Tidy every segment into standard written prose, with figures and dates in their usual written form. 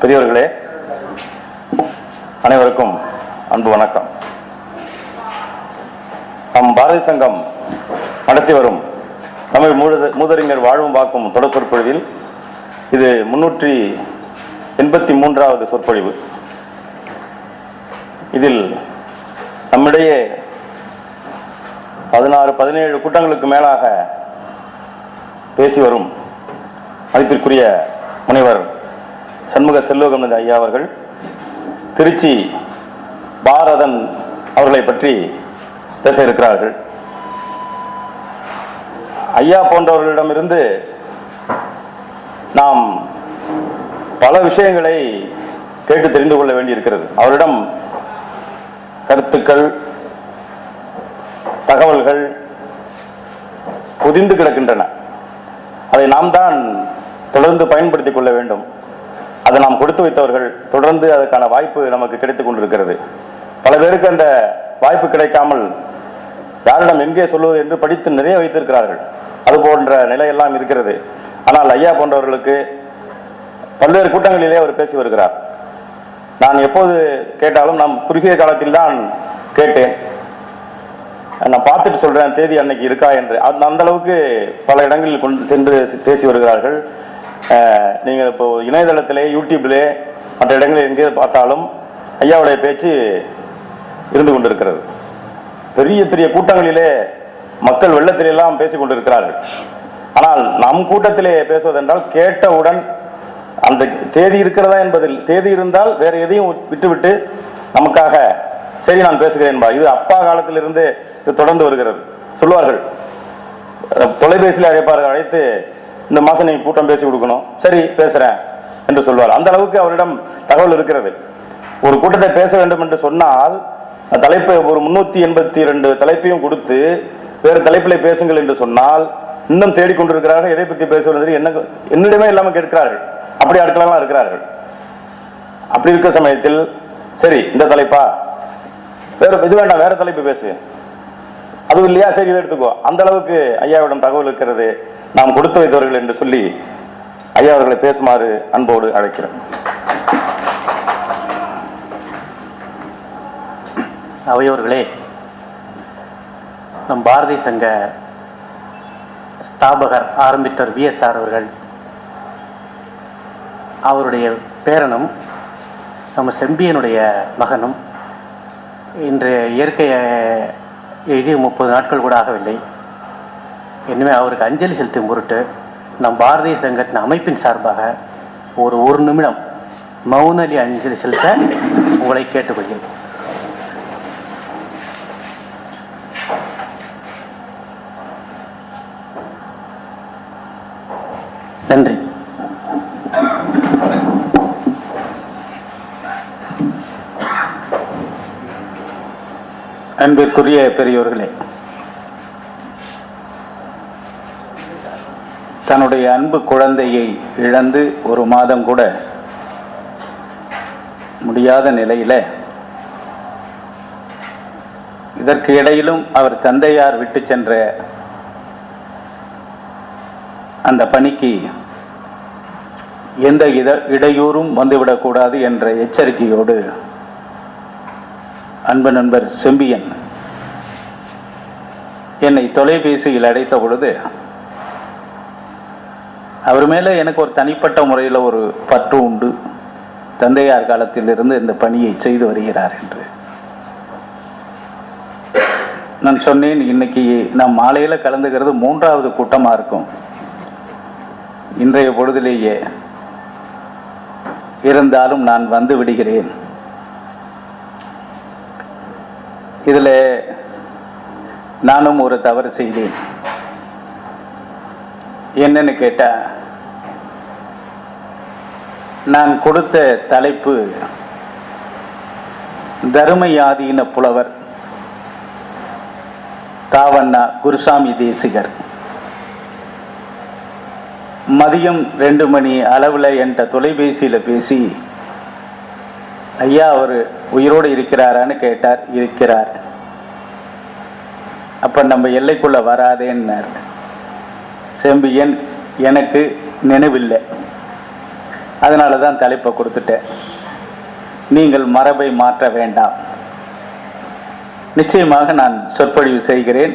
பெரியவர்களே, அனைவருக்கும் அன்பு வணக்கம். நம் பாரதி சங்கம் நடத்தி வரும் தமிழ் மூதறிஞர் வாழும் வாக்கும் தொடர் சொற்பொழிவில் இது 383வது சொற்பொழிவு. இதில் நம்மிடையே 16-17 கூட்டங்களுக்கு மேலாக பேசி வரும் மதிப்பிற்குரிய முனைவர் சண்முக செல்வகமணி ஐயா அவர்கள் திருச்சி பாரதன் அவர்களை பற்றி பேச இருக்கிறார்கள். ஐயா போன்றவர்களிடமிருந்து நாம் பல விஷயங்களை கேட்டு தெரிந்து கொள்ள வேண்டியிருக்கிறது. அவரிடம் கருத்துக்கள், தகவல்கள் புதிந்து கிடக்கின்றன. அதை நாம் தான் தொடர்ந்து பயன்படுத்திக் கொள்ள வேண்டும். அதை நாம் கொடுத்து வைத்தவர்கள் தொடர்ந்து அதற்கான வாய்ப்பு நமக்கு கிடைத்துக் கொண்டிருக்கிறது. பல பேருக்கு அந்த வாய்ப்பு கிடைக்காமல் யாரிடம் எங்கே சொல்வது என்று படித்து நிறைய வைத்திருக்கிறார்கள். அது போன்ற நிலையெல்லாம் இருக்கிறது. ஆனால் ஐயா போன்றவர்களுக்கு பல்வேறு கூட்டங்களிலே அவர் பேசி வருகிறார். நான் எப்போது கேட்டாலும் நாம் குறுகிய காலத்தில் தான் கேட்டேன். நான் பார்த்துட்டு சொல்றேன் தேதி அன்னைக்கு இருக்கா என்று. அந்த அளவுக்கு பல இடங்களில் கொண்டு சென்று பேசி வருகிறார்கள். நீங்கள் இப்போ இணையதளத்திலே, யூடியூப்லே, மற்ற இடங்களில் எங்கே பார்த்தாலும் ஐயாவுடைய பேச்சு இருந்து கொண்டிருக்கிறது. பெரிய பெரிய கூட்டங்களிலே மக்கள் வெள்ளத்திலெல்லாம் பேசிக் கொண்டிருக்கிறார்கள். ஆனால் நம் கூட்டத்திலே பேசுவதென்றால் கேட்டவுடன் அந்த தேதி இருக்கிறதா என்பதில், தேதி இருந்தால் வேற எதையும் விட்டுவிட்டு நமக்காக சரி நான் பேசுகிறேன். இது அப்பா காலத்திலிருந்து தொடர்ந்து வருகிறது. சொல்லுவார்கள், தொலைபேசியில் அழைப்பார்கள், அழைத்து இந்த மாசம் நீங்க கூட்டம் பேசி கொடுக்கணும், சரி பேசுறேன் என்று சொல்வார். அந்த அளவுக்கு அவரிடம் தகவல் இருக்கிறது. ஒரு கூட்டத்தை பேச வேண்டும் என்று சொன்னால் தலைப்பை ஒரு 382 தலைப்பையும் கொடுத்து வேறு தலைப்பிலே பேசுங்கள் என்று சொன்னால் இன்னும் தேடிக்கொண்டிருக்கிறார்கள். எதை பற்றி பேசுவது என்னிடமே இல்லாமல் கேட்கிறார்கள். அப்படி ஆட்களெல்லாம் இருக்கிறார்கள். அப்படி இருக்கிற சமயத்தில் சரி இந்த தலைப்பா, வேற இது வேண்டாம், வேற தலைப்பு பேசு, அதுவும் இல்லையா, சரி இதை எடுத்துக்கோ. அந்த அளவுக்கு ஐயாவிடம் தகவல் இருக்கிறது. நாம் கொடுத்து வைத்தவர்கள் என்று சொல்லி ஐயா அவர்களை பேசுமாறு அன்போடு அழைக்கிறேன். அவையோர்களே, நம் பாரதி சங்க ஸ்தாபகர் ஆரம்பித்தவர் VSR அவர்கள், அவருடைய பேரனும் நம்ம செம்பியனுடைய மகனும் இன்று இயற்கையை எழுதி 30 நாட்கள் கூட ஆகவில்லை. எனவே அவருக்கு அஞ்சலி செலுத்தும் பொருட்டு நம் பாரதிய சங்கத்தின் அமைப்பின் சார்பாக ஒரு நிமிடம் மௌனலி அஞ்சலி செலுத்த உங்களை கேட்டுக்கொள்கிறேன். நன்றி. அன்பிற்குரிய பெரியோர்களே, தன்னுடைய அன்பு குழந்தையை இழந்து 1 மாதம் கூட முடியாத நிலையில, இதற்கு இடையிலும் அவர் தந்தையார் விட்டு சென்ற அந்த பணிக்கு எந்த இடையூறும் வந்துவிடக்கூடாது என்ற எச்சரிக்கையோடு அன்பு நண்பர் செம்பியன் என்னை தொலைபேசியில் அழைத்த பொழுது அவர் மேலே எனக்கு ஒரு தனிப்பட்ட முறையில் ஒரு பற்று உண்டு. தந்தையார் காலத்திலிருந்து இந்த பணியை செய்து வருகிறார் என்று நான் சொன்னேன். இன்னைக்கு நான் மாலையில் கலந்துக்கிறது 3வது கூட்டமாக இருக்கும். இன்றைய பொழுதிலேயே இருந்தாலும் நான் வந்து விடுகிறேன். இதில் நானும் ஒரு தவறு செய்தேன். என்னன்னு கேட்டா, நான் கொடுத்த தலைப்பு தர்மயாதீன புலவர் தாவண்ணா குருசாமி தேசிகர். மதியம் 2 மணி அளவில் என்கிட்ட தொலைபேசியில் பேசி, ஐயா அவர் உயிரோடு இருக்கிறாரான்னு கேட்டார். இருக்கிறார். அப்போ நம்ம எல்லைக்குள்ளே வராதேன்னார். செம்பியன் எனக்கு நினைவில்லை. அதனால தான் தலைப்பை கொடுத்துட்டேன். நீங்கள் மரபை மாற்ற வேண்டாம். நிச்சயமாக நான் சொற்பொழிவு செய்கிறேன்.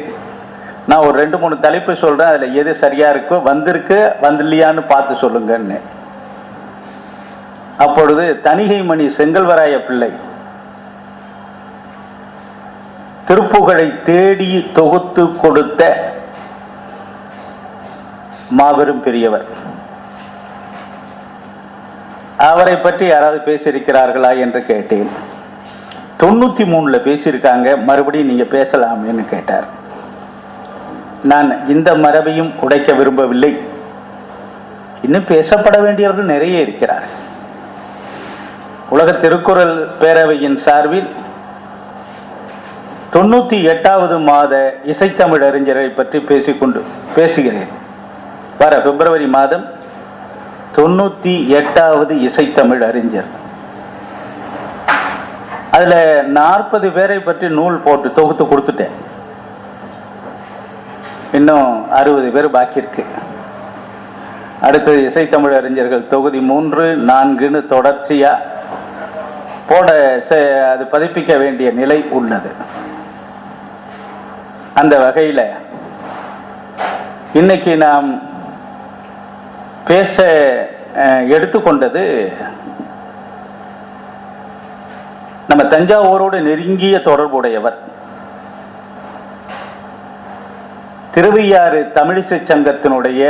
நான் ஒரு 2-3 தலைப்பு சொல்றேன், அதுல எது சரியா இருக்கோ, வந்திருக்கு வந்துலையான்னு பார்த்து சொல்லுங்கன்னு. அப்பொழுது தணிகைமணி செங்கல்வராய பிள்ளை திருப்புகழை தேடி தொகுத்து கொடுத்த மாபெரும் பெரியவர். அவரை பற்றி யாராவது பேசியிருக்கிறார்களா என்று கேட்டேன். 93 பேசியிருக்காங்க, மறுபடியும் நீங்க பேசலாம்னு கேட்டார். நான் இந்த மரபையும் உடைக்க விரும்பவில்லை. இன்னும் பேசப்பட வேண்டியவர்கள் நிறைய இருக்கிறார். உலக திருக்குறள் பேரவையின் சார்பில் 98வது மாத இசைத்தமிழ் அறிஞரை பற்றி பேசுகிறேன். வர பிப்ரவரி மாதம் 98வது இசைத்தமிழ் அறிஞர். அதுல 40 பேரை பற்றி நூல் போட்டு தொகுத்து கொடுத்துட்டேன். இன்னும் 60 பேர் பாக்கி இருக்கு. அடுத்தது இசைத்தமிழ் அறிஞர்கள் தொகுதி 3, 4ன்னு தொடர்ச்சியா போட அது பதிப்பிக்க வேண்டிய நிலை உள்ளது. அந்த வகையில இன்னைக்கு நாம் பேச எடுத்துக்கொண்டது நம்ம தஞ்சாவூரோடு நெருங்கிய தொடர்புடையவர். திருவையாறு தமிழிசை சங்கத்தினுடைய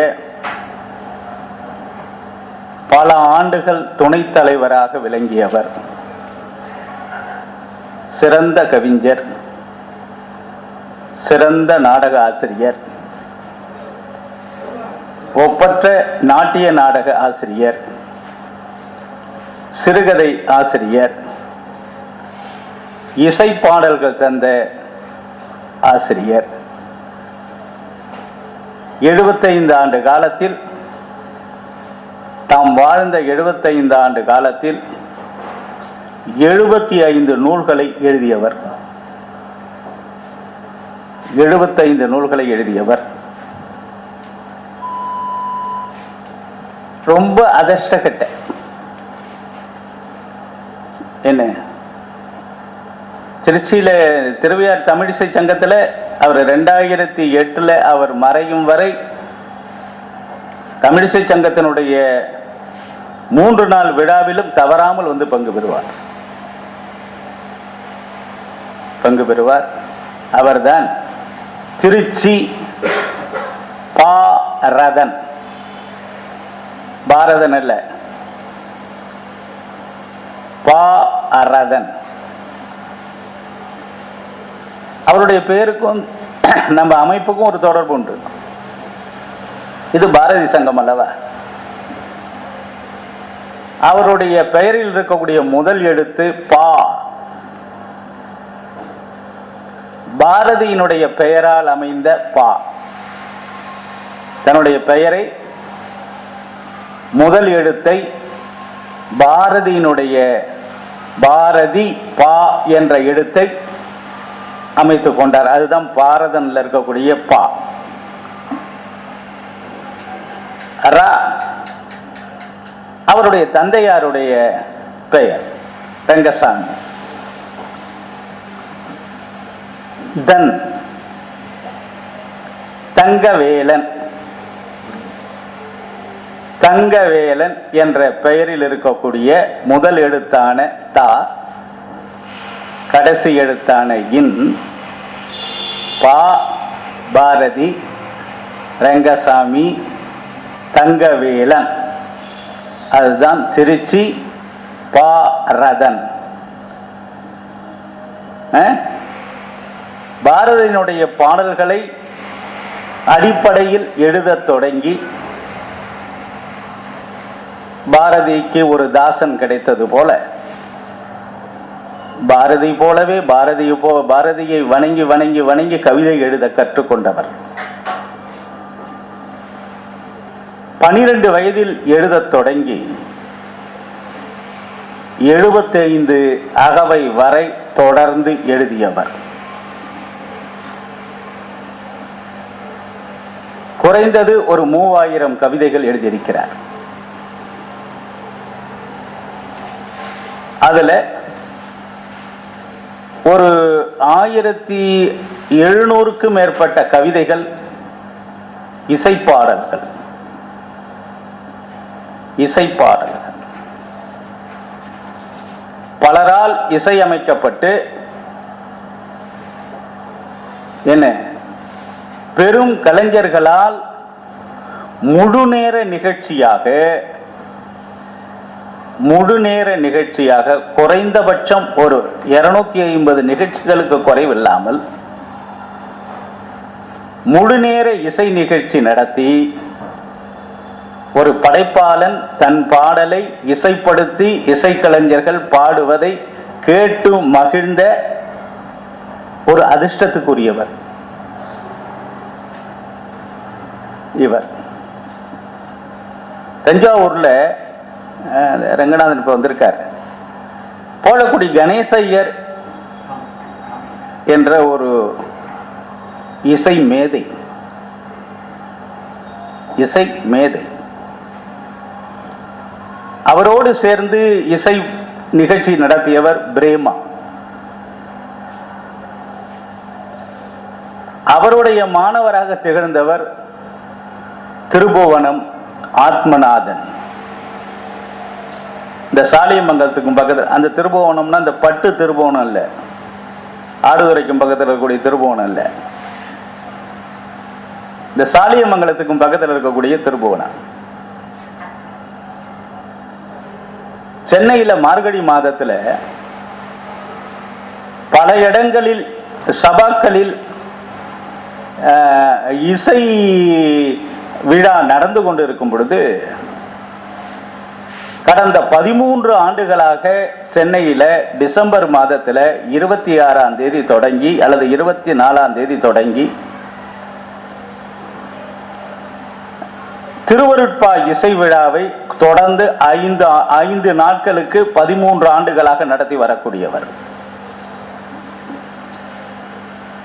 பல ஆண்டுகள் துணைத் தலைவராக விளங்கியவர். சிறந்த கவிஞர், சிறந்த நாடக ஆசிரியர், ஒப்பற்ற நாட்டிய நாடக ஆசிரியர், சிறுகதை ஆசிரியர், இசை பாடல்கள் தந்த ஆசிரியர். 75 ஆண்டு காலத்தில், தாம் வாழ்ந்த 75 ஆண்டு காலத்தில் 75 நூல்களை எழுதியவர். 75 நூல்களை எழுதியவர். ரொம்ப அதிர்ஷ்டக்கட்ட என்ன, திருச்சியில திருவையார் தமிழிசை சங்கத்தில் அவர் 2008 அவர் மறையும் வரை தமிழிசை சங்கத்தினுடைய 3 நாள் விழாவிலும் தவறாமல் வந்து பங்கு பெறுவார். அவர்தான் திருச்சி பாரதன். பாரதன் அல்ல, பாரதன். அவருடைய பெயருக்கும் நம்ம அமைப்புக்கும் ஒரு தொடர்பு உண்டு. இது பாரதி சங்கம் அல்லவா? அவருடைய பெயரில் இருக்கக்கூடிய முதல் எழுத்து பா. பாரதியினுடைய பெயரால் அமைந்த பா. தன்னுடைய பெயரை முதல் எழுத்தை பாரதியினுடைய பாரதி பா என்ற எழுத்தை அமைத்துக் கொண்டார். அதுதான் பாரதன்ல இருக்கக்கூடிய பா. ரா அவருடைய தந்தையாருடைய பெயர் ரங்கசாமி. தன் தங்கவேலன். தங்கவேலன் என்ற பெயரில் இருக்கக்கூடிய முதல் எழுத்தான தா, கடைசி எழுத்தான இன், பா பாரதி, ரங்கசாமி, தங்கவேலன். அதுதான் திருச்சி பாரதன். பாரதியினுடைய பாடல்களை அடிப்படையில் எழுதத் தொடங்கி பாரதிக்கு ஒரு தாசன் கிடைத்தது போல, பாரதி போலவே பாரதியை வணங்கி வணங்கி வணங்கி கவிதை எழுத கற்றுக்கொண்டவர். 12 வயதில் எழுதத் தொடங்கி 75 அகவை வரை தொடர்ந்து எழுதியவர். குறைந்தது ஒரு 3000 கவிதைகள் எழுதியிருக்கிறார். அதில் ஒரு 1700க்கும் மேற்பட்ட கவிதைகள், இசைப்பாடல்கள் பலரால் இசையமைக்கப்பட்டு என்ன பெரும் கலைஞர்களால் முழுநேர நிகழ்ச்சியாக குறைந்தபட்சம் ஒரு 250 நிகழ்ச்சிகளுக்கு குறைவில்லாமல் முழுநேர இசை நிகழ்ச்சி நடத்தி ஒரு படைப்பாளன் தன் பாடலை இசைப்படுத்தி இசைக்கலைஞர்கள் பாடுவதை கேட்டு மகிழ்ந்த ஒரு அதிர்ஷ்டத்துக்குரியவர் இவர். தஞ்சாவூர்ல ரங்கநாதன் இப்ப வந்திருக்கார். போலக்குடி கணேசையர் என்ற ஒரு இசை மேதை, அவரோடு சேர்ந்து இசை நிகழ்ச்சி நடத்தியவர் பிரேமா. அவருடைய மாணவராக திகழ்ந்தவர் திருபுவனம் ஆத்மநாதன். இந்த சாலியமங்கலத்துக்கும் பக்கத்தில் அந்த திருபுவனம்னா இந்த பட்டு திருபுவனம் இல்லை, ஆடுதுறைக்கும் பக்கத்தில் இருக்கக்கூடிய திருபுவனம் இல்லை, இந்த சாலியமங்கலத்துக்கும் பக்கத்தில் இருக்கக்கூடிய திருபுவனம். சென்னையில் மார்கழி மாதத்தில் பல இடங்களில் சபாக்களில் இசை விழா நடந்து கொண்டிருக்கும் பொழுது கடந்த 13 ஆண்டுகளாக சென்னையில் டிசம்பர் மாதத்தில் 26ஆம் தேதி தொடங்கி அல்லது 24ஆம் தேதி தொடங்கி திருவருட்பா இசை விழாவை தொடர்ந்து 5 நாட்களுக்கு 13 ஆண்டுகளாக நடத்தி வரக்கூடியவர்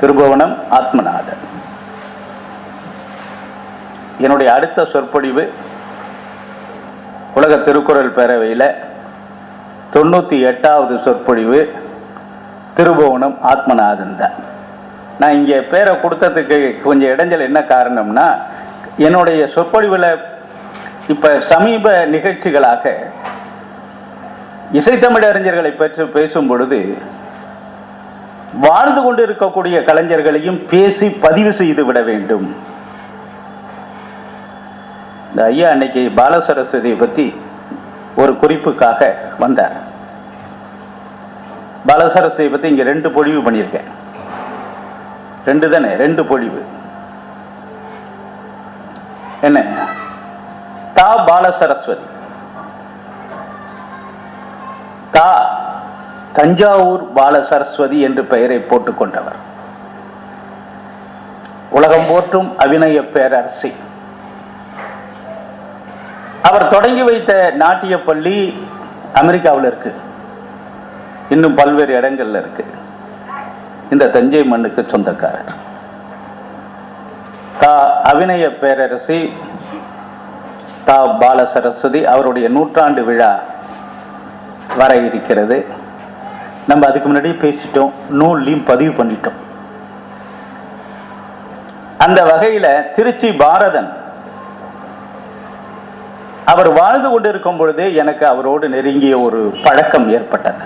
திருபுவனம் ஆத்மநாதன். என்னுடைய அடுத்த சொற்பொழிவு உலக திருக்குறள் பேரவையில் 98வது சொற்பொழிவு திருபுவனம் ஆத்மநாதன் தான். நான் இங்கே பேரை கொடுத்ததுக்கு கொஞ்சம் இடைஞ்சல் என்ன காரணம்னா, என்னுடைய சொற்பொழிவில் இப்போ சமீப நிகழ்ச்சிகளாக இசைத்தமிழறிஞர்களை பற்றி பேசும் பொழுது வாழ்ந்து கொண்டு இருக்கக்கூடிய கலைஞர்களையும் பேசி பதிவு செய்து விட வேண்டும். இந்த ஐயா அன்னைக்கு பாலசரஸ்வதியை பற்றி ஒரு குறிப்புக்காக வந்தார். பாலசரஸ்வதியை பற்றி இங்கே 2 பொழிவு பண்ணியிருக்கேன். 2 தானே, 2 பொழிவு. என்ன தா பாலசரஸ்வதி, தா தஞ்சாவூர் பாலசரஸ்வதி என்று பெயரை போட்டுக்கொண்டவர், உலகம் போற்றும் அபிநய பேரரசி. அவர் தொடங்கி வைத்த நாட்டிய பள்ளி அமெரிக்காவில் இருக்கு, இன்னும் பல்வேறு இடங்கள்ல இருக்கு. இந்த தஞ்சை மண்ணுக்கு சொந்தக்காரர். தா அபிநய பேரரசி தா பாலசரஸ்வதி அவருடைய 100ஆண்டு விழா வர இருக்கிறது. நம்ம அதுக்கு முன்னாடி பேசிட்டோம், நூல்லையும் பதிவு பண்ணிட்டோம். அந்த வகையில திருச்சி பாரதன் அவர் வாழ்ந்து கொண்டிருக்கும் பொழுது எனக்கு அவரோடு நெருங்கிய ஒரு பழக்கம் ஏற்பட்டது.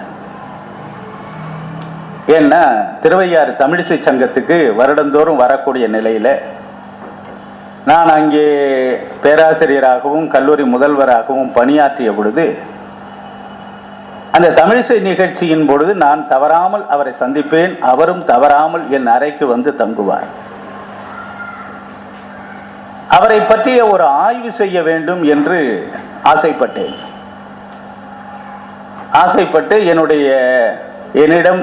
ஏன்னா திருவையாறு தமிழிசை சங்கத்துக்கு வருடந்தோறும் வரக்கூடிய நிலையில நான் அங்கே பேராசிரியராகவும் கல்லூரி முதல்வராகவும் பணியாற்றிய பொழுது அந்த தமிழிசை நிகழ்ச்சியின் பொழுது நான் தவறாமல் அவரை சந்திப்பேன், அவரும் தவறாமல் என் அறைக்கு வந்து தங்குவார். அவரை பற்றிய ஒரு ஆய்வு செய்ய வேண்டும் என்று ஆசைப்பட்டு என்னிடம்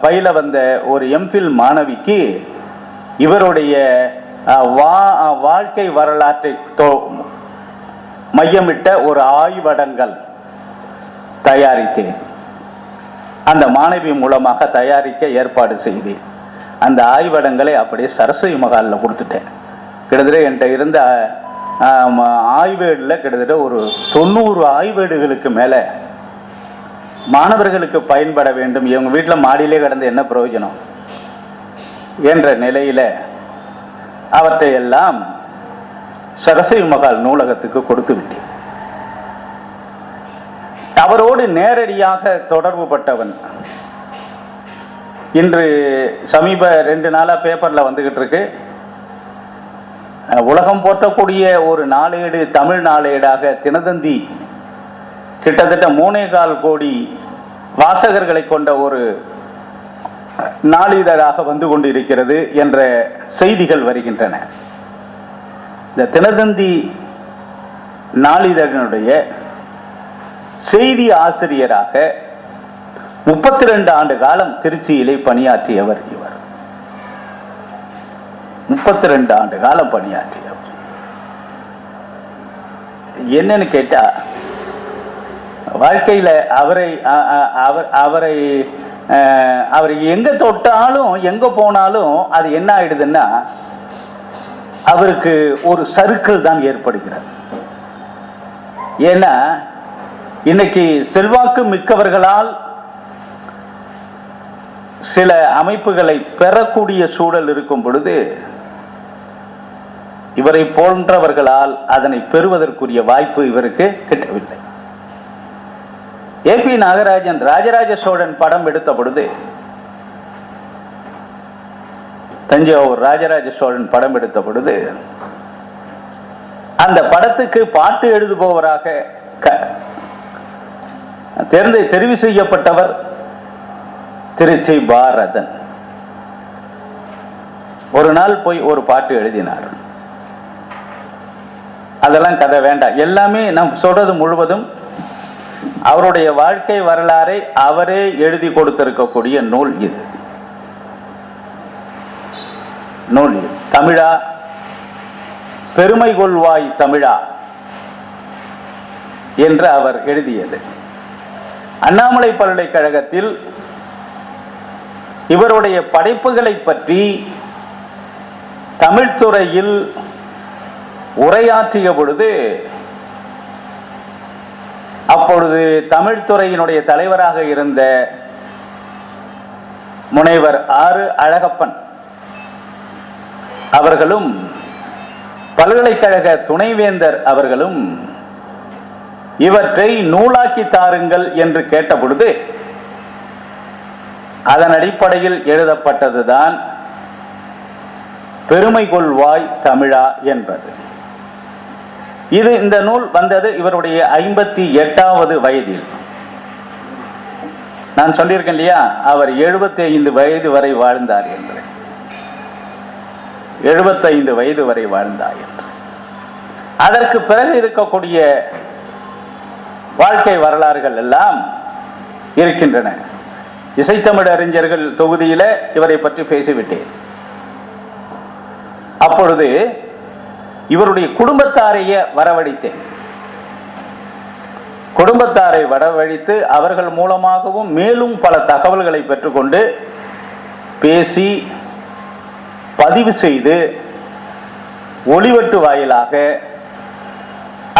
பயில வந்த ஒரு எம்ஃபில் மாணவிக்கு இவருடைய வாழ்க்கை வரலாற்றை மையமிட்ட ஒரு ஆய்வடங்கள் தயாரித்தேன். அந்த மாணவி மூலமாக தயாரிக்க ஏற்பாடு செய்தேன். அந்த ஆய்வடங்களை அப்படியே சரஸ்வதி மகாலில் கொடுத்துட்டேன். கிட்டத்தட்ட என்கிட்ட இருந்த ஆய்வேடில் கிட்டத்தட்ட ஒரு 90 ஆய்வேடுகளுக்கு மேலே மாணவர்களுக்கு பயன்பட வேண்டும், இவங்க வீட்டில் மாடியிலே கிடந்து என்ன பிரயோஜனம் என்ற நிலையில அவற்றை எல்லாம் சரஸ்வதி மகால் நூலகத்துக்கு கொடுத்து விட்டேன். அவரோடு நேரடியாக தொடர்பு பட்டவன் இன்று சமீப 2 நாளா பேப்பர்ல வந்துகிட்டு இருக்கு. உலகம் போற்றக்கூடிய ஒரு நாளேடு, தமிழ் நாளேடாக தினதந்தி கிட்டத்தட்ட 3.25 கோடி வாசகர்களை கொண்ட ஒரு நாளிதழாக வந்து கொண்டு இருக்கிறது என்ற செய்திகள் வருகின்றன. இந்த தினதந்தி நாளிதழினுடைய செய்தி ஆசிரியராக 32 ஆண்டு காலம் திருச்சியிலே பணியாற்றியவர் இவர். 32 ஆண்டு காலம் பணியாற்றியவர். என்னன்னு கேட்டா, வாழ்க்கையில அவரை எங்க தொட்டாலும் எங்க போனாலும் அது என்ன ஆயிடுதுன்னா, அவருக்கு ஒரு சறுக்கல் தான் ஏற்படுகிறது. ஏன்னா இன்னைக்கு செல்வாக்கு மிக்கவர்களால் சில அமைப்புகளை பெறக்கூடிய சூழல் இருக்கும் பொழுது, இவரை போன்றவர்களால் அதனை பெறுவதற்குரிய வாய்ப்பு இவருக்கு கிட்டவில்லை. ஏபி நாகராஜன் ராஜராஜ சோழன் படம் எடுத்த பொழுது, தஞ்சாவூர் ராஜராஜ சோழன் படம் எடுத்த பொழுது, அந்த படத்துக்கு பாட்டு எழுதுபவராக தெரிவு செய்யப்பட்டவர் திருச்சி பாரதன். ஒரு நாள் போய் ஒரு பாட்டு எழுதினார். அதெல்லாம் கதை வேண்டாம், எல்லாமே நாம் சொல்றது முழுவதும் அவருடைய வாழ்க்கை வரலாறை அவரே எழுதி கொடுத்திருக்கக்கூடிய நூல் இது. நூல் தமிழா பெருமை கொள்வாய் தமிழா என்று அவர் எழுதியது. அண்ணாமலை பல்கலைக்கழகத்தில் இவருடைய படைப்புகளை பற்றி தமிழ்துறையில் உரையாற்றிய பொழுது, அப்பொழுது தமிழ்துறையினுடைய தலைவராக இருந்த முனைவர் ஆறு அழகப்பன் அவர்களும் பல்கலைக்கழக துணைவேந்தர் அவர்களும் இவற்றை நூலாக்கி தாருங்கள் என்று கேட்ட பொழுது, அதன் அடிப்படையில் எழுதப்பட்டதுதான் பெருமை கொள்வாய் தமிழா என்பது. இந்த நூல் வந்தது இவருடைய 58வது வயதில். நான் சொல்லியிருக்கேன் இல்லையா, அவர் 75 வயது வரை வாழ்ந்தார் என்று. 75 வயது வரை வாழ்ந்தார் என்று. அதற்கு பிறகு இருக்கக்கூடிய வாழ்க்கை வரலாறுகள் எல்லாம் இருக்கின்றன. இசைத்தமிழ் அறிஞர்கள் தொகுதியில இவரை பற்றி பேசிவிட்டேன். அப்பொழுது இவருடைய குடும்பத்தாரையே வரவழைத்தேன். குடும்பத்தாரை வரவழைத்து அவர்கள் மூலமாகவும் மேலும் பல தகவல்களை பெற்றுக்கொண்டு பேசி பதிவு செய்து ஒளிவட்டு வாயிலாக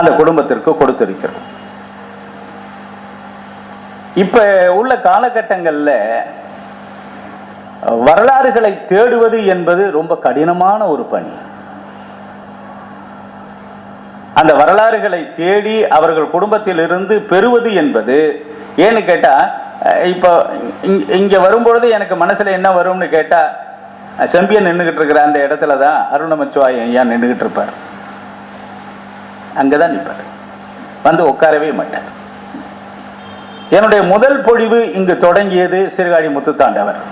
அந்த குடும்பத்திற்கு கொடுத்திருக்கிறோம். இப்ப உள்ள காலகட்டங்கள்ல வரலாறுகளை தேடுவது என்பது ரொம்ப கடினமான ஒரு பணி. அந்த வரலாறுகளை தேடி அவர்கள் குடும்பத்தில் இருந்து பெறுவது என்பது, ஏன்னு கேட்டா, இப்போ இங்க வரும்பொழுது எனக்கு மனசுல என்ன வரும்னு கேட்டா, செம்பியன் நின்றுகிட்டு இருக்கிற அந்த இடத்துலதான் அருணமச்சிவாய ஐயா நின்றுகிட்டு இருப்பார். அங்கதான் நிற்பார், வந்து உட்காரவே மாட்டார். என்னுடைய முதல் பொழிவு இங்கு தொடங்கியது சீர்காழி முத்துத்தாண்டவர்.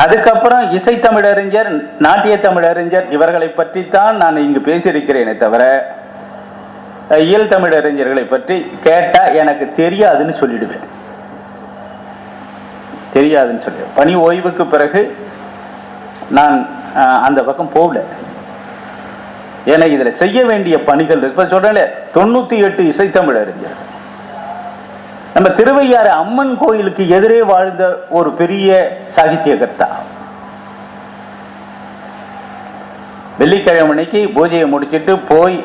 அதுக்கப்புறம் இசைத்தமிழறிஞர், நாட்டிய தமிழறிஞர் இவர்களை பற்றித்தான் நான் இங்கு பேசியிருக்கிறேனே தவிர, இயல் தமிழறிஞர்களை பற்றி கேட்டா எனக்கு தெரியாதுன்னு சொல்லிடுவேன். தெரியாதுன்னு சொல்லுவேன். பணி ஓய்வுக்கு பிறகு நான் அந்த பக்கம் போகல. ஏன்னா இதுல செய்ய வேண்டிய பணிகள் இருக்கு. இப்ப சொல்றேன் 98 இசைத்தமிழறிஞர். நம்ம திருவையாறு அம்மன் கோயிலுக்கு எதிரே வாழ்ந்த ஒரு பெரிய சாகித்யகர்த்தா. வெள்ளிக்கிழமைக்கு பூஜையை முடிச்சிட்டு போய்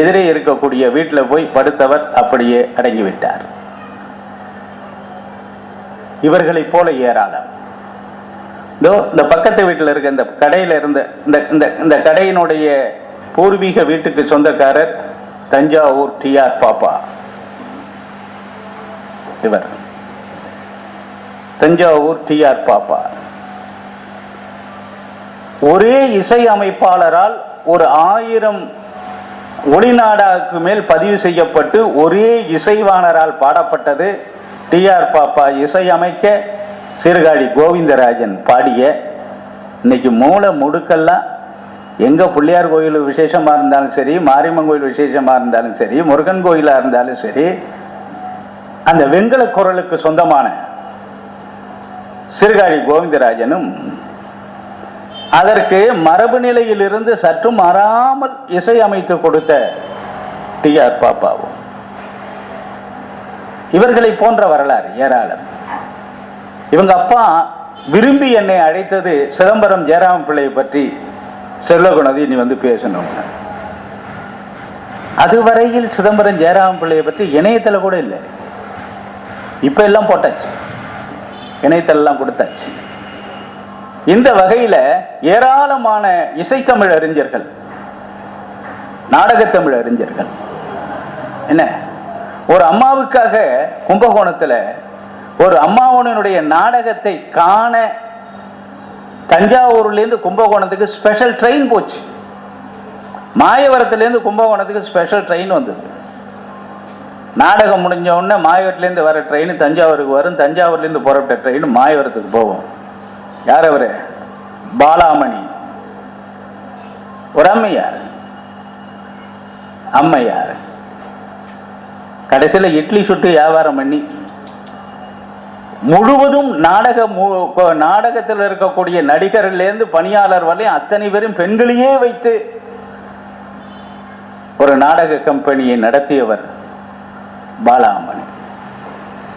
எதிரே இருக்கக்கூடிய வீட்டில் போய் படுத்தவர் அப்படியே அடங்கிவிட்டார். இவர்களைப் போல ஏராளம். இந்த பக்கத்து வீட்டில் இருக்க இந்த கடையில் இருந்த இந்த கடையினுடைய பூர்வீக வீட்டுக்கு சொந்தக்காரர் தஞ்சாவூர் டிஆர் பாப்பா. இவர் தஞ்சாவூர் டிஆர் பாப்பா ஒரே இசை அமைப்பாளரால் ஒரு 1000 ஒளிநாடாவுக்கு மேல் பதிவு செய்யப்பட்டு ஒரே இசைவாணரால் பாடப்பட்டது. டிஆர் பாப்பா இசை அமைக்க சீர்காழி கோவிந்தராஜன் பாடிய. இன்னைக்கு மூல முடுக்கெல்லாம் எங்க பிள்ளையார் கோயில் விசேஷமா இருந்தாலும் சரி, மாரியம்மன் கோயில் விசேஷமா இருந்தாலும் சரி, முருகன் கோயிலா இருந்தாலும் சரி, அந்த வெண்கல குரலுக்கு சொந்தமான சீர்காழி கோவிந்தராஜனும் அதற்கு மரபு நிலையிலிருந்து சற்று மாறாமல் இசை அமைத்து கொடுத்த டிஆர் பாப்பாவும் இவர்களை போன்ற வரலாறு ஏராளம். இவங்க அப்பா விரும்பி என்னை அழைத்தது சிதம்பரம் ஜெயராம பிள்ளையை பற்றி செல்வகுணதி நீ வந்து பேசணும். அதுவரையில் சிதம்பரம் ஜெயராம பிள்ளையை பற்றி இணையத்துல கூட இல்லை. இப்ப எல்லாம் போட்டாச்சு, இணையத்தெல்லாம் கொடுத்தாச்சு. இந்த வகையில ஏராளமான இசைத்தமிழ் அறிஞர்கள், நாடகத்தமிழ் அறிஞர்கள் என்ன ஒரு அம்மாவுக்காக கும்பகோணத்துல ஒரு அம்மாவனுடைய நாடகத்தை காண தஞ்சாவூர்லேருந்து கும்பகோணத்துக்கு ஸ்பெஷல் ட்ரெயின் போச்சு. மாயவரத்திலேருந்து கும்பகோணத்துக்கு ஸ்பெஷல் ட்ரெயின் வந்தது. நாடகம் முடிஞ்ச உடனே மாயவரத்துலேருந்து வர ட்ரெயின் தஞ்சாவூருக்கு வரும். தஞ்சாவூர்லேருந்து புறப்பட்ட ட்ரெயின் மாயவரத்துக்கு போகும். யார் அவரு? பாலாமணி, ஒரு அம்மையார். கடைசியில் இட்லி சுட்டு வியாபாரம் பண்ணி முழுவதும் நாடகத்தில் இருக்கக்கூடிய நடிகர்லேருந்து பணியாளர் வரையும் அத்தனை பேரும் பெண்களையே வைத்து ஒரு நாடக கம்பெனியை நடத்தியவர் பாலாமணி.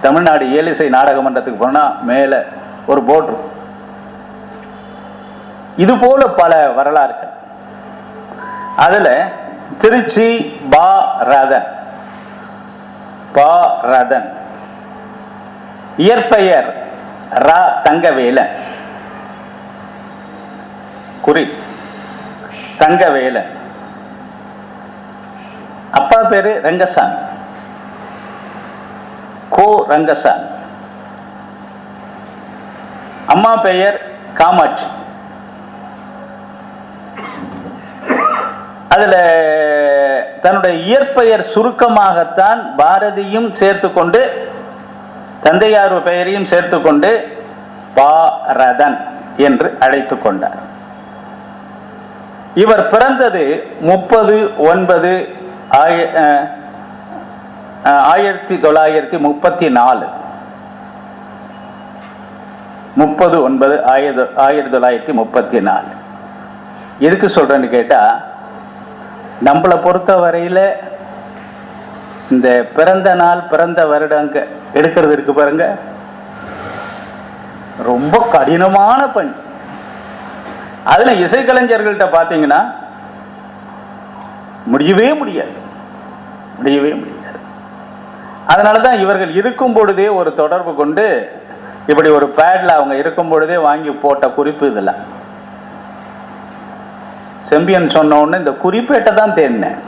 தமிழ்நாடு ஏலிசை நாடக மன்றத்துக்கு போனா மேல ஒரு போர்டு. இது போல பல வரலாறுகள். அதுல திருச்சி பா ரதன், இயற்பெயர் ரா தங்கவேலன், குறி தங்கவேலன், அப்பா பேரு ரங்கசாமி, கோ ரங்கசாமி, அம்மா பெயர் காமாட்சி. அதுல தன்னுடைய இயற்பெயர் சுருக்கமாகத்தான் பாரதியும் சேர்த்துக்கொண்டு தந்தையார் பெயரையும் சேர்த்துக்கொண்டு பாரதன் என்று அழைத்துக் கொண்டார். இவர் பிறந்தது 30/9/1934. 30/9/1934. எதுக்கு சொல்றேன்னு கேட்டா, நம்மளை பொறுத்த வரையில இந்த பிறந்த நாள் பிறந்த வருடங்க எடுக்கிறது இருக்கு பாருங்க, ரொம்ப கடினமான பணி. அதுல இசைக்கலைஞர்கள்ட்ட பாத்தீங்கன்னா முடியவே முடியாது. அதனாலதான் இவர்கள் இருக்கும் பொழுதே ஒரு தொடர்பு கொண்டு இப்படி ஒரு பேட்ல அவங்க இருக்கும் பொழுதே வாங்கி போட்ட குறிப்பு இதெல்லாம். செம்பியன் சொன்ன உடனே இந்த குறிப்பேட்டை தான் தேடினேன்.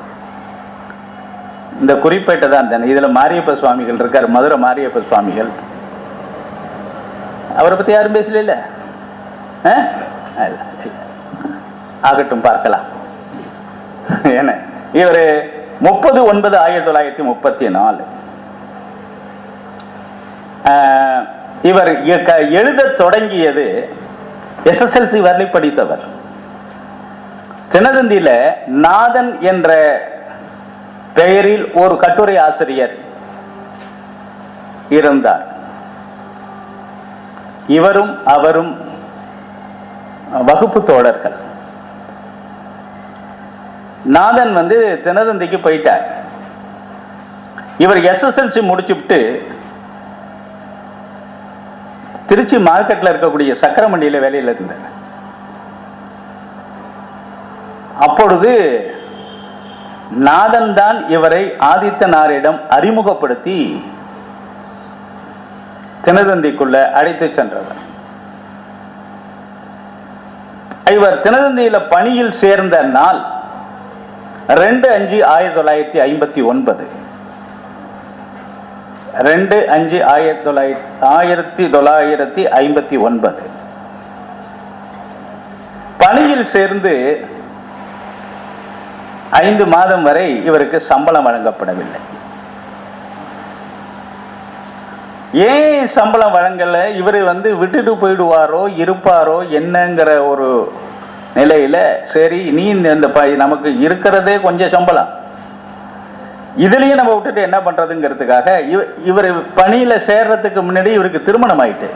இந்த குறிப்பேட்டை தான் தேடினேன். இதுல மாரியப்ப சுவாமிகள் இருக்காரு, மதுரை மாரியப்ப சுவாமிகள். அவரை பத்தி யாரும் பேசல. ஆகட்டும், பார்க்கலாம். என்ன இவரு 30/9/1934 இவர் எழுத தொடங்கியது SSLC வரலை படித்தவர். தினதந்தியில நாதன் என்ற பெயரில் ஒரு கட்டுரை ஆசிரியர் இருந்தார். இவரும் அவரும் வகுப்பு தோழர்கள். நாதன் தினதந்திக்கு போயிட்டார். இவர் SSLC முடிச்சுட்டு திருச்சி மார்க்கெட்ல இருக்கக்கூடிய சக்கரமண்டியில வேலையில் இருந்தார். அப்பொழுது நாதன் தான் இவரை ஆதித்தனாரிடம் அறிமுகப்படுத்தி தினதந்திக்குள்ள அழைத்து சென்றவர். இவர் தினதந்தியில பணியில் சேர்ந்த நாள் 2/5/1959. 2/5/1959 பணியில் சேர்ந்து 5 மாதம் வரை இவருக்கு சம்பளம் வழங்கப்படவில்லை. ஏன் சம்பளம் வழங்கல? இவர் விட்டுட்டு போயிடுவாரோ இருப்பாரோ என்னங்கிற ஒரு நிலையில, சரி நீ இந்த நமக்கு இருக்கிறதே கொஞ்சம் சம்பளம், இதுலயும் நம்ம விட்டுட்டு என்ன பண்றதுங்கிறதுக்காக இவர் பணியில சேர்றதுக்கு முன்னாடி இவருக்கு திருமணம் ஆயிட்டு.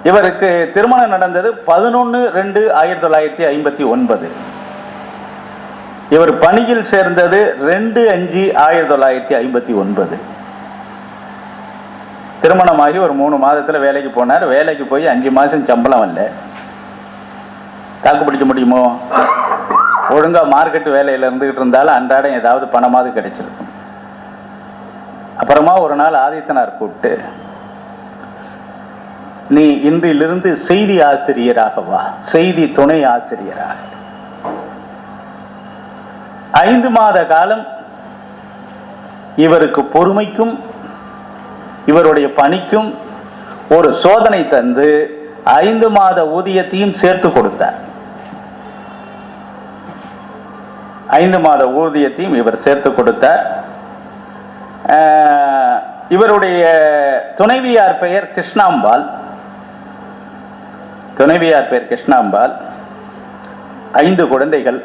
இவருக்கு திருமணம் நடந்தது 11/2/1959. இவர் பணியில் சேர்ந்தது 2/5/1959. திருமணமாகி ஒரு 3 மாதத்துல வேலைக்கு போனார். வேலைக்கு போய் 5 மாசம் சம்பளம் இல்ல. தாக்கு பிடிக்க முடியுமோ? ஒழுங்கா மார்க்கெட் வேலையில இருந்துகிட்டு இருந்தாலும் அன்றாடம் ஏதாவது பணமாவது கிடைச்சிருக்கும். அப்புறமா ஒரு நாள் ஆதித்தனார் கூப்பிட்டு, நீ இன்றிலிருந்து செய்தி ஆசிரியராக வா, செய்தி துணை ஆசிரியராக. 5 மாத காலம் இவருக்கு பொறுமைக்கும் இவருடைய பணிக்கும் ஒரு சோதனை தந்து 5 மாத ஊதியத்தையும் சேர்த்து கொடுத்தார். 5 மாத ஊதியத்தையும் இவர் சேர்த்து கொடுத்தார். இவருடைய துணைவியார் பெயர் கிருஷ்ணாம்பாள். துணைவியார் பெயர் கிருஷ்ணாம்பாள். 5 குழந்தைகள்.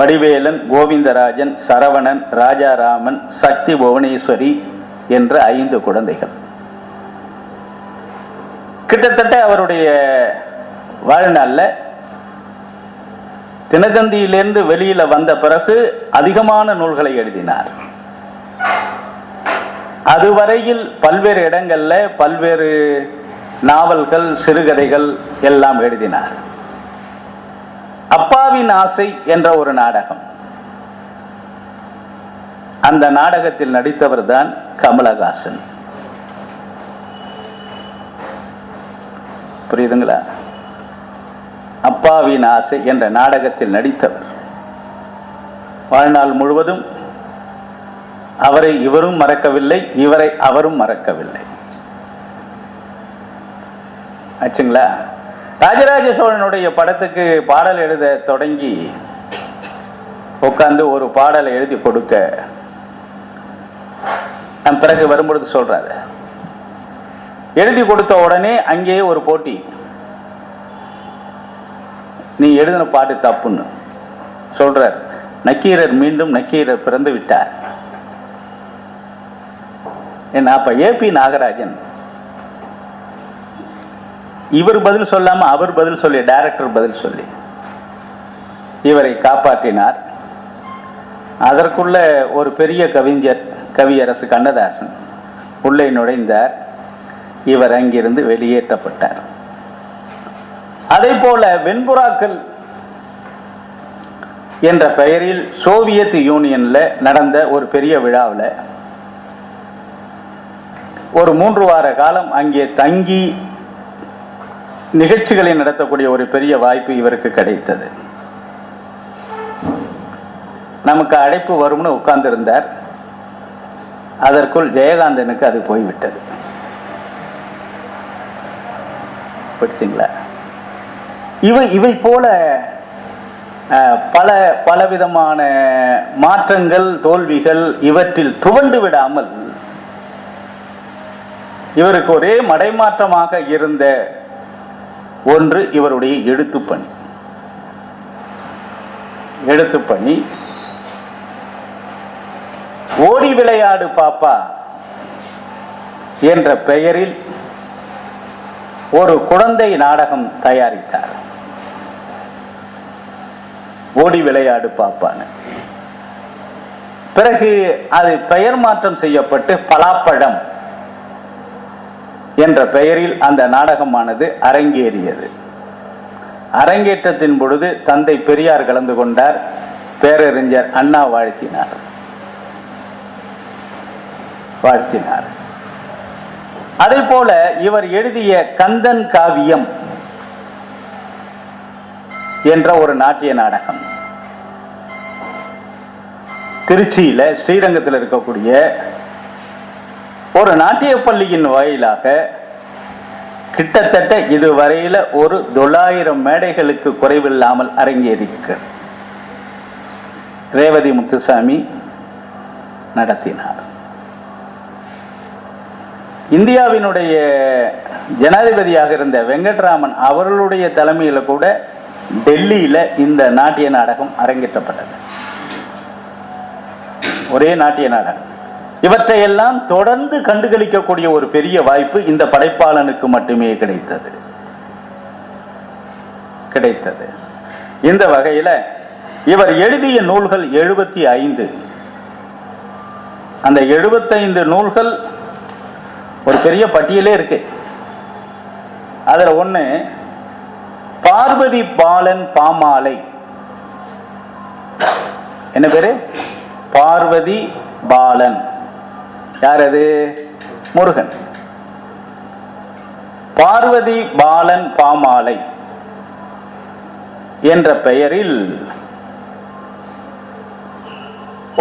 வடிவேலன், கோவிந்தராஜன், சரவணன், ராஜாராமன், சக்தி புவனேஸ்வரி என்ற 5 குழந்தைகள். கிட்டத்தட்ட அவருடைய வாழ்நாள்ல தினதந்தியிலிருந்து வெளியில வந்த பிறகு அதிகமான நூல்களை எழுதினார். அதுவரையில் பல்வேறு இடங்கள்ல பல்வேறு நாவல்கள், சிறுகதைகள் எல்லாம் எழுதினார். அப்பாவின் ஆசை என்ற ஒரு நாடகம், அந்த நாடகத்தில் நடித்தவர் தான் கமலஹாசன். புரியுதுங்களா? அப்பாவின் ஆசை என்ற நாடகத்தில் நடித்தவர். வாழ்நாள் முழுவதும் அவரை இவரும் மறக்கவில்லை, இவரை அவரும் மறக்கவில்லை. ஆச்சுங்களா? ராஜராஜ சோழனுடைய படத்துக்கு பாடல் எழுத தொடங்கி உட்கார்ந்து ஒரு பாடலை எழுதி கொடுக்க பிறகு வரும்பொழுது சொல்றாரு, எழுதி கொடுத்த உடனே அங்கேயே ஒரு போட்டி, நீ எழுதின பாட்டு தப்புன்னு சொல்றார். நக்கீரர் மீண்டும் நக்கீரர் பிறந்து விட்டார். என்ன அப்ப ஏபி நாகராஜன் இவர் பதில் சொல்லாம அவர் பதில் சொல்லி, டைரக்டர் பதில் சொல்லி இவரை காப்பாற்றினார். அதற்குள்ள ஒரு பெரிய கவிஞர், கவியரசு கண்ணதாசன் உள்ளே நுழைந்தார். இவர் அங்கிருந்து வெளியேற்றப்பட்டார். அதே போல வெண்புறாக்கள் என்ற பெயரில் சோவியத் யூனியன்ல நடந்த ஒரு பெரிய விழாவில் ஒரு 3 வார காலம் அங்கே தங்கி நிகழ்ச்சிகளை நடத்தக்கூடிய ஒரு பெரிய வாய்ப்பு இவருக்கு கிடைத்தது. நமக்கு அழைப்பு வரும்னு உட்கார்ந்து இருந்தார். அதற்குள் ஜெயகாந்தனுக்கு அது போய்விட்டது. படிச்சீங்களா? இவை போல பலவிதமான மாற்றங்கள், தோல்விகள், இவற்றில் துவண்டு விடாமல் இவருக்கு ஒரே மடைமாற்றமாக இருந்த ஒன்று இவருடைய எழுத்துப்பணி. எழுத்துப்பணி. ஓடி விளையாடு பாப்பா என்ற பெயரில் ஒரு குழந்தை நாடகம் தயாரித்தார். ஓடி விளையாடு பாப்பான்னு. பிறகு அது பெயர் மாற்றம் செய்யப்பட்டு பலாப்பழம் என்ற பெயரில் அந்த நாடகமானது அரங்கேறியது. அரங்கேற்றத்தின் பொழுது தந்தை பெரியார் கலந்து கொண்டார். பேரறிஞர் அண்ணா வாழ்த்தினார். அதே போல இவர் எழுதிய கந்தன் காவியம் என்ற ஒரு நாட்டிய நாடகம் திருச்சியில ஸ்ரீரங்கத்தில் இருக்கக்கூடிய ஒரு நாட்டிய பள்ளியின் வாயிலாக கிட்டத்தட்ட இதுவரையில ஒரு 900 மேடைகளுக்கு குறைவில்லாமல் அரங்கேறிக்க ரேவதி முத்துசாமி நடத்தினார். இந்தியாவினுடைய ஜனாதிபதியாக இருந்த வெங்கட்ராமன் அவர்களுடைய தலைமையில் கூட டெல்லியில இந்த நாட்டிய நாடகம் அரங்கேற்றப்பட்டது. ஒரே நாட்டிய நாடகம். இவற்றையெல்லாம் தொடர்ந்து கண்டுகளிக்கக்கூடிய ஒரு பெரிய வாய்ப்பு இந்த படைப்பாளனுக்கு மட்டுமே கிடைத்தது. இந்த வகையில இவர் எழுதிய நூல்கள் 75. அந்த 75 நூல்கள் ஒரு பெரிய பட்டியலே இருக்கு. அதுல ஒண்ணு பார்வதி பாலன் பாமாலை. என்ன பேரு? பார்வதி பாலன். யார் அது? முருகன். பார்வதி பாலன் பாமாலை என்ற பெயரில்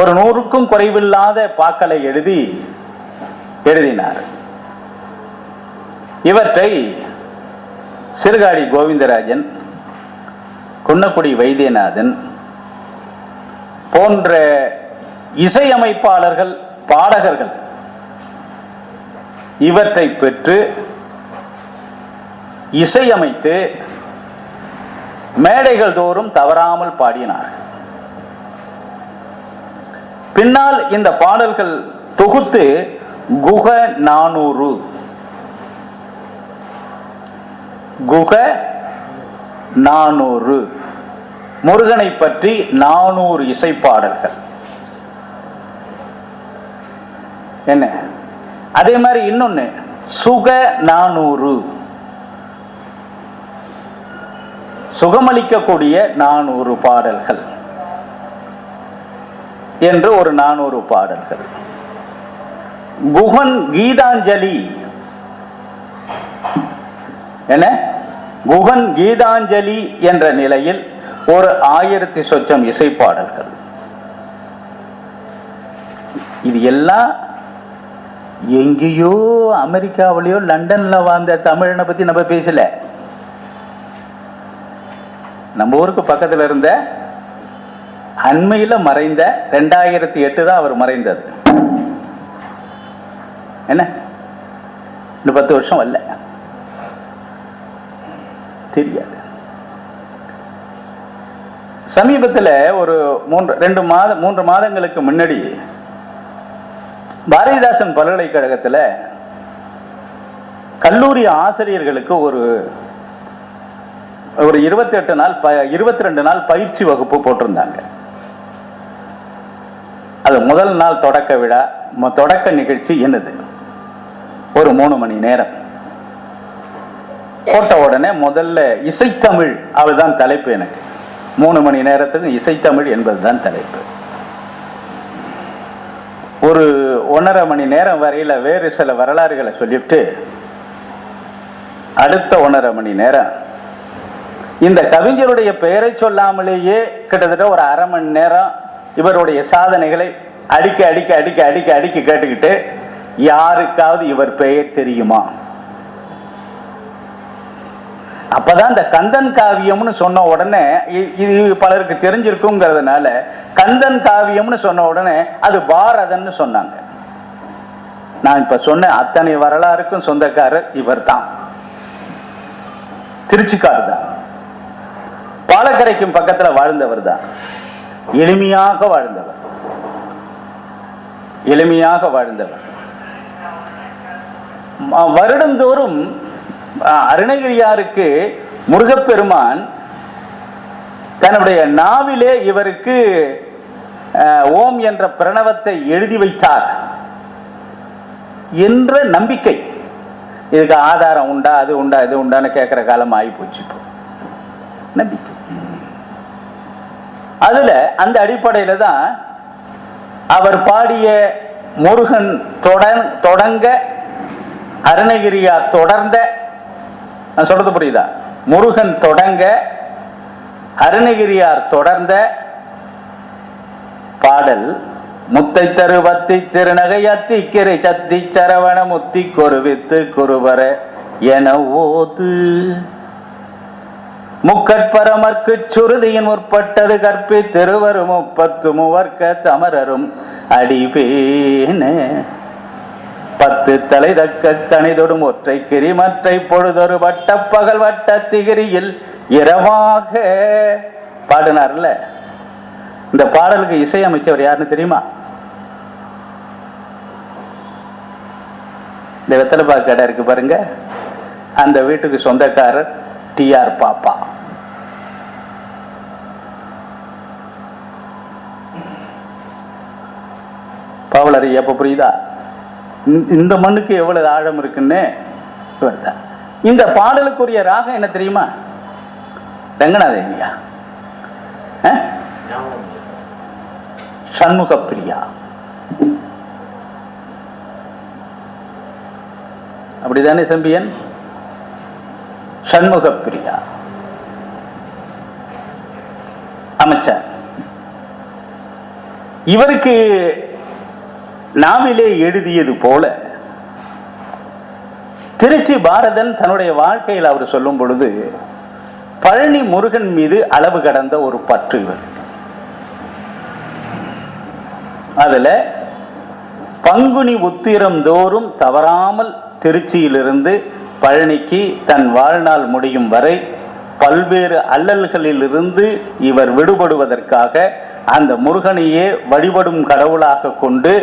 ஒரு 100க்கும் குறைவில்லாத பாக்களை எழுதினார். இவற்றை சிறுகாடி கோவிந்தராஜன், குன்னக்குடி வைத்தியநாதன் போன்ற இசையமைப்பாளர்கள், பாடகர்கள் இவற்றை பெற்று இசையமைத்து மேடைகள் தோறும் தவறாமல் பாடினார். பின்னால் இந்த பாடல்கள் தொகுத்து குக 400 முருகனை பற்றி 400 இசைப்பாடல்கள். என்ன? அதே மாதிரி இன்னொன்னு சுக 400, சுகமளிக்கக்கூடிய 400 பாடல்கள் என்று ஒரு 400 பாடல்கள். குகன் கீதாஞ்சலி. என்ன? குகன் கீதாஞ்சலி என்ற நிலையில் ஒரு 1000 சொச்சம் இசைப்பாடல்கள். இது எல்லாம் எங்கேயோ அமெரிக்காவிலேயோ லண்டன்ல வாழ்ந்த தமிழனை பத்தி நம்ம பேசல. நம்ம ஊருக்கு பக்கத்தில் இருந்த அண்மையில் மறைந்த 2008 தான் அவர் மறைந்தது. என்ன? இந்த 10 வருஷம் வரல, தெரியாது. சமீபத்தில் ஒரு 3 மாதங்களுக்கு முன்னாடி பாரதிதாசன் பல்கலைக்கழகத்தில் கல்லூரி ஆசிரியர்களுக்கு ஒரு 22 நாள் பயிற்சி வகுப்பு போட்டிருந்தாங்க. அது முதல் நாள் தொடக்க விழா, தொடக்க நிகழ்ச்சி என்னது, ஒரு 3 மணி நேரம் போட்ட உடனே முதல்ல இசைத்தமிழ், அவள்தான் தலைப்பு. எனக்கு 3 மணி நேரத்துக்கு இசைத்தமிழ் என்பதுதான் தலைப்பு. ஒரு 1.5 மணி நேரம் வரையில வேறு சில வரலாறுகளை சொல்லிவிட்டு அடுத்த 1.5 மணி நேரம் இந்த கவிஞருடைய பெயரை சொல்லாமலேயே கிட்டத்தட்ட ஒரு 1/2 மணி நேரம் இவருடைய சாதனைகளை அடிக்க கேட்டுக்கிட்டு, யாருக்காவது இவர் பெயர் தெரியுமா? அப்பதான் இந்த கந்தன் காவியம்னு சொன்ன உடனே, இது பலருக்கு தெரிஞ்சிருக்குங்கிறதுனால கந்தன் காவியம்னு சொன்ன உடனே அது பாரதன்னு சொன்னாங்க. நான் இப்ப சொன்ன அத்தனை வரலாறுக்கும் சொந்தக்காரர் இவர் தான். திருச்சிக்கார் தான். பாலக்கரைக்கும் பக்கத்துல வாழ்ந்தவர் தான். எளிமையாக வாழ்ந்தவர். வருடந்தோறும் அருணகிரியாருக்கு முருகப்பெருமான் தன்னுடைய நாவிலே இவருக்கு ஓம் என்ற பிரணவத்தை எழுதி வைத்தார் என்ற நம்பிக்கை. இதுக்கு ஆதாரம் உண்டா, அது உண்டா, இது உண்டான்னு கேட்கிற காலம் ஆகி போச்சு. நம்பிக்கை. அதுல அந்த அடிப்படையில தான் அவர் பாடிய முருகன் தொடங்க அருணகிரியார் தொடர்ந்த, நான் சொல்றது புரியுதா? முருகன் தொடங்க அருணகிரியார் தொடர்ந்த பாடல் முத்தை தருவத்தி திருநகை அத்திக்கிரை சத்தி சரவண முத்தி கொருவித்து குருவர என ஓது முக்கட்பரமர்க்கு சுருதியின் முற்பட்டது கற்பி திருவரும் 30 மூவர்க்க தமரரும் அடிபேன 10 தலை தக்க கணிதொடும் ஒற்றை கிரி மற்றை பொழுதொரு வட்ட பகல் வட்ட திகிரியில் இரவாக பாடினார்ல. இந்த பாடலுக்கு இசையமைச்சவர் யாருன்னு தெரியுமா? இந்த வெத்தலைப்பாக்கு கடை இருக்கு பாருங்க, அந்த வீட்டுக்கு சொந்தக்காரர் டிஆர் பாப்பா. பாவலர் எப்ப புரியுதா? இந்த மண்ணுக்கு எவ்வளவு ஆழம் இருக்குன்னு இவர்தான். இந்த பாடலுக்குரிய ராகம் என்ன தெரியுமா? ரங்கநாதனியா, சண்முக பிரியா. அப்படிதானே செம்பியன்? சண்முக பிரியா அமைச்சர். இவருக்கு நாவிலே எழுதியது போல திருச்சி பாரதன் தன்னுடைய வாழ்க்கையில் அவர் சொல்லும் பொழுது பழனி முருகன் மீது அளவு கடந்த ஒரு பற்று இவர். அதுல பங்குனி உத்திரம் தோறும் தவறாமல் திருச்சியிலிருந்து பழனிக்கு தன் வாழ்நாள் முடியும் வரை பல்வேறு அல்லல்களிலிருந்து இவர் விடுபடுவதற்காக அந்த முருகனையே வழிபடும் கடவுளாக கொண்டு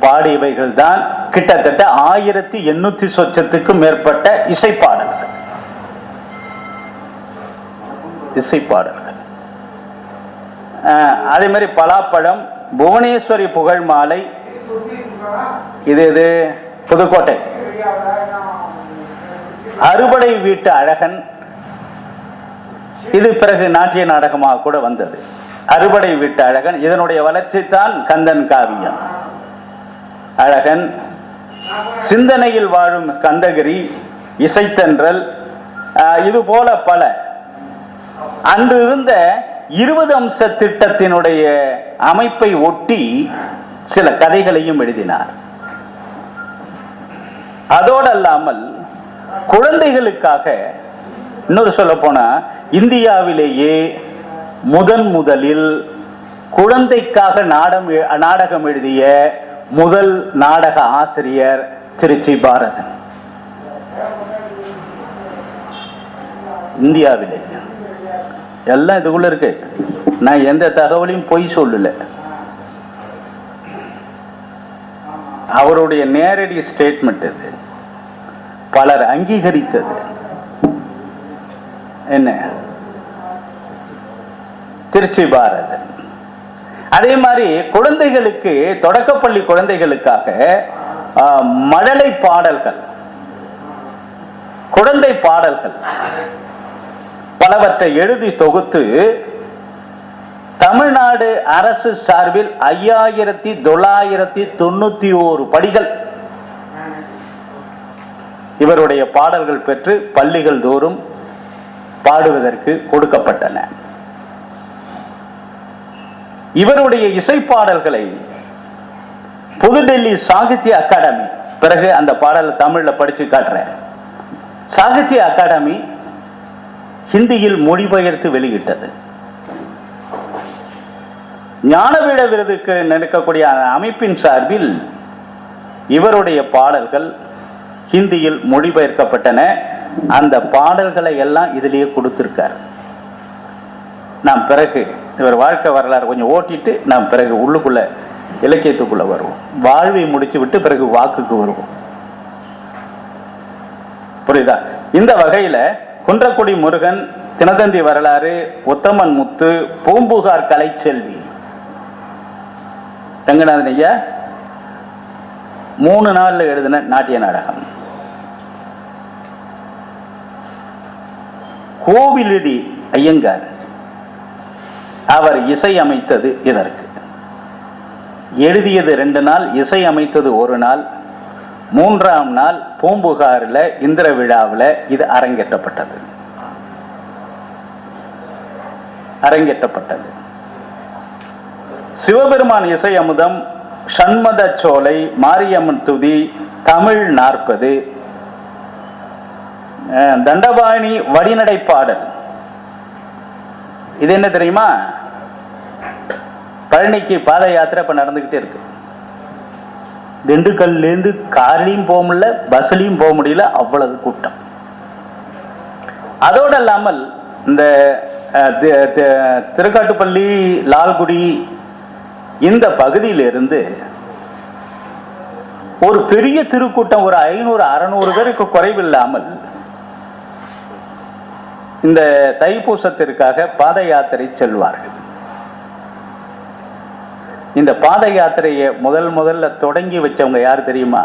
பாடியவைகள் தான் கிட்டத்தட்ட 1800 சொச்சத்துக்கும் மேற்பட்ட இசைப்பாடல்கள். அதே மாதிரி பலாப்பழம், புவனேஸ்வரி புகழ் மாலை, இது புதுக்கோட்டை, அறுபடை வீட்டு அழகன், இது பிறகு நாட்டிய நாடகமாக கூட வந்தது. அறுபடை வீட்டு அழகன், இதனுடைய வளர்ச்சி தான் கந்தன் காவியம். அழகன், சிந்தனையில் வாழும் கந்தகிரி, இசைத்தன்றல், இது போல பல. அன்று இருந்த 20 அம்ச திட்டத்தினுடைய அமைப்பை ஒட்டி சில கதைகளையும் எழுதினார். அதோடு அல்லாமல் குழந்தைகளுக்காக, இன்னொரு சொல்ல போனா இந்தியாவிலேயே முதலில் குழந்தைக்காக நாடகம் எழுதிய முதல் நாடக ஆசிரியர் திருச்சி பாரதன். இந்தியாவிலே எல்லாம் இதுக்குள்ள இருக்கு. நான் எந்த தகவலையும் பொய் சொல்லல. அவருடைய நேரடி ஸ்டேட்மெண்ட் இது, பலர் அங்கீகரித்தது. என்ன திருச்சி பாரதன். அதே மாதிரி குழந்தைகளுக்கு, தொடக்கப்பள்ளி குழந்தைகளுக்காக மழலை பாடல்கள், குழந்தை பாடல்கள் பலவற்றை எழுதி தொகுத்து தமிழ்நாடு அரசு சார்பில் 5991 படிகள் இவருடைய பாடல்கள் பெற்று பள்ளிகள் தோறும் பாடுவதற்கு கொடுக்கப்பட்டன. இவருடைய இசைப்பாடல்களை புதுடெல்லி சாகித்ய அகாடமி, பிறகு அந்த பாடலை தமிழ்ல படிச்சு காட்டுறேன், சாகித்ய அகாடமி ஹிந்தியில் மொழிபெயர்த்து வெளியிட்டது. ஞானபீட விருதுக்கு நடக்கக்கூடிய அமைப்பின் சார்பில் இவருடைய பாடல்கள் ஹிந்தியில் மொழிபெயர்க்கப்பட்டன. அந்த பாடல்களை எல்லாம் இதிலேயே கொடுத்திருக்கார். நாம் பிறகு இவர் வாழ்க்கை வரலாறு கொஞ்சம் ஓட்டிட்டு நாம் பிறகு உள்ளுக்குள்ள இலக்கியத்துக்குள்ள வருவோம். வாழ்வை முடிச்சு விட்டு பிறகு வாக்குக்கு வருவோம். புரியுதா? இந்த வகையில குன்றக்குடி முருகன், தினதந்தி வரலாறு, உத்தமன் முத்து, பூம்புகார் கலைச்செல்வி, ரங்கநாதன் ஐயா 3 நாள்ல எழுதின நாட்டிய நாடகம், கோவிலடி ஐயங்கார். அவர் இசை அமைத்தது இதற்கு. எழுதியது 2 நாள், இசை அமைத்தது 1 நாள். 3ஆம் நாள் பூம்புகாரில் இந்திர விழாவில் இது அரங்கேற்றப்பட்டது. சிவபெருமான் இசை அமுதம், சண்மத சோலை, மாரியம்மன் துதி, தமிழ் 40, தண்டபாணி வடிநடை பாடல். இது என்ன தெரியுமா? பழனிக்கு பாத யாத்திரை இப்ப நடந்துகிட்டே இருக்கு. திண்டுக்கல்லேருந்து கார்லையும் போக முடியல, பஸ்லையும் போக முடியல, அவ்வளவு கூட்டம். அதோடு இல்லாமல் இந்த திருக்காட்டுப்பள்ளி, லால்குடி இந்த பகுதியிலிருந்து ஒரு பெரிய திருக்கூட்டம், ஒரு 500-600 பேருக்கு குறைவில்லாமல் இந்த தைப்பூசத்திற்காக பாத யாத்திரை செல்வார்கள். இந்த பாத யாத்திரையை முதல்ல தொடங்கி வச்சவங்க யார் தெரியுமா?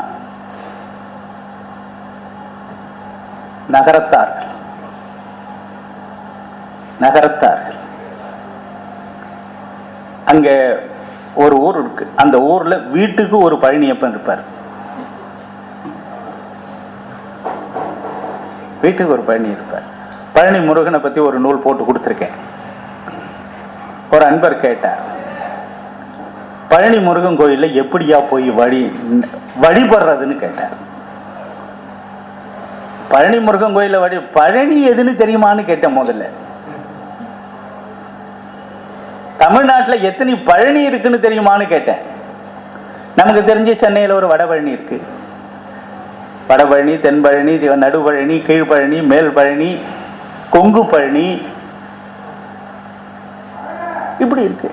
நகரத்தார்கள். அங்க ஒரு ஊர் இருக்கு. அந்த ஊர்ல வீட்டுக்கு ஒரு பழனியப்பன் இருப்பார். வீட்டுக்கு ஒரு பழனி இருப்பார். பழனி முருகனை பத்தி ஒரு நூல் போட்டு கொடுத்திருக்கேன். ஒரு அன்பர் கேட்டார், பழனி முருகன் கோயில்ல எப்படியா போய் வழிபடுறதுன்னு கேட்டார். பழனி முருகன் கோயில்ல பழனி எதுன்னு தெரியுமான்னு கேட்டேன். முதல்ல தமிழ்நாட்டில் எத்தனை பழனி இருக்குன்னு தெரியுமான்னு கேட்டேன். நமக்கு தெரிஞ்ச சென்னையில் ஒரு வடபழனி இருக்கு. வடபழனி, தென்பழனி, நடுபழனி, கீழ்பழனி, மேல் பழனி, கொங்கு பழனி, இப்படி இருக்கு.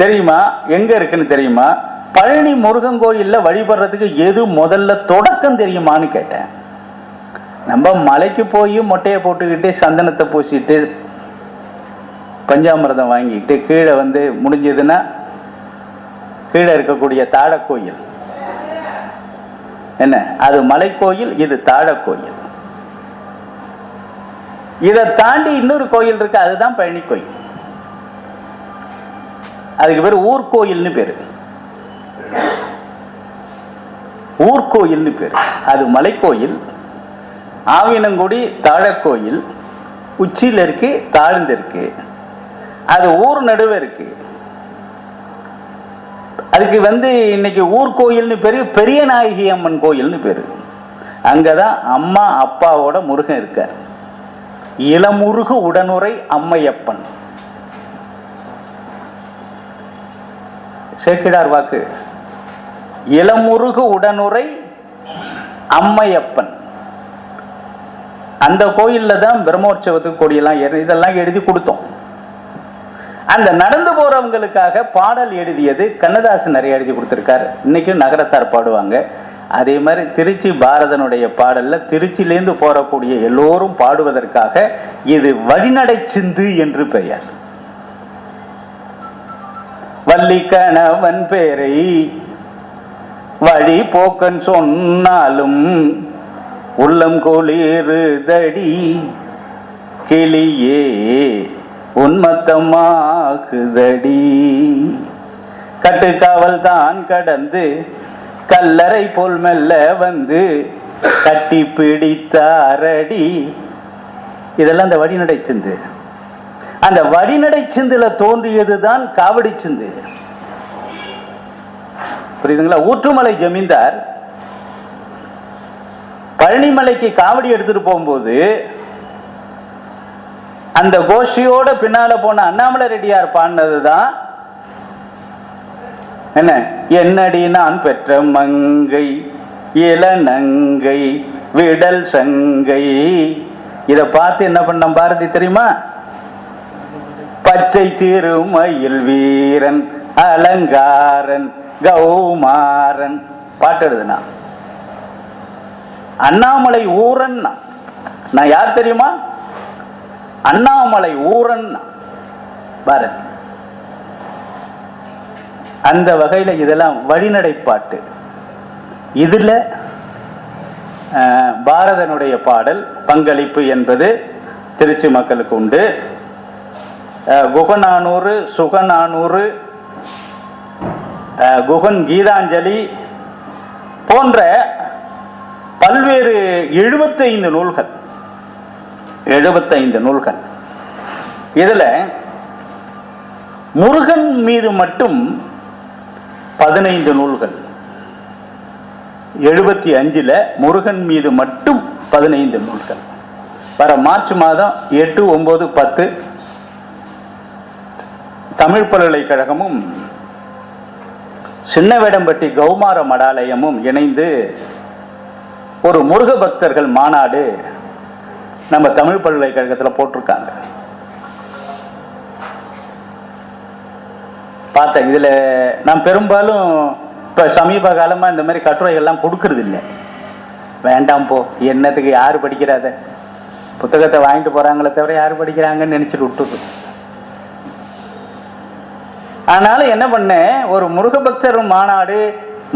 தெரியுமா எங்க இருக்குன்னு தெரியுமா? பழனி முருகன் கோயில்ல வழிபடுறதுக்கு எது முதல்ல தொடக்கம் தெரியுமான்னு கேட்டேன். நம்ம மலைக்கு போய் மொட்டையை போட்டுக்கிட்டு, சந்தனத்தை பூசிட்டு, பஞ்சாமிரதம் வாங்கிட்டு கீழே முடிஞ்சதுன்னா கீழே இருக்கக்கூடிய தாழக்கோயில், என்ன அது மலைக்கோயில், இது தாழக்கோயில். இதை தாண்டி இன்னொரு கோயில் இருக்கு, அதுதான் பழனி கோயில். அதுக்கு பேர் ஊர்கோயில்னு பேரு. ஊர்கோயில்னு பேரு. அது மலைக்கோயில். ஆவினங்குடி தாழக்கோயில் உச்சியில் இருக்கு, தாழ்ந்து இருக்கு. அது ஊர் நடுவே இருக்கு. அதுக்கு இன்னைக்கு ஊர்கோயில்னு பேரு, பெரிய நாயகி அம்மன் கோயில்னு பேரு. அங்கதான் அம்மா அப்பாவோட முருகன் இருக்கார். இளமுருகு உடனுரை அம்மையப்பன். சேக்கிடார் வாக்கு. இளமுருகு உடனுரை அம்மையப்பன். அந்த கோயில்ல தான் பிரம்மோற்சவத்துக்கு கொடியெல்லாம் இதெல்லாம் எழுதி கொடுத்தோம். அந்த நடந்து போறவங்களுக்காக பாடல் எழுதியது கண்ணதாசன் நிறைய எழுதி கொடுத்திருக்காரு. இன்னைக்கும் நகரத்தார் பாடுவாங்க. அதே மாதிரி திருச்சி பாரதனுடைய பாடல்ல திருச்சியிலேருந்து போறக்கூடிய எல்லோரும் பாடுவதற்காக இது வழிநடை சிந்து என்று பெயர். வள்ளி கணவன் பேரை வழி போக்கன் சொன்னாலும் உள்ளம் குளிருதடி கிளியே உன்மத்தமாகுதடி. கட்டுக்காவல் தான் கடந்து கல்லறை போல் மெல்ல கட்டி பிடித்தாரடி. இதெல்லாம் அந்த வழிநடை சிந்து. அந்த வழிநடை சிந்துல தோன்றியதுதான் காவடி சிந்து. புரியுதுங்களா? ஊற்றுமலை ஜமீன்தார் பழனிமலைக்கு காவடி எடுத்துட்டு போகும்போது அந்த கோஷியோட பின்னால போன அண்ணாமலை ரெட்டியார் பாடினதுதான் என்ன, என்னடி நான் பெற்ற மங்கை இளநங்கை விடல் சங்கை. இத பார்த்து என்ன பண்ண பாரதி தெரியுமா? பச்சை திருமயில் வீரன் அலங்காரன் கௌமாரன் பாட்டு எழுதுனா. அண்ணாமலை ஊரன். நான் யார் தெரியுமா? அண்ணாமலை ஊரன் பாரதி. அந்த வகையில இதெல்லாம் வழிநடை பாட்டு. இதுல பாரதனுடைய பாடல் பங்களிப்பு என்பது திருச்சி மக்களுக்கு உண்டு. குகநானூறு, சுகநானூறு, குகன் கீதாஞ்சலி போன்ற பல்வேறு 75 நூல்கள். 75 நூல்கள். இதுல முருகன் மீது மட்டும் 15 நூல்கள். 75ல் முருகன் மீது மட்டும் 15 நூல்கள். வர மார்ச் மாதம் 8, 9, 10 தமிழ் பல்கலைக்கழகமும் சின்னவேடம்பட்டி கௌமார மடாலயமும் இணைந்து ஒரு முருக பக்தர்கள் மாநாடு நம்ம தமிழ் பல்கலைக்கழகத்தில் போட்டிருக்காங்க. பார்த்தேன். இதில் நான் பெரும்பாலும் இப்போ சமீப காலமாக இந்த மாதிரி கட்டுரைகள்லாம் கொடுக்கறது இல்லை. வேண்டாம் போ, என்னத்துக்கு யார் படிக்கிறாத, புத்தகத்தை வாங்கிட்டு போகிறாங்களே தவிர யார் படிக்கிறாங்கன்னு நினச்சிட்டு விட்டுது. ஆனாலும் என்ன பண்ணேன், ஒரு முருகபக்தர் மாநாடு,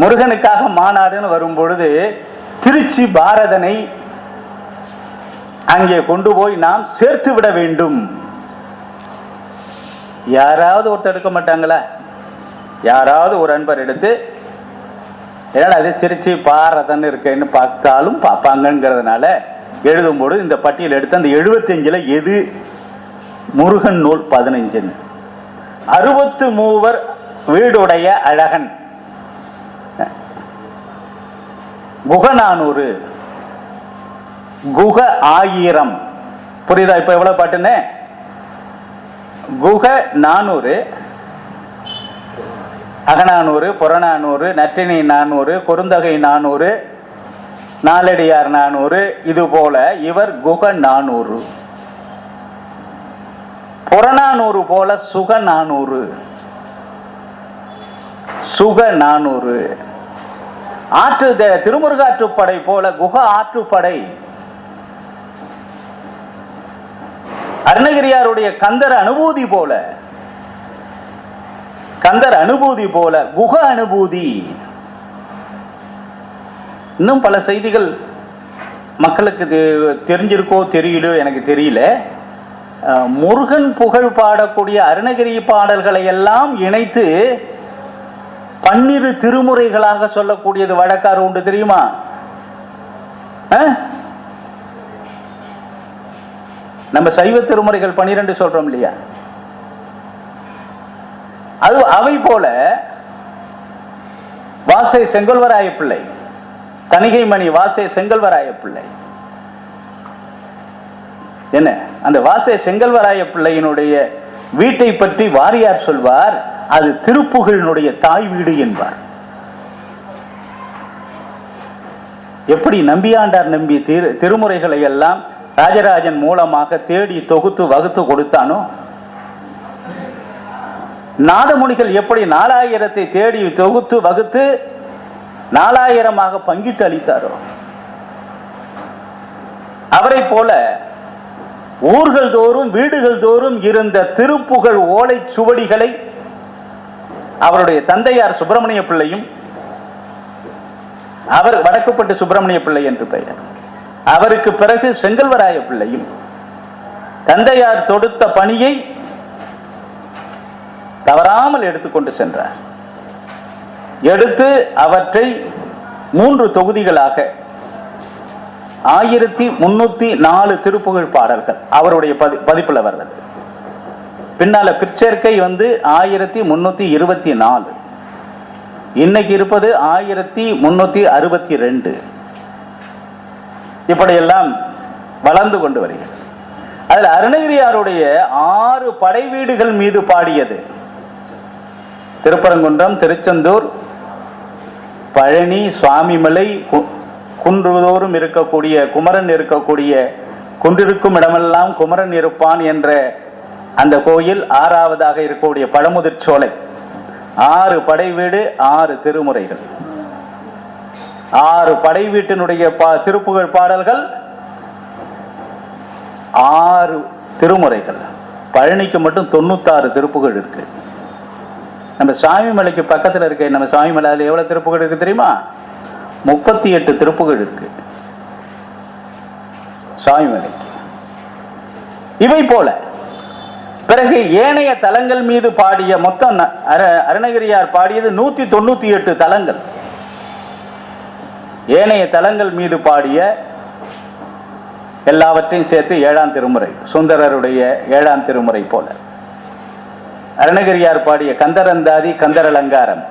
முருகனுக்காக மாநாடுன்னு வரும்பொழுது திருச்சி பாரதனை அங்கே கொண்டு போய் நாம் சேர்த்து விட வேண்டும். யாராவது ஒருத்தர் எடுக்க மாட்டாங்களா? யாராவது ஒரு அன்பர் எடுத்து, ஏன்னா அது திருச்சி பாரதன் இருக்கேன்னு பார்த்தாலும் பார்ப்பாங்கிறதுனால எழுதும்போது இந்த பட்டியல் எடுத்து அந்த 75ல் எது முருகன் நூல் 15. 63 வீடுடைய அழகன், குகநானூறு, குக 1000. புரியுதா இப்ப எவ்வளவு பாட்டுன்னு? குக 400, அகநானூறு, புறநானூறு, நற்றினை 400, குறுந்தகை 400, நாலடியார் 400. இது போல இவர் குக 400. புறநானூறு போல சுக 400, சுக 400. திருமுருகாற்றுப்படை போல குக ஆற்றுப்படை. அருணகிரியாருடைய கந்தர் அனுபூதி போல, கந்தர் அனுபூதி போல குக அனுபூதி. இன்னும் பல செய்திகள் மக்களுக்கு தெரிஞ்சிருக்கோ தெரியலையோ எனக்கு தெரியல. முருகன் புகழ் பாடக்கூடிய அருணகிரி பாடல்களை எல்லாம் இணைத்து 12 திருமுறைகளாக சொல்லக்கூடியது வழக்காறு உண்டு, தெரியுமா? நம்ம சைவ திருமுறைகள் 12 சொல்றோம் இல்லையா? அது அவை போல வாசை செங்கல்வராய பிள்ளை, தணிகை மணி வாசை செங்கல்வராய பிள்ளை, என்ன அந்த வாசை செங்கல்வராய பிள்ளையினுடைய வீட்டை பற்றி வாரியார் சொல்வார், அது திருப்புகழினுடைய தாய் வீடு என்பார். எப்படி நம்பியாண்டார் நம்பி திருமுறைகளை எல்லாம் ராஜராஜன் மூலமாக தேடி தொகுத்து வகுத்து கொடுத்தானோ, நாதமுனிகள் எப்படி 4000 தேடி தொகுத்து வகுத்து 4000 பங்கிட்டு அளித்தாரோ, அவரை போல ஊர்கள் தோறும் வீடுகள் தோறும் இருந்த திருப்புகழ் ஓலை சுவடிகளை அவருடைய தந்தையார் சுப்பிரமணிய பிள்ளையும், அவர் வடக்குப்பட்டு சுப்பிரமணிய பிள்ளை என்று பெயர், அவருக்கு பிறகு செங்கல்வராய பிள்ளையும் தந்தையார் தொடுத்த பணியை தவறாமல் எடுத்துக்கொண்டு சென்றார். எடுத்து அவற்றை 3 தொகுதிகளாக 1304 திருப்புகழ் பாடல்கள் அவருடைய பதிப்புல வர்றது. பின்னால பிற்சேர்க்கை 1324, இன்னைக்கு இருப்பது 1362. இப்படியெல்லாம் வளர்ந்து கொண்டு வருகிறது. அதில் அருணகிரியாருடைய 6 படை வீடுகள் மீது பாடியது திருப்பரங்குன்றம், திருச்செந்தூர், பழனி, சுவாமிமலை, குன்றுதோறும் இருக்கக்கூடிய குமரன் இருக்கக்கூடிய குன்றிருக்கும் இடமெல்லாம் குமரன் இருப்பான் என்ற அந்த கோயில், 6வதாக இருக்கக்கூடிய பழமுதிர்ச்சோலை, 6 படை வீடு, 6 திருமுறைகள், 6 படை வீட்டினுடைய திருப்புகழ் பாடல்கள், 6 திருமுறைகள். பழனிக்கு மட்டும் 96 திருப்புகழ் இருக்கு. நம்ம சுவாமிமலைக்கு பக்கத்தில் இருக்க நம்ம சுவாமிமலையில் எவ்வளவு திருப்புகழ் இருக்கு தெரியுமா? 38 திருப்புகழ் இருக்கு சுவாமிமலைக்கு. இவை போல பிறகு ஏனைய தலங்கள் மீது பாடிய மொத்தம் அருணகிரியார் பாடியது 198 தலங்கள். ஏனைய தலங்கள் மீது பாடிய எல்லாவற்றையும் சேர்த்து 7ஆம் திருமுறை, சுந்தரருடைய 7ஆம் திருமுறை போல. அருணகிரியார் பாடிய கந்தரந்தாதி, கந்தரலங்காரம்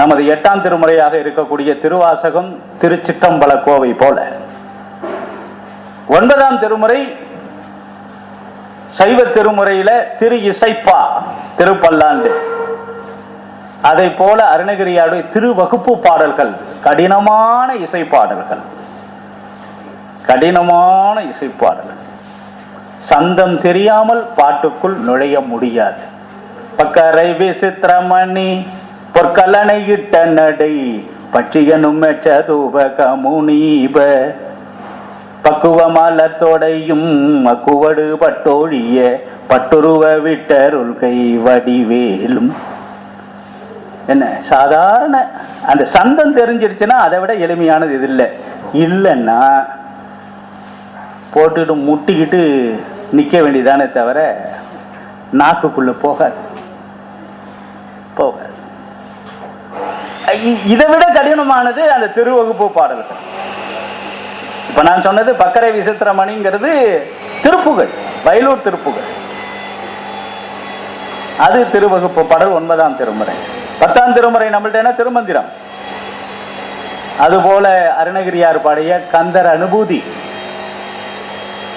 நமது 8ஆம் திருமுறையாக இருக்கக்கூடிய திருவாசகம், திருச்சிற்றம்பல கோவை போல. 9ஆம் திருமுறை சைவ திருமுறையில திரு இசைப்பா, திருப்பல்லாண்டு. அதை போல அருணகிரியாருடைய திருவகுப்பு பாடல்கள், கடினமான இசைப்பாடல்கள், கடினமான இசைப்பாடல்கள். சந்தம் தெரியாமல் பாட்டுக்குள் நுழைய முடியாது. பக்கரை விசித்திரமணி பொற்கலனை இட்ட நடை பட்சியனும் மெச்சதூப கமுனீப பக்குவமலத்தோடையும் மக்குவடு பட்டோழிய பட்டுருவ விட்டருள்கை வடிவேலும். என்ன சாதாரண அந்த சந்தம் தெரிஞ்சிருச்சுன்னா அதை விட எளிமையானது இது இல்லை. இல்லைன்னா போட்டுட்டு முட்டிக்கிட்டு நிற்க வேண்டியதானே தவிர நாக்குக்குள்ள போகாது போகாது. இதை விட கடினமானது அந்த திருவகுப்பு பாடல்கள். இப்ப நான் சொன்னது பக்கரை விசித்திரமணிங்கிறது திருப்புகழ், வயலூர் திருப்புகழ். அது திருவகுப்பு பாடல் 9ஆம் திருமுறை. 10ஆம் திருமுறை நம்மள்ட்ட திருமந்திரம். அதுபோல அருணகிரியார் பாடிய கந்தர் அனுபூதி,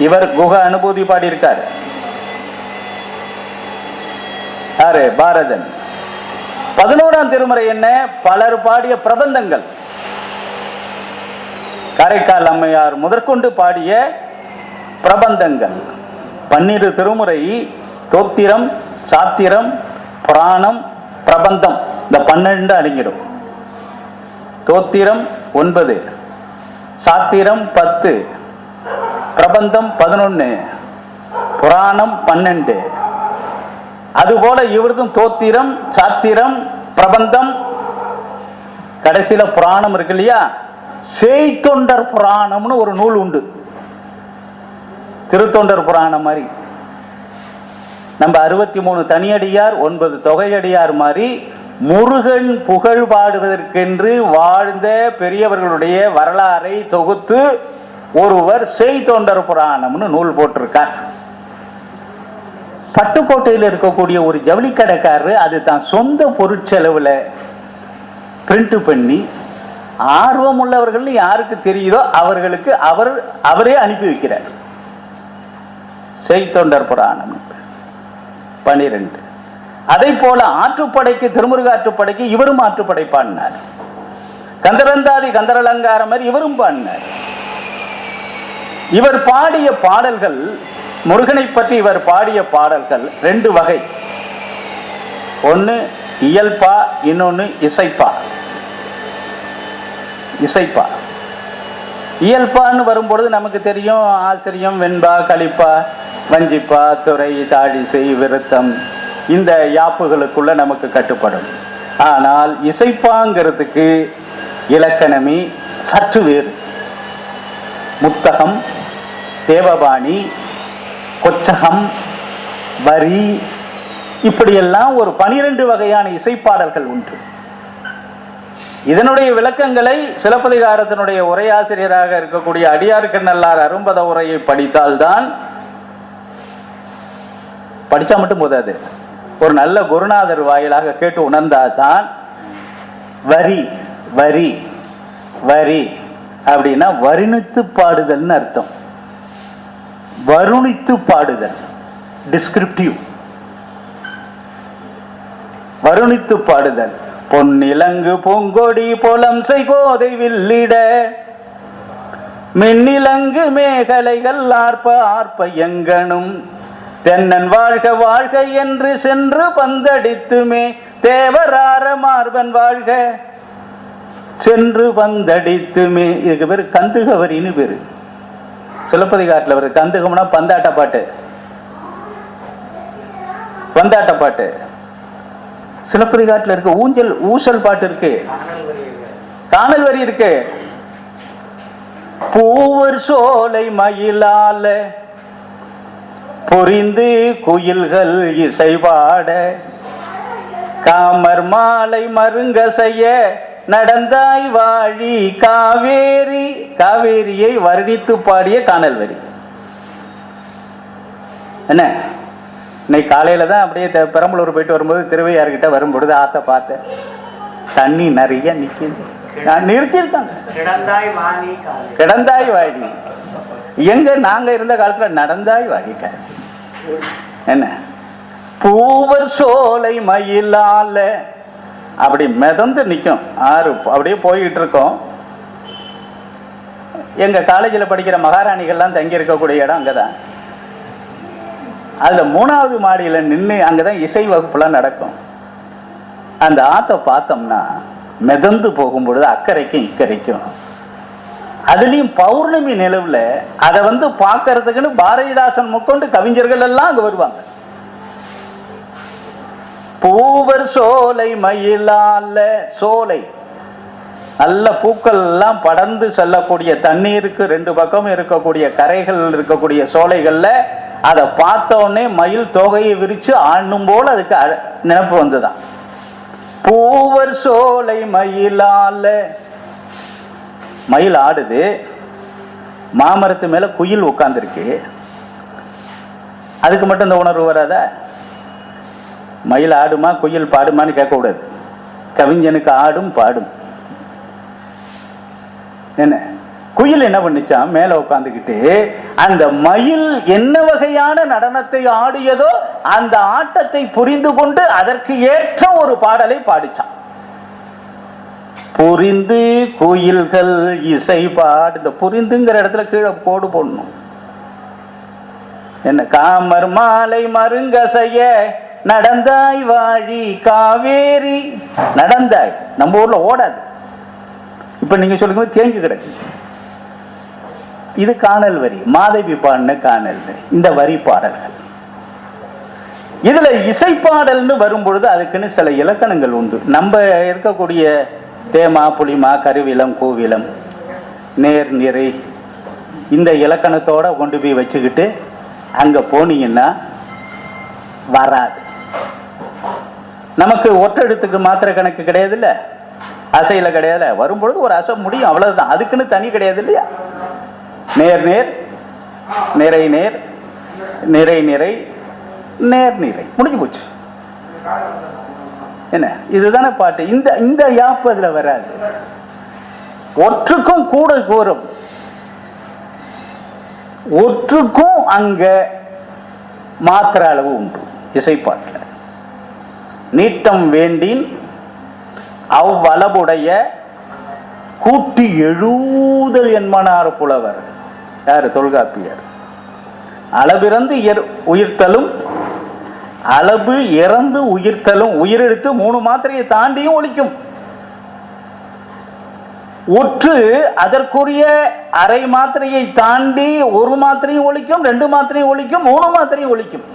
இவர் குக அனுபூதி பாடியிருக்கார். யாரு? பாரதன். 11ஆம் திருமுறை என்ன? பலர் பாடிய பிரபந்தங்கள், காரைக்கால் அம்மையார் முதற்கொண்டு பாடிய பிரபந்தங்கள். 12 திருமுறை தோத்திரம், சாத்திரம், புராணம், பிரபந்தம், இந்த 12 அடங்கிடும். தோத்திரம் 9, சாத்திரம் 10, பிரபந்தம் 11, புராணம் 12. அதுபோல இவரதும் தோத்திரம், சாத்திரம், பிரபந்தம், கடைசியில புராணம் இருக்கு இல்லையா? செய்தொண்டர் புராணம்னு ஒரு நூல் உண்டு. திருத்தொண்டர் புராணம் மாதிரி நம்ம 63 தனியடியார் 9 தொகையடியார் மாதிரி முருகன் புகழ் பாடுவதற்கென்று வாழ்ந்த பெரியவர்களுடைய வரலாறை தொகுத்து ஒருவர் செய்தொண்டர் புராணம்னு நூல் போட்டிருக்கார். பட்டுக்கோட்டையில் இருக்கக்கூடிய ஒரு ஜவுளி கடைக்காரரு அது தான் சொந்த பொருட்செலவுல பிரிண்ட் பண்ணி ஆர்வம் உள்ளவர்கள் யாருக்கு தெரியுதோ அவர்களுக்கு அவரே அனுப்பி வைக்கிறார். செய்தொண்டர் புராணம் 12. அதை போல ஆற்றுப்படைக்கு, திருமுருக ஆற்றுப்படைக்கு இவரும் ஆற்றுப்படை பாடினார். கந்தரந்தாதி, கந்தரலங்காரம் மாதிரி இவரும் பாடினார். இவர் பாடிய பாடல்கள், முருகனை பற்றி இவர் பாடிய பாடல்கள் 2 வகை. ஒன்னு இயல்பா, இன்னொன்னு இசைப்பா. இசைப்பா இயல்பான்னு வரும்பொழுது நமக்கு தெரியும் ஆசிரியம், வெண்பா, களிப்பா, வஞ்சிப்பா, துறை, தாடிசை, விருத்தம், இந்த யாப்புகளுக்குள்ள நமக்கு கட்டுப்படும். ஆனால் இசைப்பாங்கிறதுக்கு இலக்கணமே சற்று வேறு. முத்தகம், தேவபாணி, கொச்சகம், வரி, இப்படியெல்லாம் ஒரு 12 வகையான இசைப்பாடல்கள் உண்டு. இதனுடைய விளக்கங்களை சிலப்பதிகாரத்தினுடைய உரையாசிரியராக இருக்கக்கூடிய அடியாருக்கு நல்லார் அரும்பத உரையை படித்தால்தான், படிச்சா மட்டும் போதாது, ஒரு நல்ல குருநாதர் வாயிலாக கேட்டு உணர்ந்தால்தான் வரி வரி வரி அப்படின்னா வருணித்து பாடுதல்னு அர்த்தம். வருணித்து பாடுதல், டிஸ்கிரிப்டிவ். வருணித்து பாடுதல். பொன்னிலங்கு பூங்கொடி பொலம் செய்கோதை வில்லிட மின்னிலங்கு மேகலைகள் ஆர்ப்ப ஆர்ப்ப எங்கனும் தென்னன் வாழ்க வாழ்க என்று சென்று பந்தடித்துமே தேவரார மார்பன் வாழ்க சென்று பந்தடித்துமே. இதுக்கு பேரு கந்துகவரின்னு பேரு. சிலப்பதிகாரத்தில் வருது. கந்துகம்னா பந்தாட்ட பாட்டு, பந்தாட்ட பாட்டு. சிலப்பதிகாரத்தில் இருக்கு ஊஞ்சல் ஊசல் பாட்டு இருக்கு, காணல் வரி இருக்கு. பூவர் சோலை மயிலால புரிந்து குயில்கள் இசைபாட காமர் மாலை மருங்க செய்ய நடந்தாய் வாழி காவேரி. காவேரியை வர்ணித்து பாடிய காணல் வரி. என்ன, இன்னைக்கு காலையில தான் அப்படியே பெரம்பலூர் போயிட்டு வரும்போது திருவையாறுகிட்ட வரும்பொழுது ஆத்த பார்த்தேன், தண்ணி நிறைய நிக்குது. நிறுத்திருக்காங்க, கிடந்தாய் வாழி. எங்க நாங்க இருந்த காலத்துல நடந்தாய் வாழிக்க. என்ன, பூவர் சோலை மயிலால அப்படி மிதந்து நிற்கும் ஆறு. அப்படியே போயிட்டு இருக்கோம். எங்க காலேஜில் படிக்கிற மகாராணிகள்லாம் தங்கி இருக்கக்கூடிய இடம் அங்கதான். அதுல 3வது மாடியில நின்று அங்கதான் இசை வகுப்புலாம் நடக்கும். அந்த ஆத்தை பார்த்தோம்னா மிதந்து போகும்பொழுது அக்கறைக்கும் இக்கரைக்கும், அதுலயும் பௌர்ணமி நிலவுல அதை பார்க்கறதுக்குன்னு பாரதிதாசன் முக்கொண்டு கவிஞர்கள் எல்லாம் அங்க வருவாங்க. பூவர் சோலை மயிலால, சோலை நல்ல பூக்கள் எல்லாம் படர்ந்து செல்லக்கூடிய, தண்ணீருக்கு 2 பக்கமும் இருக்கக்கூடிய கரைகள் இருக்கக்கூடிய சோலைகள்ல அதை பார்த்த உடனே மயில் தொகையை விரிச்சு ஆண்ணும் போல அதுக்கு நினைப்பு வந்துதான். பூவர் சோலை மயிலால, மயில் ஆடுது, மாமரத்து மேல குயில் உட்கார்ந்துருக்கு. அதுக்கு மட்டும் இந்த உணர்வு வராத? மயில் ஆடுமா குயில் பாடுமான்னு கேட்கக்கூடாது. கவிஞனுக்கு ஆடும் பாடும். என்ன, குயில் என்ன பண்ணிச்சான், மேல உட்காந்துக்கிட்டு அந்த மயில் என்ன வகையான நடனத்தை ஆடியதோ அந்த ஆட்டத்தை புரிந்து கொண்டு அதற்கு ஏற்ற ஒரு பாடலை பாடிச்சான். புரிந்து குயில்கள் இசை பாடு. இந்த புரிந்துங்கிற இடத்துல கீழே கோடு போடணும். என்ன, காமர் மாலை மருங்க செய்ய நடந்தாய் வாழி காவேரி. நடந்தாய் நம்ம ஊர்ல ஓடாது. இப்ப நீங்க சொல்லுங்க தேங்கி கிடக்கு. இது காணல் வரி, மாதவி பாடின காணல் வரி. இந்த வரி பாடல்கள் இதுல இசைப்பாடல்னு வரும்பொழுது அதுக்குன்னு சில இலக்கணங்கள் உண்டு. நம்ம இருக்கக்கூடிய தேமா புளிமா கருவிலம் கூவிலம் நேர் நிறை இந்த இலக்கணத்தோட கொண்டு போய் வச்சுக்கிட்டு அங்க போனீங்கன்னா வராது. நமக்கு ஒற்றெழுத்துக்கு மாத்திரை கணக்கு கிடையாது இல்ல, அசையில கிடையாது. வரும்பொழுது ஒரு அசை முடியும், அவ்வளவுதான். அதுக்குன்னு தனி கிடையாது இல்லையா? நேர் நேர், நிறை நேர், நிறை நிறை, நேர் நிறை, முடிஞ்சு போச்சு. என்ன, இதுதானே பாட்டு. இந்த இந்த யாப்பு அதுல வராது. ஒற்றுக்கும் கூட கூறும், ஒற்றுக்கும் அங்க மாத்திர அளவு உண்டு இசைப்பாட்டுல. நீட்டம் வேண்டின் அவ்வளவுடைய கூட்டி எழுதல் என்மனார் புலவர். யாரு? தொல்காப்பியர். அளவிறந்து உயிர்த்தலும் அளவு இறந்து உயிர்த்தலும், உயிரெடுத்து 3 மாத்திரையை தாண்டியும் ஒலிக்கும். ஒற்று அதற்குரிய அரை மாத்திரையை தாண்டி 1 மாத்திரையும் ஒலிக்கும், 2 மாத்திரையும் ஒலிக்கும், 3 மாத்திரையும் ஒலிக்கும்.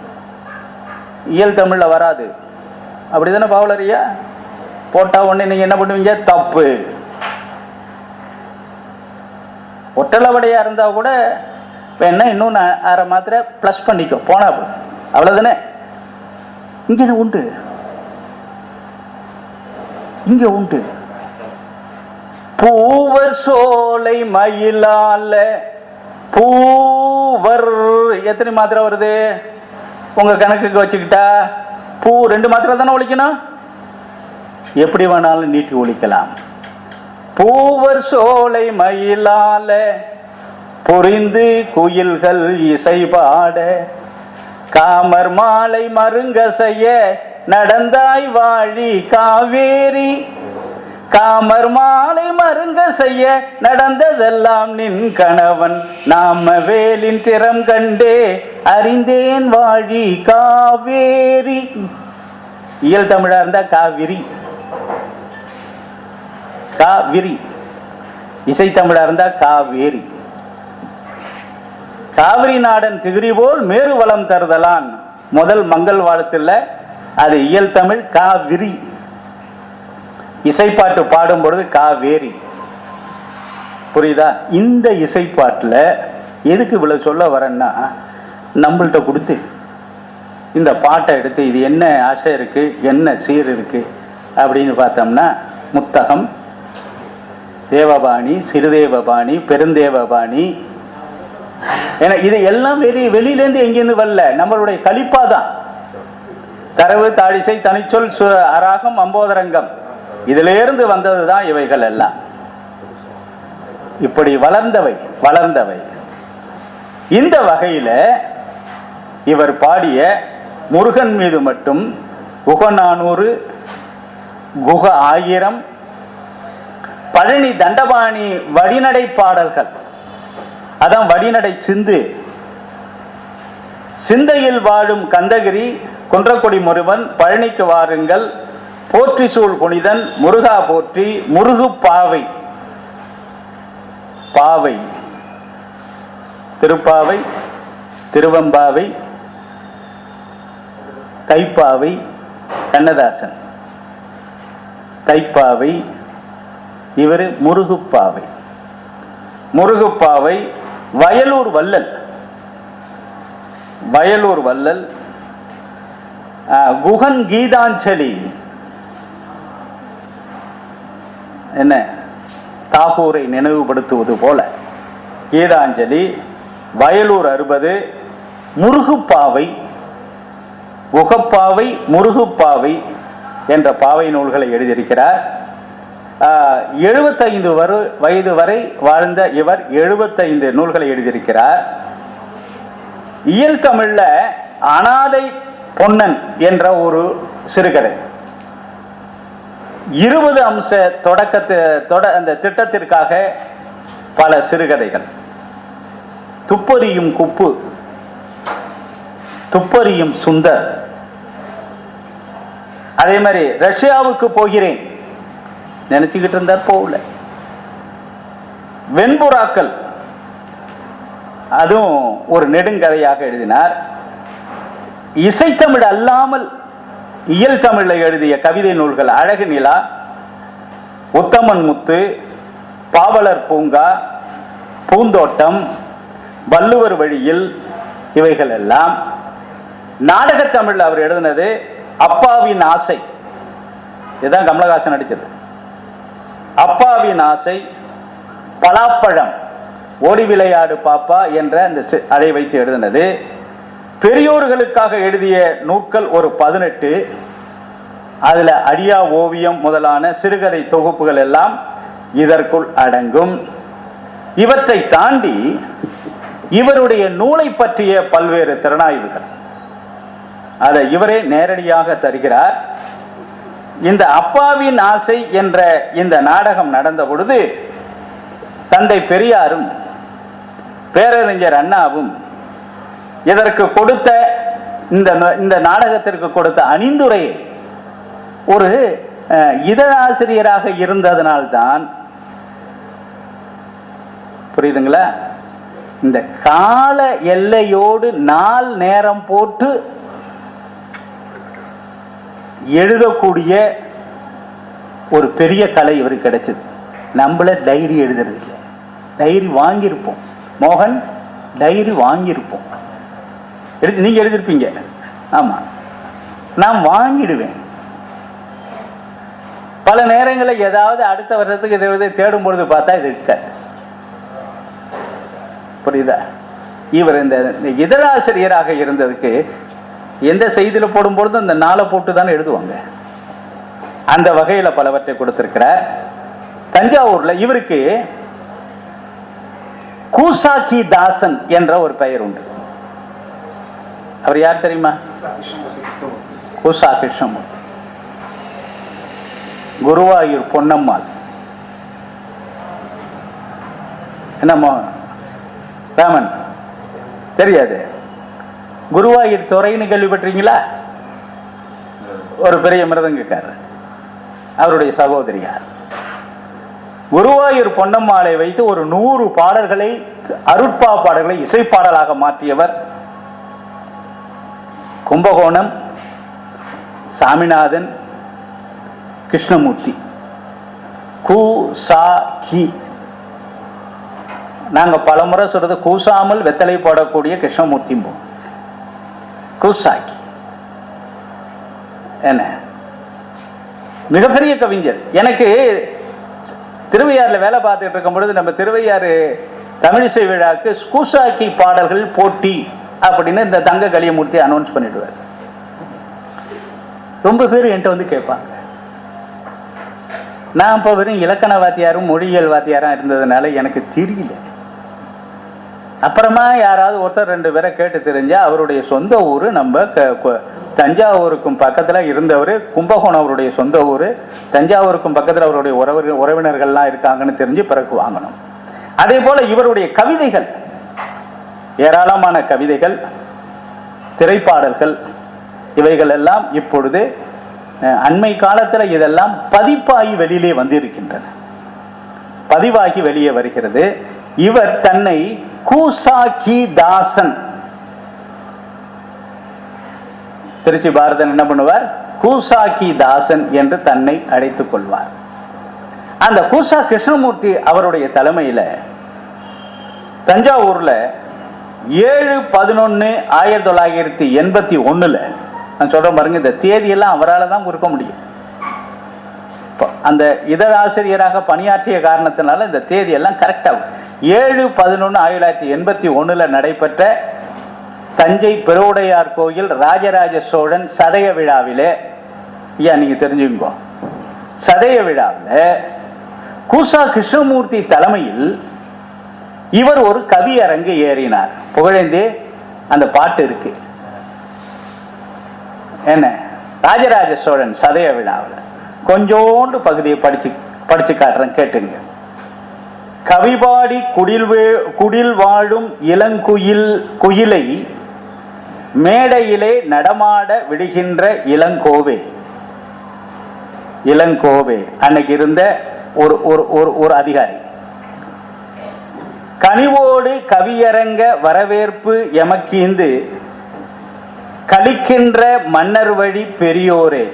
இயல் தமிழ்ல வராது. அப்படிதானே பாவலரியா? போட்டா உடனே நீங்க என்ன பண்ணுவீங்க? தப்பு. ஒட்டளவடையா இருந்தா கூட வேணா இன்னும் அரை மாத்திரை பிளஸ் பண்ணிக்கோ, போனா அவ்வளவுதானே. இங்க உண்டு, இங்க உண்டு. பூவர் சோலை மயிலால, பூவர் எத்தனை மாத்திரை வருது உங்க கணக்குக்கு வச்சுக்கிட்டா? பூ 2 மாத்திரை தானே ஒழிக்கணும், எப்படி வேணாலும் நீட்டி ஒழிக்கலாம். பூவர் சோலை மயிலால புரிந்து குயில்கள் இசை பாட காமர் மாலை மருங்க செய்ய நடந்தாய் வாழி காவேரி. காமர் மாலை மருங்க செய்ய நடந்ததெல்லாம் நின் கணவன் நாம வேலின் திறம் கண்டே அறிந்தேன் வாழி காவேரி. இயல் தமிழா இருந்தா காவிரி, காவிரி. இசை தமிழா இருந்தா காவேரி. காவிரி நாடன் திகிரி போல் மேரு வளம் தருதலான் முதல் மங்கள் வாழ்த்துல அது இயல் தமிழ் காவிரி. இசைப்பாட்டு பாடும் பொழுது காவேரி. புரியுதா? இந்த இசைப்பாட்டுல எதுக்கு இவ்வளவு சொல்ல வரேன்னா, நம்மள்கிட்ட கொடுத்து இந்த பாட்டை எடுத்து இது என்ன ஆசை இருக்கு, என்ன சீர் இருக்கு அப்படின்னு பார்த்தோம்னா முத்தகம், தேவபாணி, சிறுதேவபாணி, பெருந்தேவபாணி, ஏன்னா இது எல்லாம் வெளியிலேருந்து எங்கேருந்து வரல, நம்மளுடைய கலிப்பா தான். தரவு, தாழிசை, தனிச்சொல், அராகம், அம்போதரங்கம், இதுல இருந்து வந்தது தான் இவைகள் எல்லாம். இப்படி வளர்ந்தவை. இந்த வகையில இவர் பாடிய முருகன் மீது மட்டும் குக 400, குக 1000, பழனி தண்டபாணி வழிநடை பாடல்கள், அதான் வழிநடை சிந்து, சிந்தையில் வாழும் கந்தகிரி, குன்றக்குடி முருகன், பழனிக்கு வாருங்கள், போற்றி சூழ் புனிதன், முருகா போற்றி, முருகு பாவை, பாவை, திருப்பாவை, திருவம்பாவை, தைப்பாவை, கண்ணதாசன் தைப்பாவை, இவர் முருகுப்பாவை, வயலூர் வள்ளல், குகன் கீதாஞ்சலி, என்ன தாகூரை நினைவுபடுத்துவது போல கீதாஞ்சலி, வயலூர் 60, முருகுப்பாவை, குகப்பாவை, முருகுப்பாவை என்ற பாவை நூல்களை எழுதியிருக்கிறார். 75 வயது வரை வாழ்ந்த இவர் 75 நூல்களை எழுதியிருக்கிறார். இயல் தமிழ்ல அனாதை பொன்னன் என்ற ஒரு சிறுகதை, 20 அம்ச அந்த திட்டத்திற்காக பல சிறுகதைகள், துப்பறியும் குப்பு, துப்பறியும் சுந்தர், அதே மாதிரி ரஷ்யாவுக்கு போகிறேன் நினைச்சுக்கிட்டு இருந்தார், போகல. வெண்புறாக்கள், அதுவும் ஒரு நெடுங்கதையாக எழுதினார். இசைத்தமிழ் அல்லாமல் இயல் தமிழில் எழுதிய கவிதை நூல்கள் அழகு நிலா, உத்தமன் முத்து, பாவலர் பூங்கா, பூந்தோட்டம், வள்ளுவர் வழியில், இவைகள் எல்லாம். நாடக தமிழ் அவர் எழுதினது அப்பாவின் ஆசை, இதுதான் கமலஹாசன் நடிச்சது. அப்பாவின் ஆசை, பலாப்பழம், ஓடி விளையாடு பாப்பா என்ற அந்த அதை வைத்து எழுதினது. பெரியோர்களுக்காக எழுதிய நூல்கள் ஒரு 18, அதுல அடியா ஓவியம் முதலான சிறுகதை தொகுப்புகள் எல்லாம் இதற்குள் அடங்கும். இவற்றை தாண்டி இவருடைய நூலை பற்றிய பல்வேறு திறனாய்வுகள், அதை இவரே நேரடியாக தருகிறார். இந்த அப்பாவின் ஆசை என்ற இந்த நாடகம் நடந்த பொழுது தந்தை பெரியாரும் பேரறிஞர் அண்ணாவும் இதற்கு கொடுத்த இந்த நாடகத்திற்கு கொடுத்த அணிந்துரையை ஒரு இதழாசிரியராக இருந்ததனால்தான், புரியுதுங்களா, இந்த கால எல்லையோடு நாள் நேரம் போட்டு எழுதக்கூடிய ஒரு பெரிய கலை இவருக்கு கிடைச்சது. நம்மள டைரி எழுதுறது இல்லை, டைரி வாங்கியிருப்போம், மோகன் டைரி வாங்கியிருப்போம், நீங்க எழுதிருப்பீங்க, ஆமா, நான் வாங்கிடுவேன். பல நேரங்களில் ஏதாவது அடுத்த வருஷத்துக்கு இதை தேடும் பொழுது பார்த்தா இது இருக்க, புரியுதா? இவர் இந்த இதழாசிரியராக இருந்ததுக்கு எந்த செய்தியில போடும்பொழுது அந்த நாளை போட்டு தான் எழுதுவாங்க. அந்த வகையில பலவற்றை கொடுத்திருக்கிறார். தஞ்சாவூர்ல இவருக்கு கூசாக்கி தாசன் என்ற ஒரு பெயர் உண்டு. அவர் யார் தெரியுமா? கூசா கிருஷ்ணமூர்த்தி, குருவாயூர் பொன்னம்மாள், என்னம்மா ராமன் தெரியாது? குருவாயூர் துறைன்னு கேள்விப்பட்டீங்களா? ஒரு பெரிய மிருதங்கக்காரர், அவருடைய சகோதரியார். குருவாயூர் பொன்னம்மாளை வைத்து ஒரு 100 பாடல்களை, அருட்பா பாடல்களை இசைப்பாடலாக மாற்றியவர். கும்பகோணம் சாமிநாதன் கிருஷ்ணமூர்த்தி, கூசாக்கி, நாங்க பலமுறை சொல்றது கூசாமல் வெத்தலை போடக்கூடிய கிருஷ்ணமூர்த்தி. கூசாக்கி என்ன மிகப்பெரிய கவிஞர். எனக்கு திருவையாறுல வேலை பார்த்துட்டு இருக்கும் பொழுது நம்ம திருவையாறு தமிழிசை விழாக்கு கூசாக்கி பாடல்கள் போட்டி அப்படின்னு இந்த தங்க கலியமூர்த்தி அனௌன்ஸ் பண்ணிடுவார். ரொம்ப பேர் என்கிட்ட வந்து கேட்பாங்க. நான் இப்போ வெறும் இலக்கண வாத்தியாரும் மொழியியல் வாத்தியாரும் இருந்ததுனால எனக்கு தெரியல. அப்புறமா யாராவது ஒருத்தர் ரெண்டு பேரை கேட்டு தெரிஞ்சா அவருடைய சொந்த ஊர் நம்ம தஞ்சாவூருக்கும் பக்கத்தில் இருந்தவர், கும்பகோணம் அவருடைய சொந்த ஊர், தஞ்சாவூருக்கும் பக்கத்தில் அவருடைய உறவினர்கள்லாம் இருக்காங்கன்னு தெரிஞ்சு பிறகு வாங்கணும். அதே போல இவருடைய கவிதைகள், ஏராளமான கவிதைகள், திரைப்பாடல்கள், இவைகள் எல்லாம் இப்பொழுது அண்மை காலத்தில் இதெல்லாம் பதிப்பாகி வெளியிலே வந்திருக்கின்றன. பதிவாகி வெளியே வருகிறது. இவர் தன்னை கூசாக்கி தாசன், திருச்சி பாரதன் என்ன பண்ணுவார், கூசாக்கி தாசன் என்று தன்னை அழைத்துக் கொள்வார். அந்த கூசா கிருஷ்ணமூர்த்தி அவருடைய தலைமையில தஞ்சாவூர்ல 7/11/1981 நான் சொல்றேன் பாருங்க, இந்த தேதியெல்லாம் அவரால் தான் கொடுக்க முடியும். அந்த இதழாசிரியராக பணியாற்றிய காரணத்தினால இந்த தேதியெல்லாம் கரெக்டாகும். 7/11/1981 நடைபெற்ற தஞ்சை பெருவுடையார் கோயில் ராஜராஜ சோழன் சதய விழாவிலே, நீங்க தெரிஞ்சுக்கோ, சதய விழாவில் கூசா கிருஷ்ணமூர்த்தி தலைமையில் இவர் ஒரு கவி அரங்கு ஏறினார். புகழேந்தி அந்த பாட்டு இருக்கு என்ன, ராஜராஜ சோழன் சதய விழாவில் கொஞ்சோண்டு பகுதியை படிச்சு காட்டுறேன், கேட்டுங்க. கவிபாடி குடில் வாழும் குயிலை மேடையிலே நடமாட விடுகின்ற இளங்கோவே அன்னைக்கு இருந்த ஒரு அதிகாரி. கனிவோடு கவியரங்க வரவேற்பு எமக்கீந்து கலிக்கின்ற மன்னர் வழி பெரியோரே.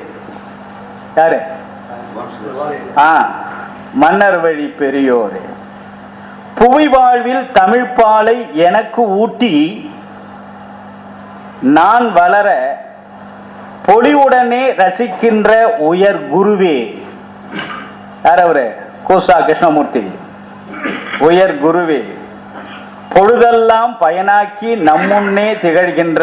யாரு? மன்னர் வழி பெரியோரே, புவி வாழ்வில் தமிழ்பாலை எனக்கு ஊட்டி நான் வளர பொலிவுடனே ரசிக்கின்ற உயர் குருவே. யார் அவரு? கூசா கிருஷ்ணமூர்த்தி. உயர் குருவே, பொழுதெல்லாம் பயனாக்கி நம்முன்னே திகழ்கின்ற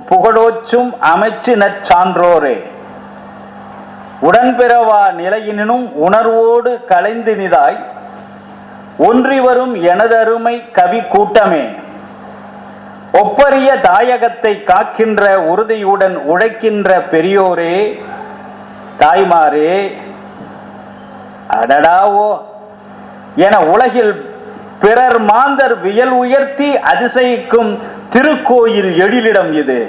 புகழோச்சும் அமைச்சு நற்சான்றோரே, உடன்பிறவா நிலையினும் உணர்வோடு கலைந்து நிதாய் ஒன்றி வரும் எனதருமை கவி கூட்டமே, ஒப்பரிய தாயகத்தை காக்கின்ற உறுதியுடன் உழைக்கின்ற பெரியோரே, தாய்மாரே, அடடாவோ என உலகில் பிறர் மாந்தர் வியல் உயர்த்தி அதிசயிக்கும் திருக்கோயில் எழிலிடம் இது.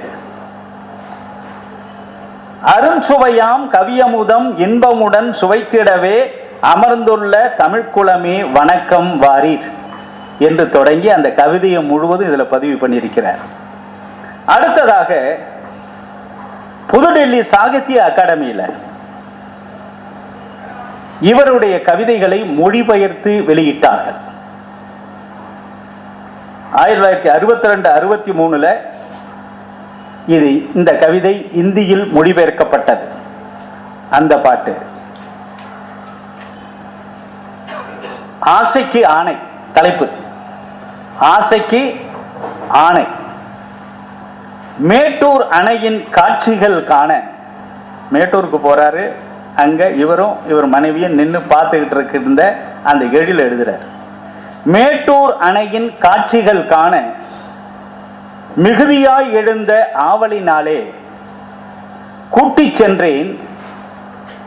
அருஞ்சுவையாம் கவியமுதம் இன்பமுடன் சுவைத்திடவே அமர்ந்துள்ள தமிழ்குலமே வணக்கம் வாரீர் என்று தொடங்கி அந்த கவிதையை முழுவதும் இதுல பதிவு பண்ணியிருக்கிறார். அடுத்ததாக புதுடெல்லி சாகித்ய அகாடமியில இவருடைய கவிதைகளை மொழிபெயர்த்து வெளியிட்டார்கள். 1962-63 இந்த கவிதை இந்தியில் மொழிபெயர்க்கப்பட்டது. அந்த பாட்டு ஆசைக்கு ஆணை, தலைப்பு ஆசைக்கு ஆணை. மேட்டூர் அணையின் காட்சிகள் காண மேட்டூருக்கு போறாரு. அங்க இவர் மனைவியும் நின்று பார்த்துக்கிட்டு இருக்கின்ற அந்த எழில் எழுதுறார். மேட்டூர் அணையின் காட்சிகள் காண மிகுதியாய் எழுந்த ஆவலினாலே கூட்டி சென்றேன்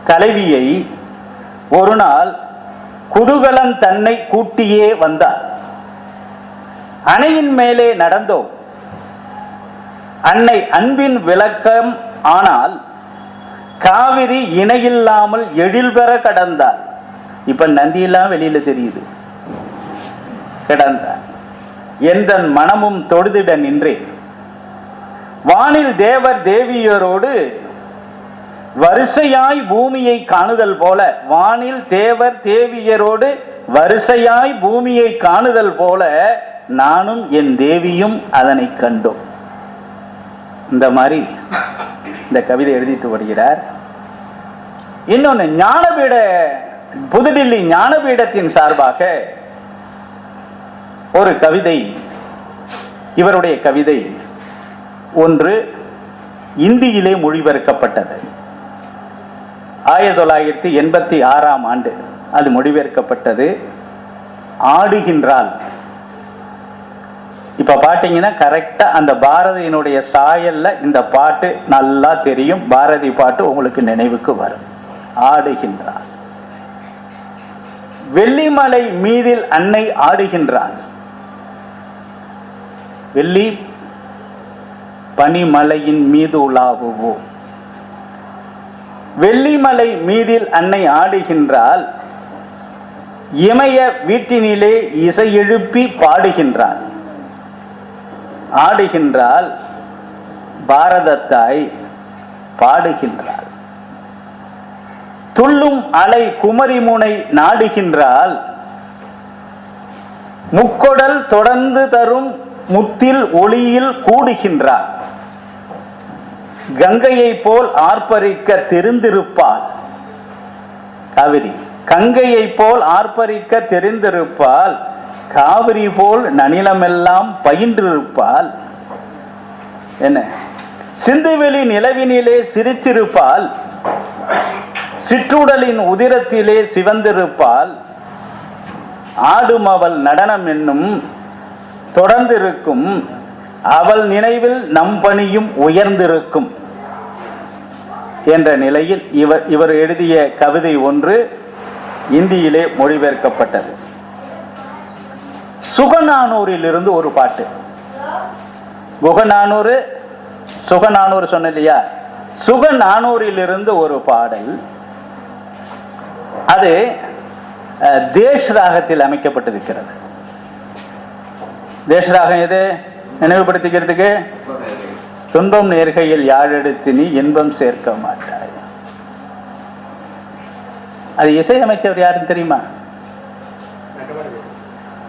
தலைவியை, ஒரு நாள் குதூகலம் தன்னை கூட்டியே வந்தார். அணையின் மேலே நடந்தோம், அன்னை அன்பின் விளக்கம், ஆனால் காவிரி இணையில்லாமல் எழில் பெற கடந்தார். இப்ப நந்தியெல்லாம் வெளியில தெரியுது. கிடந்தார். எந்தன் மனமும் தொடுதிட நின்றேன். வானில் தேவர் தேவியரோடு வரிசையாய் பூமியை காணுதல் போல, வானில் தேவர் தேவியரோடு வரிசையாய் பூமியை காணுதல் போல நானும் என் தேவியும் அதனை கண்டோம். இந்த மாதிரி இந்த கவிதை எழுதிட்டு வருகிறார். இன்னொன்னு, ஞானபீட புதுடில்லி ஞானபீடத்தின் சார்பாக ஒரு கவிதை, இவருடைய கவிதை ஒன்று இந்தியிலே மொழிபெயர்க்கப்பட்டது. 1986ஆம் ஆண்டு அது மொழிபெயர்க்கப்பட்டது. ஆடுகின்றாள். இப்ப பாத்தீங்கன்னா கரெக்டா அந்த பாரதியினுடைய சாயல்ல இந்த பாட்டு நல்லா தெரியும். பாரதி பாட்டு உங்களுக்கு நினைவுக்கு வரும். ஆடுகின்றாள். வெள்ளிமலை மீதில் அன்னை ஆடுகின்றாள். வெள்ளி பனிமலையின் மீது உலாவுவோம். வெள்ளிமலை மீதில் அன்னை ஆடுகின்றாள். இமய வீட்டினிலே இசை எழுப்பி பாடுகின்றாள். ஆடுகின்றாள். பாரதத்தாய் பாடுகின்றாள். துள்ளும் அலை குமரிமுனை நாடுகின்றாள். முக்கொடல் தொடர்ந்து தரும் முத்தில் ஒளியில் கூடுகின்றாள். கங்கையை போல் ஆர்ப்பரிக்க தெரிந்திருப்பாள். காவிரி கங்கையை போல் ஆர்ப்பரிக்க தெரிந்திருப்பாள். காவிரி போல் நனிலமெல்லாம் பயின்றிருப்பாள். என்ன, சிந்துவெளி நிலவினிலே சிரித்திருப்பாள். சிற்றுடலின் உதிரத்திலே சிவந்திருப்பாள். ஆடும் அவள் நடனம் என்னும் தொடர்ந்திருக்கும். அவள் நினைவில் நம் பணியும் உயர்ந்திருக்கும் என்ற நிலையில் இவர் எழுதிய கவிதை ஒன்று இந்தியிலே மொழிபெயர்க்கப்பட்டது. சுகநானூரில் இருந்து ஒரு பாட்டு. சுகநானூறு சொன்ன இல்லையா, சுகநானூரில் இருந்து ஒரு பாடல். அது தேஷ் ராகத்தில் அமைக்கப்பட்டிருக்கிறது. தேஷராகம் எது நினைவுபடுத்திக்கிறதுக்கு? துன்பம் நேர்கையில் யாழெடுத்து நீ இன்பம் சேர்க்க மாட்டாய். அது இசையமைச்சவர் யாருன்னு தெரியுமா?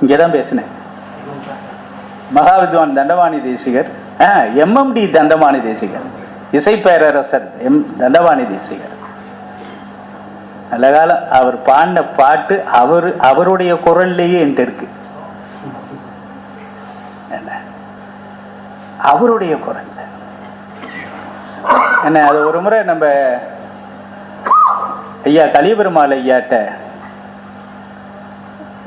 இங்கேதான் பேசினேன். மகாவித்வான் தண்டபாணி தேசிகர், MMD தண்டபாணி தேசிகர், இசை பேரரசர் தண்டபாணி தேசிகர். நல்ல காலம் அவர் பாடின பாட்டு அவருடைய குரல்லையே என்கிட்ட இருக்கு. அவருடைய குரல் என்ன, அது ஒரு முறை நம்ம ஐயா கலிபெருமாள் ஐயாட்ட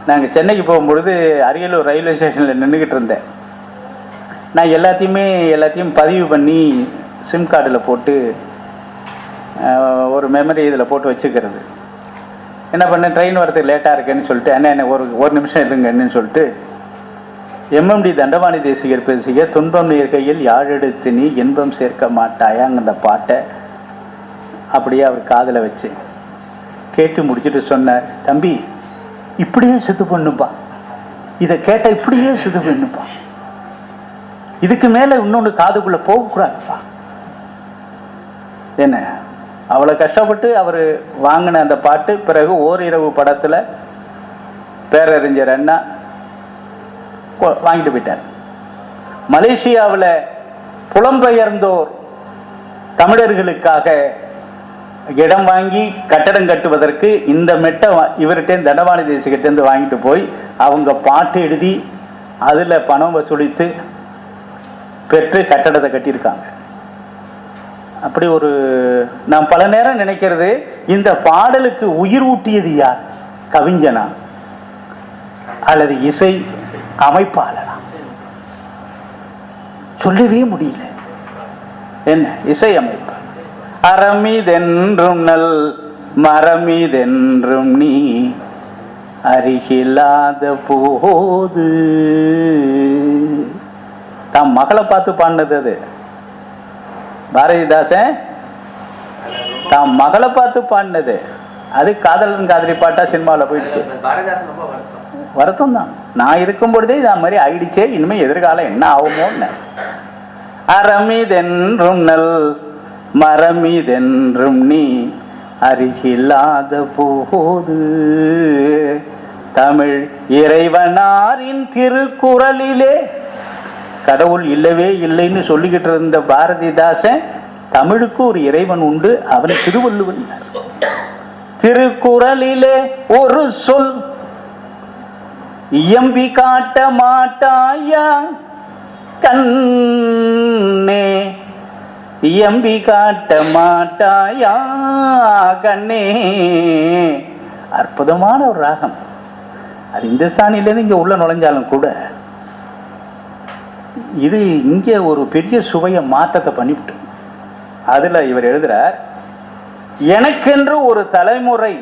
நாங்கள் சென்னைக்கு போகும்பொழுது அரியலூர் ரயில்வே ஸ்டேஷனில் நின்றுக்கிட்டு இருந்தேன். நான் எல்லாத்தையும் பதிவு பண்ணி சிம் கார்டில் போட்டு ஒரு மெமரி இதில் போட்டு வச்சுக்கிறது. என்ன பண்ணேன், ட்ரெயின் வரதுக்கு லேட்டாக இருக்கேன்னு சொல்லிட்டு என்ன ஒரு நிமிஷம் இருங்கன்னு சொல்லிட்டு MMD தண்டபாணி தேசிகர் பேசிய துன்பம் நேர்கையில் யாழெடுத்து நீ இன்பம் சேர்க்க மாட்டாயாங்கிற பாட்டை அப்படியே அவர் காதில் வச்சு கேட்டு முடிச்சுட்டு சொன்னார், தம்பி இப்படியே சுத்து பண்ணுப்பா, இதை கேட்டால் இப்படியே சுத்து பண்ணுப்பா, இதுக்கு மேலே இன்னொன்று காதுக்குள்ளே போகக்கூடாதுப்பா. என்ன, அவ்வளோ கஷ்டப்பட்டு அவர் வாங்கின அந்த பாட்டு பிறகு ஓரிரவு படத்தில் பேரறிஞர் அண்ணா வாங்கிட்டு போயிட்டார். மலேசியாவில் புலம்பெயர்ந்தோர் தமிழர்களுக்காக இடம் வாங்கி கட்டடம் கட்டுவதற்கு இந்த மெட்டை இவர்கிட்ட தண்டபாணி தேசிகிட்டேருந்து வாங்கிட்டு போய் அவங்க பாட்டு எழுதி அதில் பணம் வசூலித்து பெற்று கட்டடத்தை கட்டியிருக்காங்க. அப்படி ஒரு நான் பல நேரம் நினைக்கிறது, இந்த பாடலுக்கு உயிர் ஊட்டியது யார்? கவிஞனா அல்லது இசை அமைப்பாளரா? சொல்லவே முடியல. என்ன இசை அமைப்பு? அறமீதென்றும் நல் மரமீதென்றும் நீ அருகில்லாத போது. தாம் மகளை பார்த்து பாடினது அது. பாரதிதாசன் தாம் மகளை பார்த்து பாடினது அது. காதலன் காதலி பாட்டா சினிமாவில் போயிடுச்சு. வருத்தம் தான். நான் இருக்கும் பொழுதே இது மாதிரி ஆயிடுச்சே, இனிமே எதிர்காலம் என்ன ஆகுமோன்னு. அறமீதென்றும் நல் மரமீதென்றும் நீ அருகில்லாத போது தமிழ் இறைவனாரின் திருக்குறளிலே கடவுள் இல்லவே இல்லைன்னு சொல்லிக்கிட்டு இருந்த பாரதிதாசன் தமிழுக்கு ஒரு இறைவன் உண்டு, அவன் திருவள்ளுவன். திருக்குறளிலே ஒரு சொல் இயம்பி காட்ட மாட்டாயா கண்ணே, இயம்பி காட்ட மாட்டாயா கண்ணே. அற்புதமான ஒரு ராகம். அது இந்துஸ்தானிலேருந்து இங்க உள்ள நுழைஞ்சாலும் கூட இது இங்க ஒரு பெரிய சுவைய மாற்றத்தை பண்ணிவிட்டு, அதுல இவர் எழுதுறார், எனக்கென்று ஒரு தலைமுறை,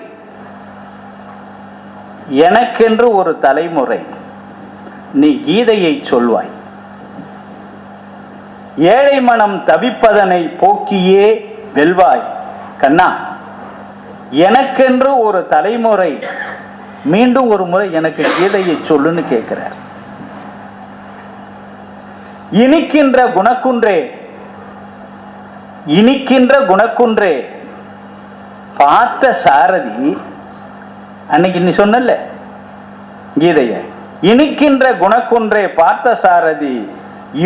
எனக்கென்று ஒரு தலைமுறை நீ கீதையை சொல்வாய், ஏழை மனம் தவிப்பதனை போக்கியே வெல்வாய் கண்ணா. எனக்கென்று ஒரு தலைமுறை, மீண்டும் ஒரு முறை எனக்கு கீதையை சொல்லுன்னு கேட்கிறார். இனிக்கின்ற குணக்குன்றே, இனிக்கின்ற குணக்குன்றே, பார்த்த சாரதி, அன்னைக்கு நீ சொன்னல கீதைய, இனிக்கின்ற குணக்குன்றே பார்த்த சாரதி,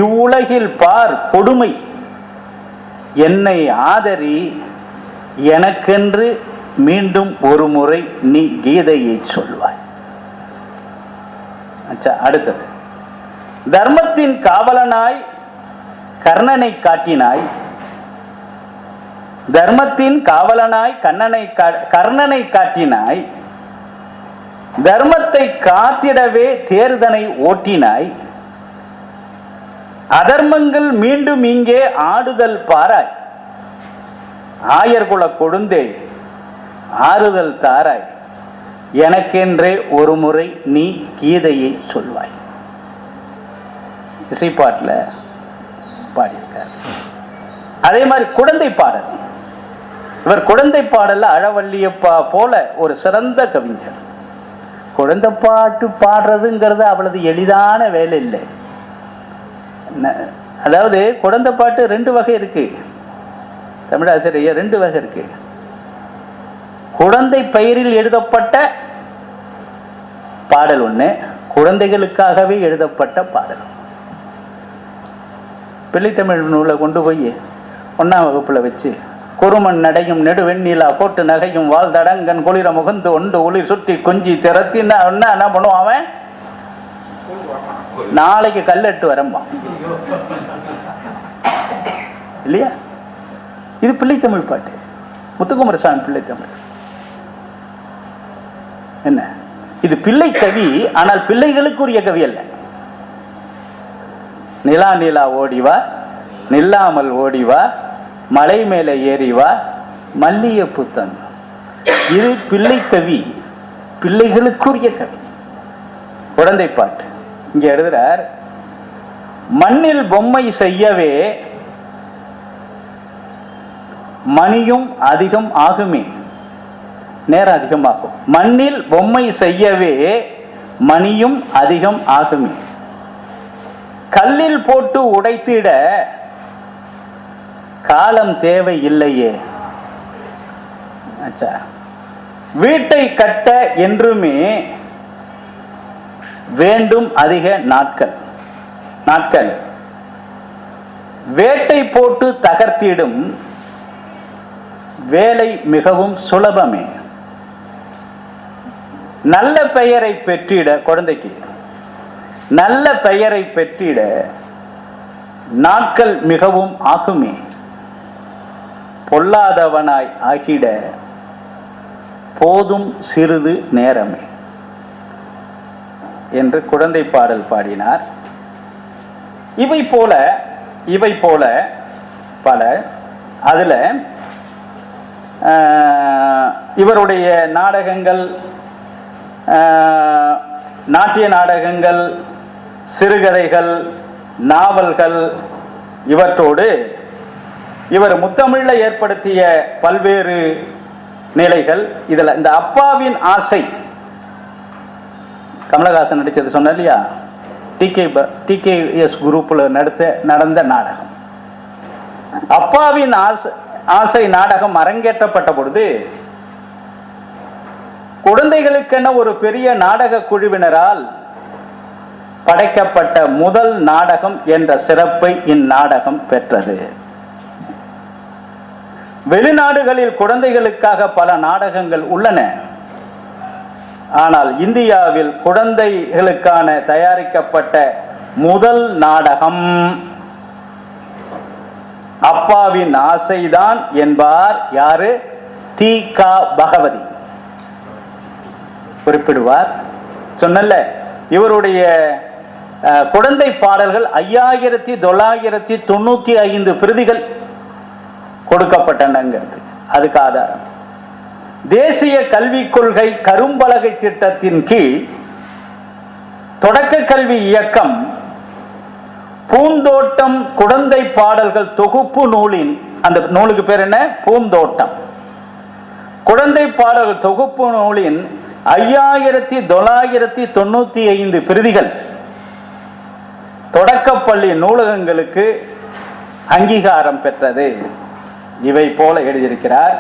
இவ்வுலகில் பார் கொடுமை, என்னை ஆதரி, எனக்கென்று மீண்டும் ஒரு முறை நீ கீதையை சொல்வாய். அடுத்தது, தர்மத்தின் காவலனாய் கர்ணனை காட்டினாய், தர்மத்தின் காவலனாய் கர்ணனை காட்டினாய், தர்மத்தை காத்திடவே தேர்தனை ஓட்டினாய், அதர்மங்கள் மீண்டும் இங்கே ஆடுதல் பாராய், ஆயர்குல கொழுந்தே ஆறுதல் தாராய், எனக்கென்றே ஒரு முறை நீ கீதையை சொல்வாய். இசைப்பாட்டில் பாடியிருக்கார். அதே மாதிரி குழந்தை பாடல், இவர் குழந்தை பாடல்ல அழவல்லியப்பா போல ஒரு சிறந்த கவிஞர். குழந்தை பாட்டு பாடுறதுங்கிறது அவ்வளவு எளிதான வேலை இல்லை. அதாவது குழந்தை பாட்டு ரெண்டு வகை இருக்கு, தமிழாசிரியர் ரெண்டு வகை இருக்கு. குழந்தை பெயரில் எழுதப்பட்ட பாடல் ஒண்ணு, குழந்தைகளுக்காகவே எழுதப்பட்ட பாடல். பிள்ளைத்தமிழ் நூலை கொண்டு போய் 1ஆம் வகுப்புல வச்சு, குறுமன் நடையும் நெடுவெண்ணிலா போட்டு நகையும் வாழ் தடங்கன் குளிர முகந்து ஒன்று ஒளிர் சுற்றி கொஞ்சி திறத்தி என்ன பண்ணுவான் அவன், நாளைக்கு கல்லெட்டு வரம்பான் இல்லையா? இது பிள்ளைத்தமிழ் பாட்டு, முத்துக்குமாரசாமி பிள்ளைத்தமிழ். என்ன இது பிள்ளை கவி, ஆனால் பிள்ளைகளுக்குரிய கவி அல்ல. நிலா நிலா ஓடிவா, நில்லாமல் ஓடிவா, மலை மேலே ஏறிவா, மல்லிய புத்தன். இது பிள்ளை கவி, பிள்ளைகளுக்குரிய கவி, குழந்தை பாட்டு. இங்க எழுதுறார், மண்ணில் பொம்மை செய்யவே மணியும் அதிகம் ஆகுமே, நேரம் அதிகமாகும். மண்ணில் பொம்மை செய்யவே மணியும் அதிகம் ஆகுமே, கல்லில் போட்டு உடைத்திட காலம் தேவை இல்லையே. வீட்டை கட்ட என்றுமே வேண்டும் அதிக நாட்கள், நாட்கள் வேட்டை போட்டு தகர்த்திடும் வேலை மிகவும் சுலபமே. நல்ல பெயரை பெற்றிட, குழந்தைக்கு நல்ல பெயரை பெற்றிட நாட்கள் மிகவும் ஆகுமே, பொல்லாதவனாய் ஆகிட போதும் சிறிது நேரமே என்று குழந்தை பாடல் பாடினார். இவை போல பல. அதுல இவருடைய நாடகங்கள், நாட்டிய நாடகங்கள், சிறுகதைகள், நாவல்கள், இவற்றோடு இவர் முத்தமிழ்ல ஏற்படுத்திய பல்வேறு நிலைகள். இதுல இந்த அப்பாவின் ஆசை, கமலஹாசன் நடிச்சது சொன்ன இல்லையா, டிகேஎஸ் குரூப்ல நடந்த நாடகம். அப்பாவின் ஆசை நாடகம் அரங்கேற்றப்பட்ட பொழுது குழந்தைகளுக்கென ஒரு பெரிய நாடக குழுவினரால் படைக்கப்பட்ட முதல் நாடகம் என்ற சிறப்பை இந்நாடகம் பெற்றது. வெளிநாடுகளில் குழந்தைகளுக்காக பல நாடகங்கள் உள்ளன. ஆனால் இந்தியாவில் குழந்தைகளுக்கான தயாரிக்கப்பட்ட முதல் நாடகம் அப்பாவின் ஆசைதான் என்பார் யாரு? தி.க. பகவதி குறிப்பிடுவார். சொன்னல, இவருடைய குழந்தை பாடல்கள் 5995 பிரதிகள் கொடுக்கப்பட்டனங்கிறது அதுக்கு ஆதாரம். தேசிய கல்விக் கொள்கை கரும்பலகை திட்டத்தின் கீழ் தொடக்க கல்வி இயக்கம் பூந்தோட்டம் குழந்தை பாடல்கள் தொகுப்பு நூலின், அந்த நூலுக்கு பேர் என்ன? பூந்தோட்டம் குழந்தை பாடல்கள் தொகுப்பு நூலின் 5995 பிரதிகள் தொடக்கப்பள்ளி நூலகங்களுக்கு அங்கீகாரம் பெற்றது. இவை போல எழுதியிருக்கிறார்.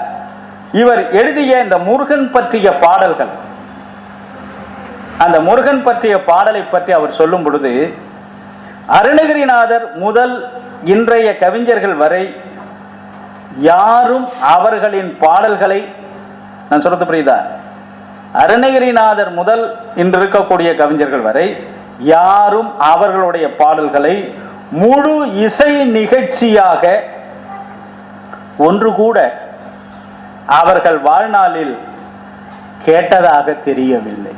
இவர் எழுதிய இந்த முருகன் பற்றிய பாடல்கள், அந்த முருகன் பற்றிய பாடலை பற்றி அவர் சொல்லும் பொழுது, அருணகிரிநாதர் முதல் இன்றைய கவிஞர்கள் வரை யாரும் அவர்களின் பாடல்களை, நான் சொல்றது புரியுதா? அருணகிரிநாதர் முதல் இன்று இருக்கக்கூடிய கவிஞர்கள் வரை யாரும் அவர்களுடைய பாடல்களை முழு இசை நிகழ்ச்சியாக ஒன்று கூட அவர்கள் வாழ்நாளில் கேட்டதாக தெரியவில்லை.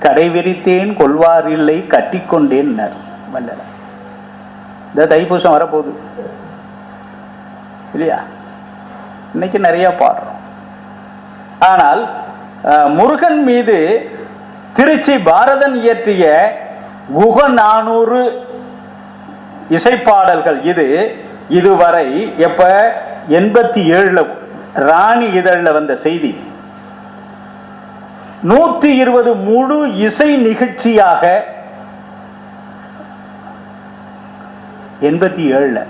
கடை விரித்தேன் கொள்வார் இல்லை கட்டிக்கொண்டேன் வல்லல. இந்த தைப்பூசம் வரப்போகுது இல்லையா? இன்னைக்கு நிறைய பாடுறோம். ஆனால் முருகன் மீது திருச்சி பாரதன் இயற்றிய குக 400 இசைப்பாடல்கள் இதுவரை எப்ப 87 ராணி இதழில் வந்த செய்தி, 120 முழு இசை நிகழ்ச்சியாக 87.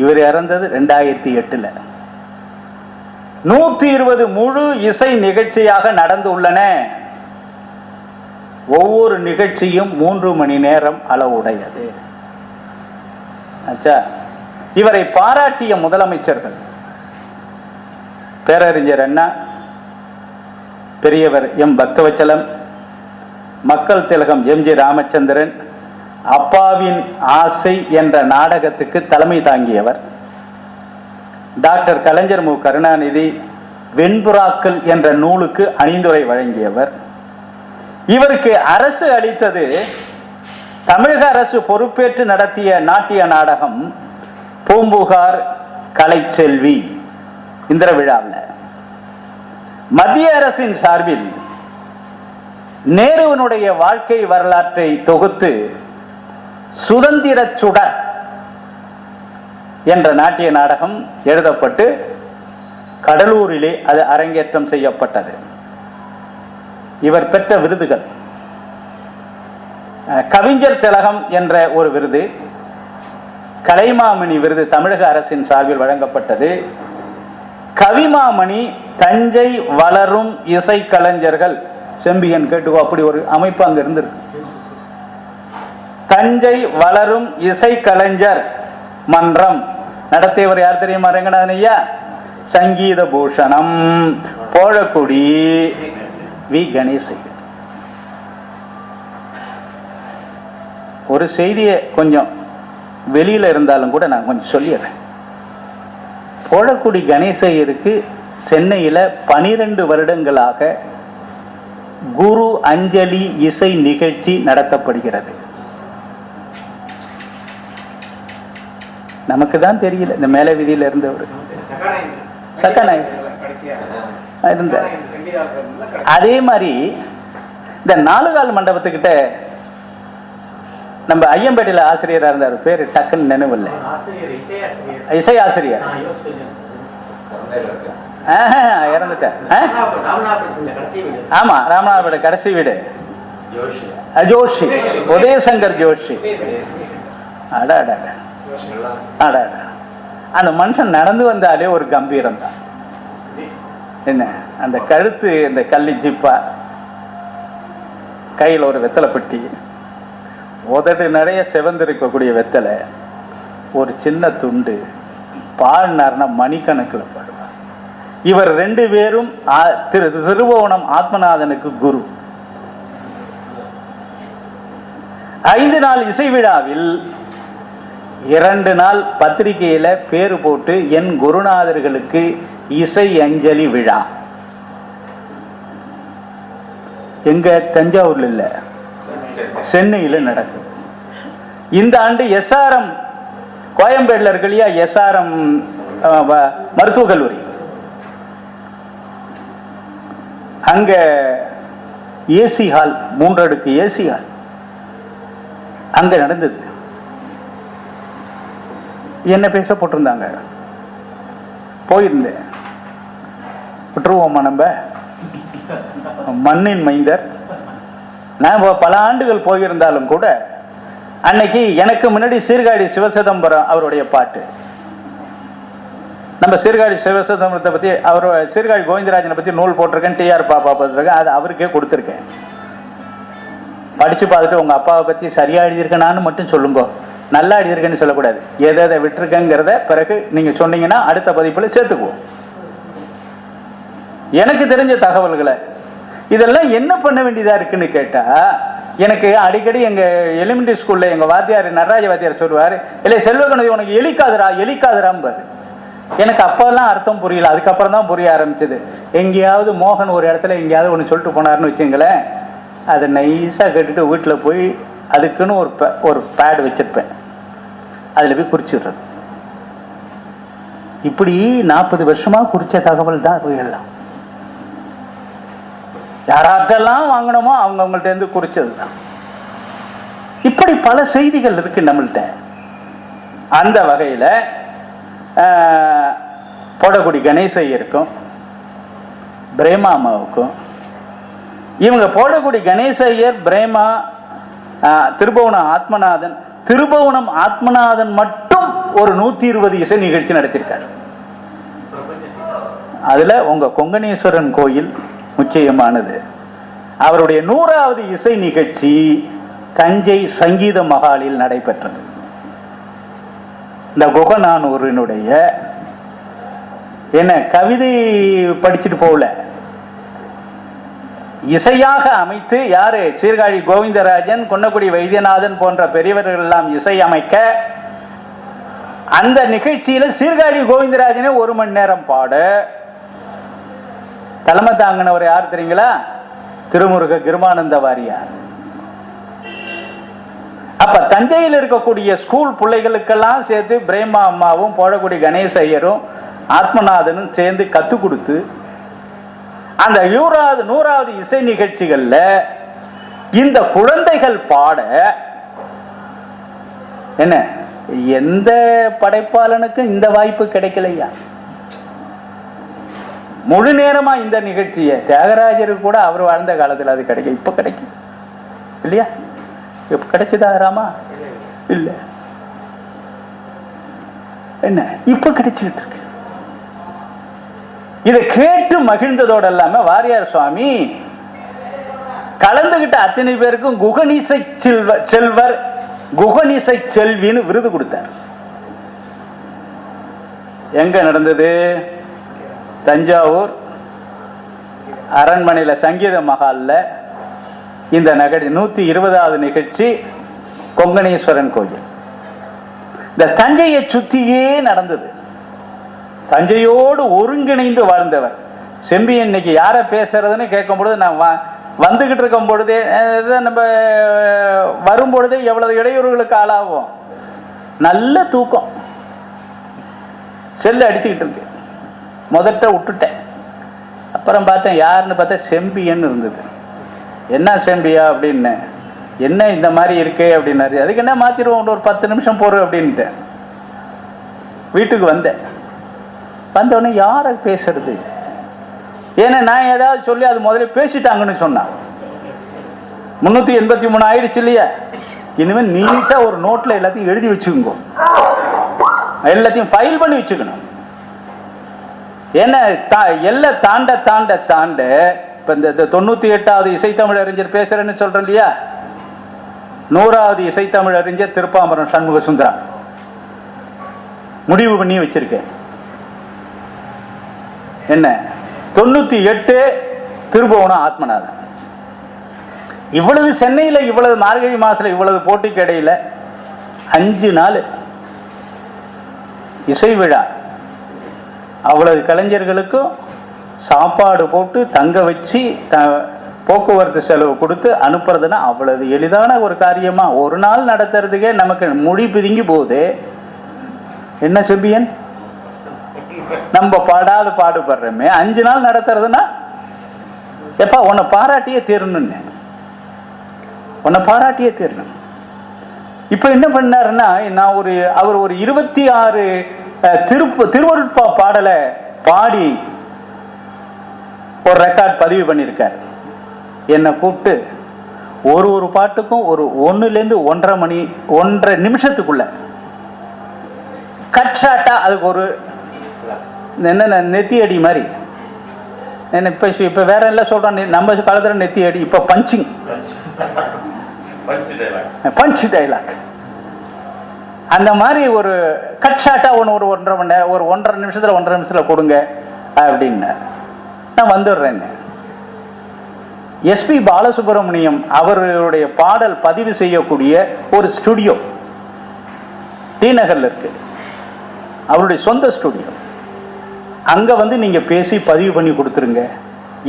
இவர் இறந்தது 2008. 120 முழு இசை நிகழ்ச்சியாக நடந்து உள்ளன. ஒவ்வொரு நிகழ்ச்சியும் 3 மணி நேரம் அளவுடையது. இவரை பாராட்டிய முதலமைச்சர்கள் பேரறிஞர் அண்ணா, பெரியவர் எம். பக்தவச்சலம், மக்கள் திலகம் எம்.ஜி. ராமச்சந்திரன், அப்பாவின் ஆசை என்ற நாடகத்துக்கு தலைமை தாங்கியவர். டாக்டர் கலைஞர் மு. கருணாநிதி வெண்புறாக்கள் என்ற நூலுக்கு அணிந்துரை வழங்கியவர். இவருக்கு அரசு அளித்தது, தமிழக அரசு பொறுப்பேற்று நடத்திய நாட்டிய நாடகம் பூம்புகார் கலைச்செல்வி இந்திர விழாவில். மத்திய அரசின் சார்பில் நேருவினுடைய வாழ்க்கை வரலாற்றை தொகுத்து சுதந்திர சுடர் என்ற நாட்டிய நாடகம் எழுதப்பட்டு கடலூரிலே அது அரங்கேற்றம் செய்யப்பட்டது. இவர் பெற்ற விருதுகள், கவிஞர் திலகம் என்ற ஒரு விருது, கலைமாமணி விருது தமிழக அரசின் சார்பில் வழங்கப்பட்டது. கவிமாமணி தஞ்சை வளரும் இசை கலைஞர்கள் செம்பியன் கேட்டுக்கோ, அப்படி ஒரு அமைப்பு அங்க இருந்திருக்கு. தஞ்சை வளரும் இசை கலைஞர் மன்றம் நடத்தியவர் யார் தெரியுமா? ரங்கநாதன் ஐயா. சங்கீத பூஷணம் போழக்குடி வி. கணேசன். ஒரு செய்தியை கொஞ்சம் வெளியில இருந்தாலும் கூட நான் கொஞ்சம் சொல்லிடுறேன். போழக்குடி கணேசையருக்கு சென்னையில 12 வருடங்களாக குரு அஞ்சலி இசை நிகழ்ச்சி நடத்தப்படுகிறது. நமக்கு தான் தெரியல. இந்த மேல விதியில இருந்தவர் இருந்தார். அதே மாதிரி இந்த 4 கால் மண்டபத்துக்கிட்ட நம்ம ஐயம்பேட்டையில ஆசிரியரா இருந்தார், பேரு டக்குன்னு நினைவில்லை. இசை ஆசிரியர் இறந்துட்டார். ஆமா, ராமநாதபுரம் கடைசி வீடு ஜோஷி, உதயசங்கர் ஜோஷி. அந்த மனுஷன் நடந்து வந்தாலே ஒரு கம்பீரம் தான். என்ன அந்த கழுத்து, இந்த கள்ளி ஜிப்பா, கையில் ஒரு வெத்தலை பெட்டி, உதடு நிறைய செவந்திருக்கக்கூடிய வெத்தலை, ஒரு சின்ன துண்டு, பாடினார்னா மணிக்கணக்கில் பாடுவார். இவர் 2 பேரும் திருபுவனம் ஆத்மநாதனுக்கு குரு. 5 நாள் இசை விழாவில் 2 நாள் பத்திரிகையில பேரு போட்டு என் குருநாதர்களுக்கு இசை அஞ்சலி விழா. எங்க தஞ்சாவூர்ல இல்ல, சென்னையில நடக்குது. இந்த ஆண்டு எஸ்ஆர்எம், கோயம்பேடுல இருக்கு இல்லையா எஸ்ஆர்எம் மருத்துவக் கல்லூரி, அங்க ஏசி ஹால், 3 அடுக்கு ஏசி ஹால் அங்க நடந்தது. என்ன பேச போட்டிருந்தாங்க, போயிருந்தேன். விட்டுருவோமா நம்ம, மண்ணின் மைந்தர். நான் பல ஆண்டுகள் போயிருந்தாலும் கூட அன்னைக்கு எனக்கு முன்னாடி சீர்காழி சிவசிதம்பரம் அவருடைய பாட்டு, நம்ம சீர்காழி சிவசிதம்பரத்தை பத்தி, அவர் சீர்காழி கோவிந்தராஜனை பத்தி நூல் போட்டிருக்கேன், டிஆர் பாப்பா போட்டிருக்கேன், அது அவருக்கே கொடுத்துருக்கேன். படிச்சு பார்த்துட்டு உங்க அப்பாவை பத்தி சரியா எழுதியிருக்கேனான்னு மட்டும் சொல்லுங்க, நல்லா எழுதியிருக்கேன்னு சொல்லக்கூடாது. எதை விட்டுருக்கங்கிறத பிறகு நீங்க சொன்னீங்கன்னா அடுத்த பதிப்புல சேர்த்துக்குவோம். எனக்கு தெரிஞ்ச தகவல்களை இதெல்லாம் என்ன பண்ண வேண்டியதா இருக்குன்னு கேட்டா, எனக்கு அடிக்கடி எங்க எலிமெண்டரி ஸ்கூல்ல எங்க வாத்தியார் நடராஜ வாத்தியார் சொல்லுவாரு, இல்லை செல்வகணதி உனக்கு எலிக்காதுராம்பாரு. எனக்கு அப்பெல்லாம் அர்த்தம் புரியல, அதுக்கப்புறம் தான் புரிய ஆரம்பிச்சது. எங்கேயாவது மோகன் ஒரு இடத்துல எங்கேயாவது ஒன்று சொல்லிட்டு போனாருன்னு வச்சுங்களேன், அதை நைஸாக கேட்டுட்டு வீட்டில் போய் அதுக்குன்னு ஒரு பேட் வச்சிருப்பேன், அதில் போய் குறிச்சிடுறது. இப்படி 40 வருஷமா குறிச்ச தகவல் தான் எல்லாம். யாராட்டெல்லாம் வாங்கணுமோ அவங்கள்ட்ட இருந்து குறிச்சது தான். இப்படி பல செய்திகள் இருக்கு நம்மள்கிட்ட. அந்த வகையில் போடக்குடி கணேசையருக்கும் பிரேமா அம்மாவுக்கும், இவங்க போடக்குடி கணேசையர், பிரேமா, திருபுவனம் ஆத்மநாதன், திருபுவனம் ஆத்மநாதன் மட்டும் ஒரு 120 இசை நிகழ்ச்சி நடத்தியிருக்காரு. அதுல உங்க கொங்கணேஸ்வரன் கோயில் முக்கியமானது. அவருடைய 100வது இசை நிகழ்ச்சி தஞ்சை சங்கீத மகாலில் நடைபெற்றது. இந்த குகநானூரினுடைய என்ன கவிதை படிச்சுட்டு போகல, இசையாக அமைத்து யாரு, சீர்காழி கோவிந்தராஜன், கொன்னக்குடி வைத்தியநாதன் போன்ற பெரியவர்கள் எல்லாம் இசை அமைக்க, அந்த நிகழ்ச்சியில சீர்காழி கோவிந்தராஜனே 1 மணி நேரம் பாட, தலைமை தாங்கினவர் யார் தெரியுங்களா, திருமுருக கிருமானந்த வாரியார். அப்ப தஞ்சையில் இருக்கக்கூடிய ஸ்கூல் பிள்ளைகளுக்கெல்லாம் சேர்த்து பிரேமா அம்மாவும் போடக்குடி கணேசையரும் ஆத்மநாதனும் சேர்ந்து கத்து கொடுத்து, அந்த 100வது இசை நிகழ்ச்சிகள்ல இந்த குழந்தைகள் பாட, என்ன எந்த படைப்பாளனுக்கும் இந்த வாய்ப்பு கிடைக்கலையா? முழு நேரமா இந்த நிகழ்ச்சியை தியாகராஜருக்கு கூட அவர் வாழ்ந்த காலத்தில் அது கிடைக்கும், இப்ப கிடைக்கும் இல்லையா? இப்ப கிடைச்சதா ராமா? இல்ல, என்ன இப்ப கிடைச்சுக்கிட்டு இருக்கு. இதை கேட்டு மகிழ்ந்ததோடு இல்லாம வாரியார் சுவாமி கலந்துகிட்ட அத்தனை பேருக்கும் குகனிசை செல்வர், குகனிசை செல்வின்னு விருது கொடுத்தார். எங்க நடந்தது? தஞ்சாவூர் அரண்மனையில சங்கீத மகால்ல இந்த 120வது நிகழ்ச்சி கொங்கணேஸ்வரன் கோயில். இந்த தஞ்சையை சுத்தியே நடந்தது. தஞ்சையோடு ஒருங்கிணைந்து வாழ்ந்தவர் செம்பியன். இன்னைக்கு யாரை பேசுறதுன்னு கேட்கும் பொழுது, நான் வந்துகிட்டு இருக்கும் பொழுதே, நம்ம வரும் பொழுதே எவ்வளவு இடையூறுகளுக்கு ஆளாகும். நல்ல தூக்கம், செல்லு அடிச்சுக்கிட்டு இருக்கு. முதல்ல விட்டுட்டேன், அப்புறம் பார்த்தேன் யாருன்னு பார்த்தா செம்பியன் இருந்தது. என்ன செம்பியா அப்படின்னு, என்ன இந்த மாதிரி இருக்கு அப்படின்னாரு. அதுக்கு என்ன மாத்திருவோம், ஒரு 10 நிமிஷம் போற அப்படின்ட்டு வீட்டுக்கு வந்தேன். வந்தோடனே யாரை பேசுறது, ஏன்னா நான் ஏதாவது சொல்லி அது முதல்ல பேசிட்டாங்கன்னு சொன்னான். 383 ஆயிடுச்சு இல்லையா? இனிமேல் நீட்டா ஒரு நோட்ல எல்லாத்தையும் எழுதி வச்சுக்கோங்க, எல்லாத்தையும் ஃபைல் பண்ணி வச்சுக்கணும். என்ன எல்லை தாண்ட தாண்ட தாண்ட இப்ப இந்த 98வது இசைத்தமிழ் அறிஞர் பேசுறேன்னு சொல்றேன் இல்லையா, 100வது இசைத்தமிழ் அறிஞர் திருப்பாம்பரம் சண்முக சுந்தரா முடிவு பண்ணி வச்சிருக்கேன். என்ன 98 திருபுவனம் ஆத்மநாதன். இவ்வளவு சென்னையில இவ்வளவு மார்கழி மாசத்துல இவ்வளவு போட்டிக்கு இடையில 5 நாள் இசை விழா, அவ்வளவு கலைஞர்களுக்கும் சாப்பாடு போட்டு தங்க வச்சு போக்குவரத்து செலவு கொடுத்து அனுப்புறதுன்னா அவ்வளவு எளிதான ஒரு காரியமா? ஒரு நாள் நடத்துறதுக்கே நமக்கு மொழி பிதுங்கி போகுது. என்ன செம்பியன், நம்ம பாடாது பாடுபடுறோமே, 5 நாள் நடத்துறதுன்னா எப்பா உன்னை பாராட்டியே தீரணும்னு, உன்னை பாராட்டியே தீரணும். இப்ப என்ன பண்ணாருன்னா, நான் அவர் ஒரு 26 திருவருட்பா பாடலை பாடி ஒரு ரெக்கார்ட் பதிவு பண்ணியிருக்கார். என்னை கூப்பிட்டு ஒரு பாட்டுக்கும் ஒரு 1லேருந்து 1.5 நிமிஷத்துக்குள்ள கட் ஷாட்டா அதுக்கு ஒரு என்ன நெத்தி அடி மாதிரி, என்ன இப்ப வேற எல்லாம் சொல்றான், நம்ம காலத்துல நெத்தி அடி, இப்ப பஞ்சிங் பஞ்ச் டைலாக், அந்த மாதிரி ஒரு கட் ஷாட்டா ஒரு 1.5 மணி நேரம், ஒரு 1.5 நிமிஷத்துல கொடுங்க அப்படின்னு நான் வந்துடுறேன். எஸ்பி பாலசுப்ரமணியம் அவருடைய பாடல் பதிவு செய்யக்கூடிய ஒரு ஸ்டுடியோ டி நகர்ல இருக்கு, அவருடைய சொந்த ஸ்டுடியோ. அங்க வந்து நீங்க பேசி பதிவு பண்ணி கொடுத்துருங்க,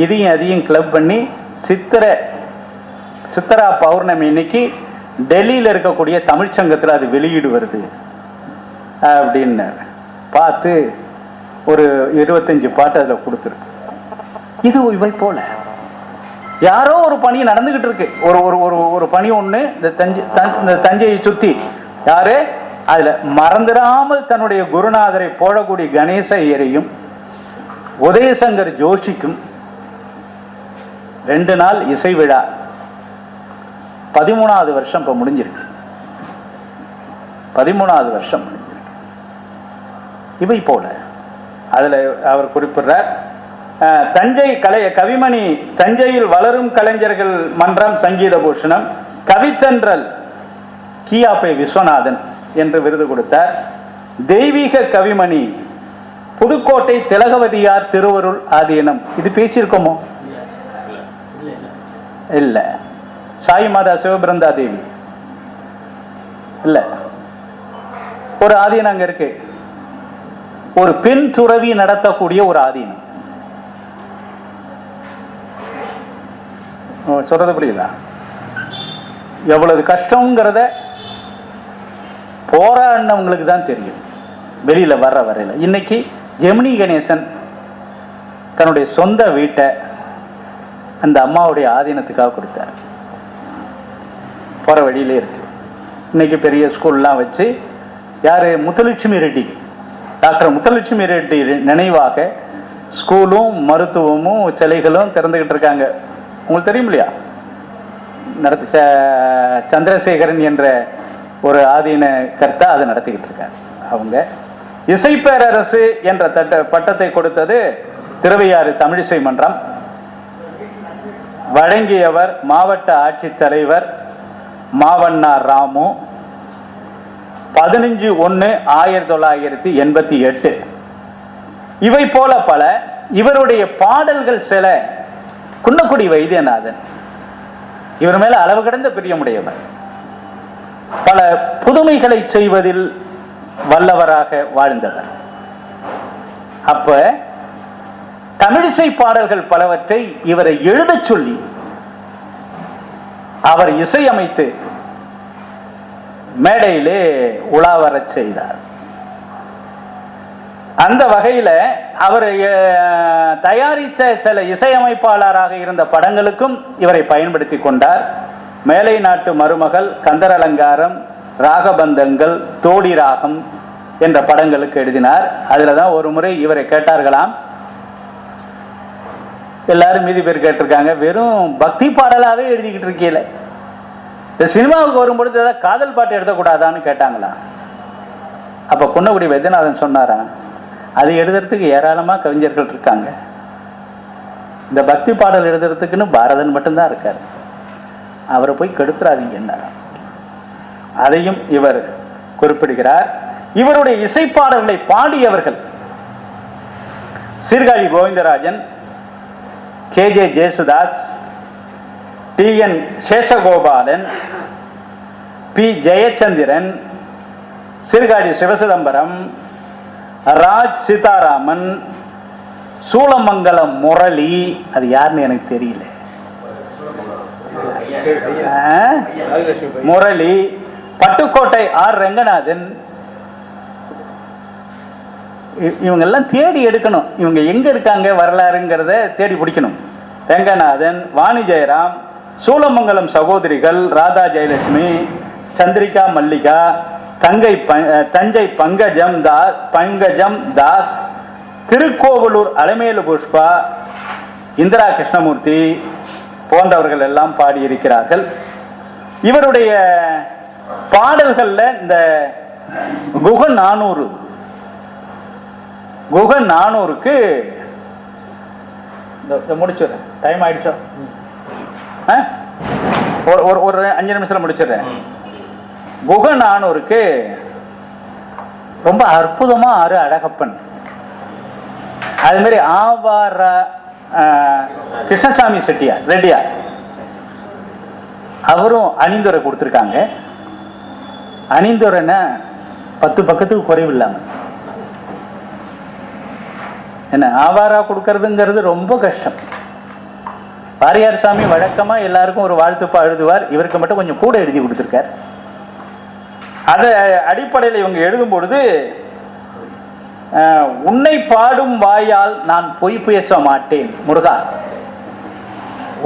இதையும் அதையும் கிளப் பண்ணி சித்திரா பௌர்ணமி இன்னைக்கு டெல்லியில் இருக்கக்கூடிய தமிழ்ச்சங்கத்தில் அது வெளியீடு வருது அப்படின்னு பார்த்து ஒரு 25 பாட்டு அதில் கொடுத்துருக்கு. இது இவை போல யாரோ ஒரு பணி நடந்துகிட்டு இருக்கு, ஒரு பணி ஒண்ணு இந்த தஞ்சையை சுத்தி யாரு அதுல மறந்துடாமல் தன்னுடைய குருநாதரை போடக்கூடிய கணேச ஐயரையும் உதயசங்கர் ஜோஷிக்கும் 2 நாள் இசை விழா 13வது வருஷம் இப்ப முடிஞ்சிருக்கு. 13வது வருஷம் முடிஞ்சிருக்கு. இவை போல அதுல அவர் குறிப்பிடுறார், தஞ்சை கவிமணி தஞ்சையில் வளரும் கலைஞர்கள் மன்றம் சங்கீத பூஷணம், கவித்தன்றல் கியாபே விஸ்வநாதன் என்று விருது கொடுத்தார். தெய்வீக கவிமணி புதுக்கோட்டை திலகவதியார் திருவருள் ஆதீனம், இது பேசியிருக்கோமோ இல்ல, சாய் மாதா சிவபிரந்தா தேவி இல்ல, ஒரு ஆதீனம் அங்க இருக்கு, ஒரு பெண் துறவி நடத்தக்கூடிய ஒரு ஆதீனம். சொல்றது புரியுதா? எவ்வளவு கஷ்டம்ங்கிறத போராடினவங்களுக்கு தான் தெரியும், வெளியில வர்ற வரையில. இன்னைக்கு ஜெமினி கணேசன் தன்னுடைய சொந்த வீட்டை அந்த அம்மாவுடைய ஆதீனத்துக்காக கொடுத்தார். போற வழியிலே இருக்கு. இன்னைக்கு பெரிய ஸ்கூல்லாம் வச்சு யாரு முத்துலட்சுமி ரெட்டி, டாக்டர் முத்துலட்சுமி ரெட்டி நினைவாக ஸ்கூலும் மருத்துவமும் சிலைகளும் திறந்துகிட்டு இருக்காங்க. உங்களுக்கு தெரியும் இல்லையா? சந்திரசேகரன் என்ற ஒரு ஆதீன கர்த்தா அதை நடத்திக்கிட்டு இருக்காங்க. அவங்க இசைப்பேரரசு என்ற பட்டத்தை கொடுத்தது திருவையாறு தமிழிசை மன்றம். வழங்கியவர் மாவட்ட ஆட்சித்தலைவர் மாவண்ணார் ராமு. 15/1/1988. இவை போல பல. இவருடைய பாடல்கள் சில குன்னக்குடி வைத்தியநாதன் இவர் மேல அளவு கடந்த பிரியமுடையவர், பல புதுமைகளை செய்வதில் வல்லவராக வாழ்ந்தவர். அப்ப தமிழிசை பாடல்கள் பலவற்றை இவரை எழுதச் சொல்லி அவர் இசையமைத்து மேடையிலே உலாவரச் செய்தார். அந்த வகையில அவர் தயாரித்த சில இசையமைப்பாளராக இருந்த படங்களுக்கும் இவரை பயன்படுத்தி கொண்டார். மேலை நாட்டு மருமகள், கந்தர் அலங்காரம், ராகபந்தங்கள், தோடி ராகம் என்ற படங்களுக்கு எழுதினார். அதுலதான் ஒரு முறை இவரை கேட்டார்களாம், எல்லாரும் மீதி பேர் கேட்டிருக்காங்க, வெறும் பக்தி பாடலாவே எழுதிக்கிட்டு இருக்கீங்களே, இந்த சினிமாவுக்கு வரும்பொழுது ஏதாவது காதல் பாட்டு எழுதக்கூடாதான்னு கேட்டாங்களா? அப்ப குன்னக்குடி வைத்தியநாதன் சொன்னாரா, அது எழுதுறதுக்கு ஏராளமாக கவிஞர்கள் இருக்காங்க. இந்த பக்தி பாடல் எழுதுறதுக்குன்னு பாரதன் மட்டும்தான் இருக்கார். அவரை போய் கெடுத்துறாதீங்க. அதையும் இவர் குறிப்பிடுகிறார். இவருடைய இசைப்பாடல்களை பாடியவர்கள் Sirkazhi Govindarajan, KJ Yesudas, TN Seshagopalan, P Jayachandran, Sirkazhi Sivachidambaram, Raj Sitharaman, Soolamangalam Murali, அது யாருன்னு எனக்கு தெரியல, முரளி, பட்டுக்கோட்டை ஆர் ரங்கநாதன், இவங்கெல்லாம் தேடி எடுக்கணும். இவங்க எங்க இருக்காங்க வரலாறுங்கிறத தேடி பிடிக்கணும். ரங்கநாதன், வாணி ஜெயராம், சூளமங்கலம் சகோதரிகள், ராதா ஜெயலட்சுமி, சந்திரிகா மல்லிகா, தஞ்சை பங்கஜம் தாஸ், திருக்கோவலூர் அலமேலு புஷ்பா, இந்திரா கிருஷ்ணமூர்த்தி போன்றவர்கள் எல்லாம் பாடியிருக்கிறார்கள். இவருடைய பாடல்கள்ல இந்த குக 400க்கு முடிச்சிடுறேன். டைம் ஆயிடுச்சோ? ஒரு 5 நிமிஷத்துல முடிச்சிடுறேன். குக 400க்கு ரொம்ப அற்புதமா அழகப்பன், அது மாதிரி ஆவார கிருஷ்ணசாமி ரெட்டியார் அவரும் அணிந்துரை கொடுத்துருக்காங்க. அணிந்துரைன்னா 10 பக்கத்துக்கு குறைவில்லாம. என்ன ஆவாரா கொடுக்கறதுங்கிறது ரொம்ப கஷ்டம். வாரியார் சாமி வழக்கமா எல்லாருக்கும் ஒரு வாழ்த்துப்பா எழுதுவார். இவருக்கு மட்டும் கொஞ்சம் கூட எழுதி கொடுத்துருக்கார். அதை அடிப்படையில் இவங்க எழுதும் பொழுது, உன்னை பாடும் வாயால் நான் பொய் பேச மாட்டேன் முருகா,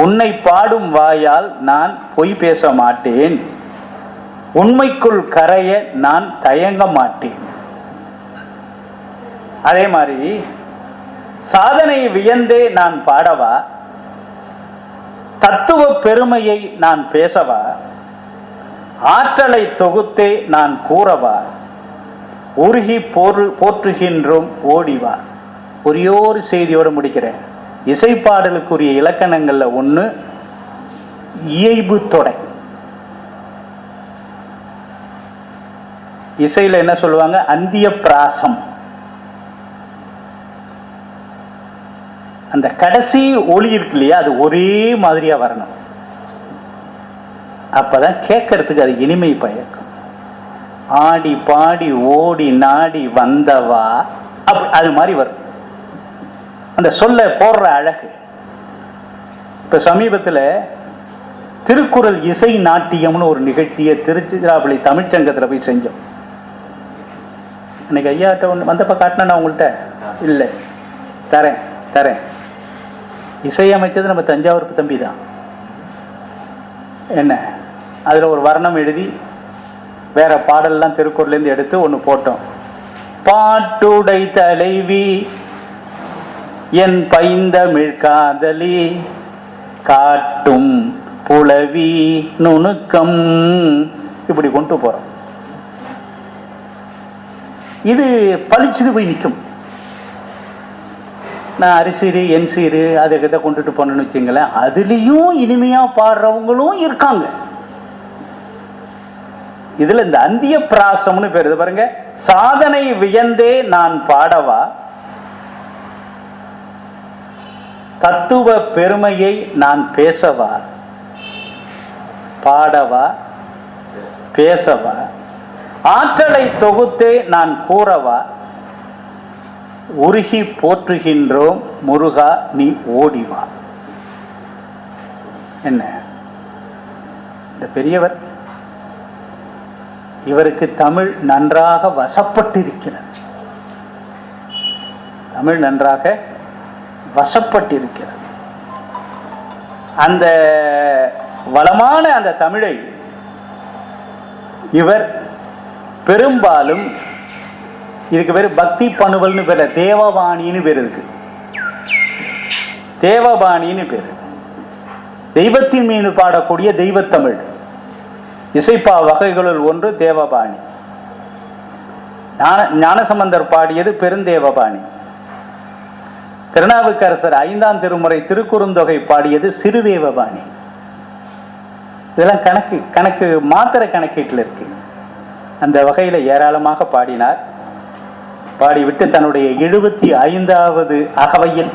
உன்னை பாடும் வாயால் நான் பொய் பேச மாட்டேன், உண்மைக்குள் கரைய நான் தயங்க மாட்டேன். அதே மாதிரி சாதனை வியந்தே நான் பாடவா, தத்துவ பெருமையை நான் பேசவா, ஆற்றலை தொகுத்தே நான் கூறவா, உருகி போற்றுகின்றோம் ஓடிவா. ஒரே ஒரு செய்தியோடு முடிக்கிறேன். இசைப்பாடலுக்குரிய இலக்கணங்கள்ல ஒண்ணு இயைபு தொடை. இசையில என்ன சொல்லுவாங்க? அந்திய பிராசம். அந்த கடைசி ஒளி இருக்கு இல்லையா, அது ஒரே மாதிரியா வரணும். அப்பதான் கேட்கறதுக்கு அது இனிமை பயக்கும். ஆடி பாடி ஓடி நாடி வந்தவா, அது மாதிரி வரும். அந்த சொல்ல போடுற அழகு. இப்ப சமீபத்தில் திருக்குறள் இசை நாட்டியம்னு ஒரு நிகழ்ச்சியை திருச்சிராப்பள்ளி தமிழ்ச்சங்கத்தில் போய் செஞ்சோம். இன்னைக்கு ஐயாட்ட ஒன்று வந்தப்ப காட்டினா உங்கள்கிட்ட இல்லை, தரேன். இசையமைச்சது நம்ம தஞ்சாவூர் தம்பி தான். என்ன அதில் ஒரு வர்ணம் எழுதி வேற பாடல்லாம் திருக்குறள்லேருந்து எடுத்து ஒன்று போட்டோம். பாட்டுடை தலைவி என் பைந்தமிழ் காதலி காட்டும் புலவி நுணுக்கம், இப்படி கொண்டு போறோம். இது பளிச்சுன்னு போய் நிற்கும். நான் அரிசீரு என் சீரு அதை இதை கொண்டுட்டு போனேன்னு வச்சுங்களேன், அதுலேயும் இனிமையா பாடுறவங்களும் இருக்காங்க. இதுல இந்த அந்திய பிராசம்னு பேர். இது பாருங்க, சாதனை வியந்தே நான் பாடவா, தத்துவ பெருமையை நான் பேசவா, பாடவா பேசவா, ஆற்றலை தொகுத்தே நான் கூறவா, உருகி போற்றுகின்றோம் முருகா நீ ஓடிவா. என்ன இந்த பெரியவர், இவருக்கு தமிழ் நன்றாக வசப்பட்டிருக்கிறது. தமிழ் நன்றாக வசப்பட்டிருக்கிறது. அந்த வளமான அந்த தமிழை இவர் பெரும்பாலும், இதுக்கு பேர் பக்தி பணுவல்னு பேர், தேவபாணின்னு பேர். இருக்கு தேவபாணின்னு பேர். தெய்வத்தின் மீது பாடக்கூடிய தெய்வத்தமிழ் இசைப்பா வகைகளுள் ஒன்று தேவபாணி. ஞானசம்பந்தர் பாடியது பெருந்தேவபாணி. திருநாவுக்கரசர் 5ஆம் திருமுறை திருக்குறுந்தொகை பாடியது சிறுதேவபாணி. இதெல்லாம் கணக்கு மாத்திர கணக்கீட்டில் இருக்கு. அந்த வகையில் ஏராளமாக பாடினார். பாடிவிட்டு தன்னுடைய 75வது அகவையில்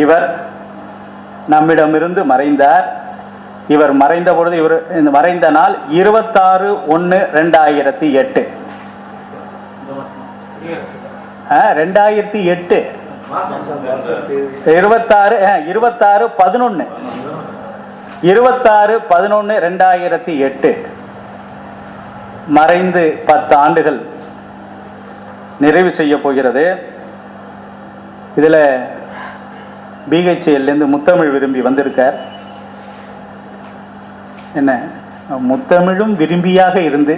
இவர் நம்மிடமிருந்து மறைந்தார். இவர் மறைந்த பொழுது இவர் மறைந்த நாள் 26/1/2008. 2008 26/11/2008 மறைந்து 10 ஆண்டுகள் நிறைவு செய்ய போகிறது. இதுல பிஹெச்எல்லேருந்து முத்தமிழ் விரும்பி வந்திருக்கார். என்ன முத்தமிழும் விரும்பியாக இருந்து,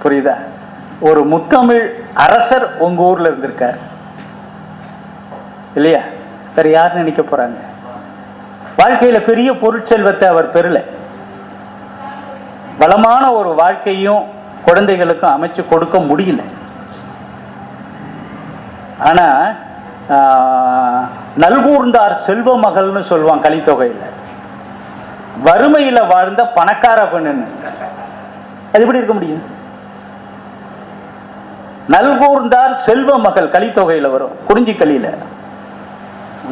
புரியுதா, ஒரு முத்தமிழ் அரசர் உங்க ஊர்ல இருந்திருக்கார் இல்லையா? வேற யார் நினைக்க போறாங்க? வாழ்க்கையில பெரிய பொருட்செல்வத்தை அவர் பெறல. வளமான ஒரு வாழ்க்கையும் குழந்தைகளுக்கும் அமைச்சு கொடுக்க முடியல. ஆனா நல்கூர்ந்தார் செல்வ மகள்னு சொல்லுவான் கலித்தொகையில. வறுமையில வாழ்ந்த பணக்கார பெண்ணுன்னு. அது எப்படி இருக்க முடியும்? நல்கூர்ந்தார் செல்வ மகள் கலித்தொகையில வரும், குறிஞ்சி கலியில.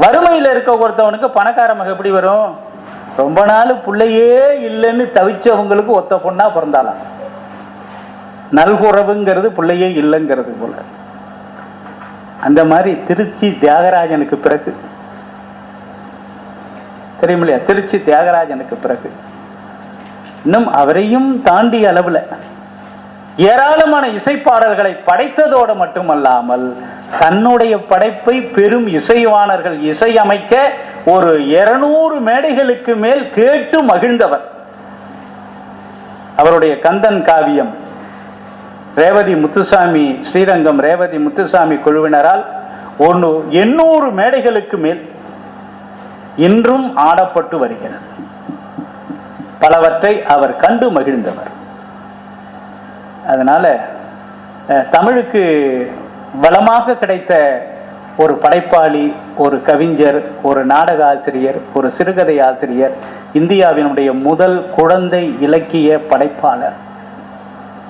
வறுமையில இருக்க ஒருத்தவனுக்கு பணக்கார மகள் எப்படி வரும்? ரொம்ப நாள் பிள்ளையே இல்லைன்னு தவிச்சவங்களுக்கு ஒத்த பொண்ணா பிறந்தாலாம். நல்குறவுங்கிறது பிள்ளையே இல்லைங்கிறது போல. அந்த மாதிரி திருச்சி தியாகராஜனுக்கு பிறகு, தெரியும் இல்லையா, திருச்சி தியாகராஜனுக்கு பிறகு இன்னும் அவரையும் தாண்டி அளவுல ஏராளமான இசைப்பாடல்களை படைத்ததோடு மட்டுமல்லாமல் தன்னுடைய படைப்பை பெரும் இசைவாணர்கள் இசையமைக்க ஒரு 200 மேடைகளுக்கு மேல் கேட்டு மகிழ்ந்தவர். அவருடைய கந்தன் காவியம் ரேவதி முத்துசாமி, ஸ்ரீரங்கம் ரேவதி முத்துசாமி குழுவினரால் 800 மேடைகளுக்கு மேல் இன்றும் ஆடப்பட்டு வருகிறது. பலவற்றை அவர் கண்டு மகிழ்ந்தவர். அதனால தமிழுக்கு வளமாக கிடைத்த ஒரு படைப்பாளி, ஒரு கவிஞர், ஒரு நாடக ஆசிரியர், ஒரு சிறுகதை ஆசிரியர், இந்தியாவினுடைய முதல் குழந்தை இலக்கிய படைப்பாளர்.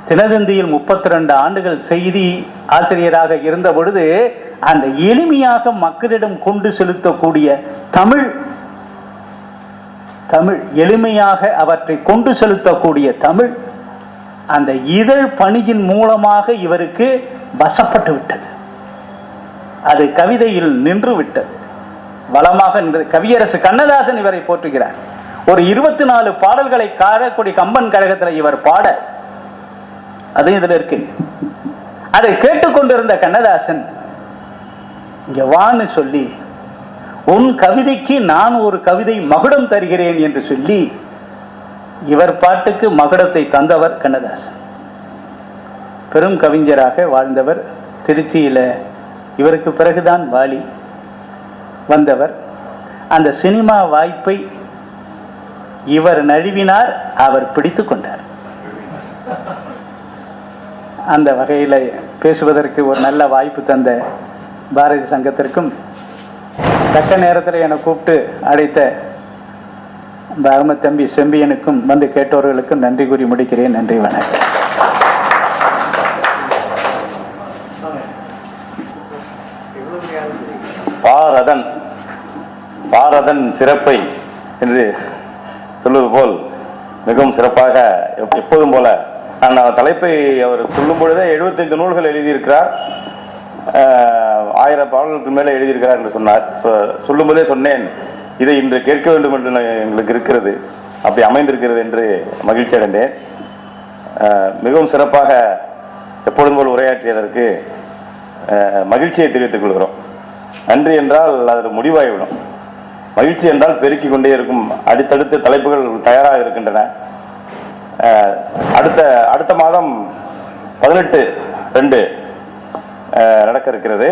தினதந்தியில் 32 ஆண்டுகள் செய்தி ஆசிரியராக இருந்த பொழுது அந்த எளிமையாக மக்களிடம் கொண்டு செலுத்தக்கூடிய தமிழ் எளிமையாக அவற்றை கொண்டு செலுத்தக்கூடிய தமிழ் அந்த இதழ் பணியின் மூலமாக இவருக்கு வசப்பட்டு விட்டது. அது கவிதையில் நின்று விட்டது, வளமாக நின்று. கவியரசு கண்ணதாசன் இவரை போற்றுகிறார். ஒரு 24 பாடல்களை காரைக்குடி கம்பன் கழகத்தில் இவர் பாட, அது இதுல இருக்கு. அதை கேட்டுக்கொண்டிருந்த கண்ணதாசன் இங்க வான்னு சொல்லி, உன் கவிதைக்கு நான் ஒரு கவிதை மகுடம் தருகிறேன் என்று சொல்லி இவர் பாட்டுக்கு மகுடத்தை தந்தவர் கண்ணதாசன். பெரும் கவிஞராக வாழ்ந்தவர். திருச்சியில இவருக்கு பிறகுதான் வாலி வந்தவர். அந்த சினிமா வாய்ப்பை இவர் நழுவினார், அவர் பிடித்து கொண்டார். அந்த வகையில் பேசுவதற்கு ஒரு நல்ல வாய்ப்பு தந்த பாரதி சங்கத்திற்கும், தக்க நேரத்தில் என்னை கூப்பிட்டு அழைத்த இந்த அருமை தம்பி செம்பியனுக்கும், வந்து கேட்டவர்களுக்கும் நன்றி கூறி முடிக்கிறேன். நன்றி, வணக்கம். பாரதன் சிறப்பை என்று சொல்வது போல் மிகவும் சிறப்பாக எப்போதும் போல நான் தலைப்பை அவர் சொல்லும் பொழுதே 75 நூல்கள் எழுதியிருக்கிறார், 1000 பாடல்களுக்கு மேலே எழுதியிருக்கிறார் என்று சொன்னார். சொல்லும் போதே சொன்னேன், இதை இன்று கேட்க வேண்டும் என்று எங்களுக்கு இருக்கிறது, அப்படி அமைந்திருக்கிறது என்று மகிழ்ச்சி அடைந்தேன். மிகவும் சிறப்பாக எப்பொழுதும் போல் உரையாற்றியதற்கு மகிழ்ச்சியை தெரிவித்துக் கொள்கிறோம். நன்றி என்றால் அது முடிவாகிவிடும், மகிழ்ச்சி என்றால் பெருக்கிக் கொண்டே இருக்கும். அடுத்தடுத்த தலைப்புகள் தயாராக இருக்கின்றன. அடுத்த மாதம் 18/2 நடக்க இருக்கிறது.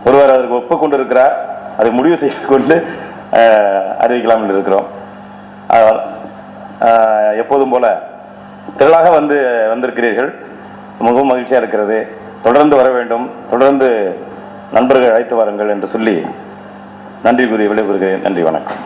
ஒருவர் அதற்கு ஒப்புக்கொண்டிருக்கிறார், அதை முடிவு செய்து கொண்டு அறிவிக்கலாம் என்று இருக்கிறோம். எப்போதும் போல திரளாக வந்திருக்கிறீர்கள். மிகவும் மகிழ்ச்சியாக இருக்கிறது. தொடர்ந்து வர வேண்டும், தொடர்ந்து நண்பர்கள் அழைத்து வாருங்கள் என்று சொல்லி நன்றி கூறி விடைபெறுகிறேன். நன்றி, வணக்கம்.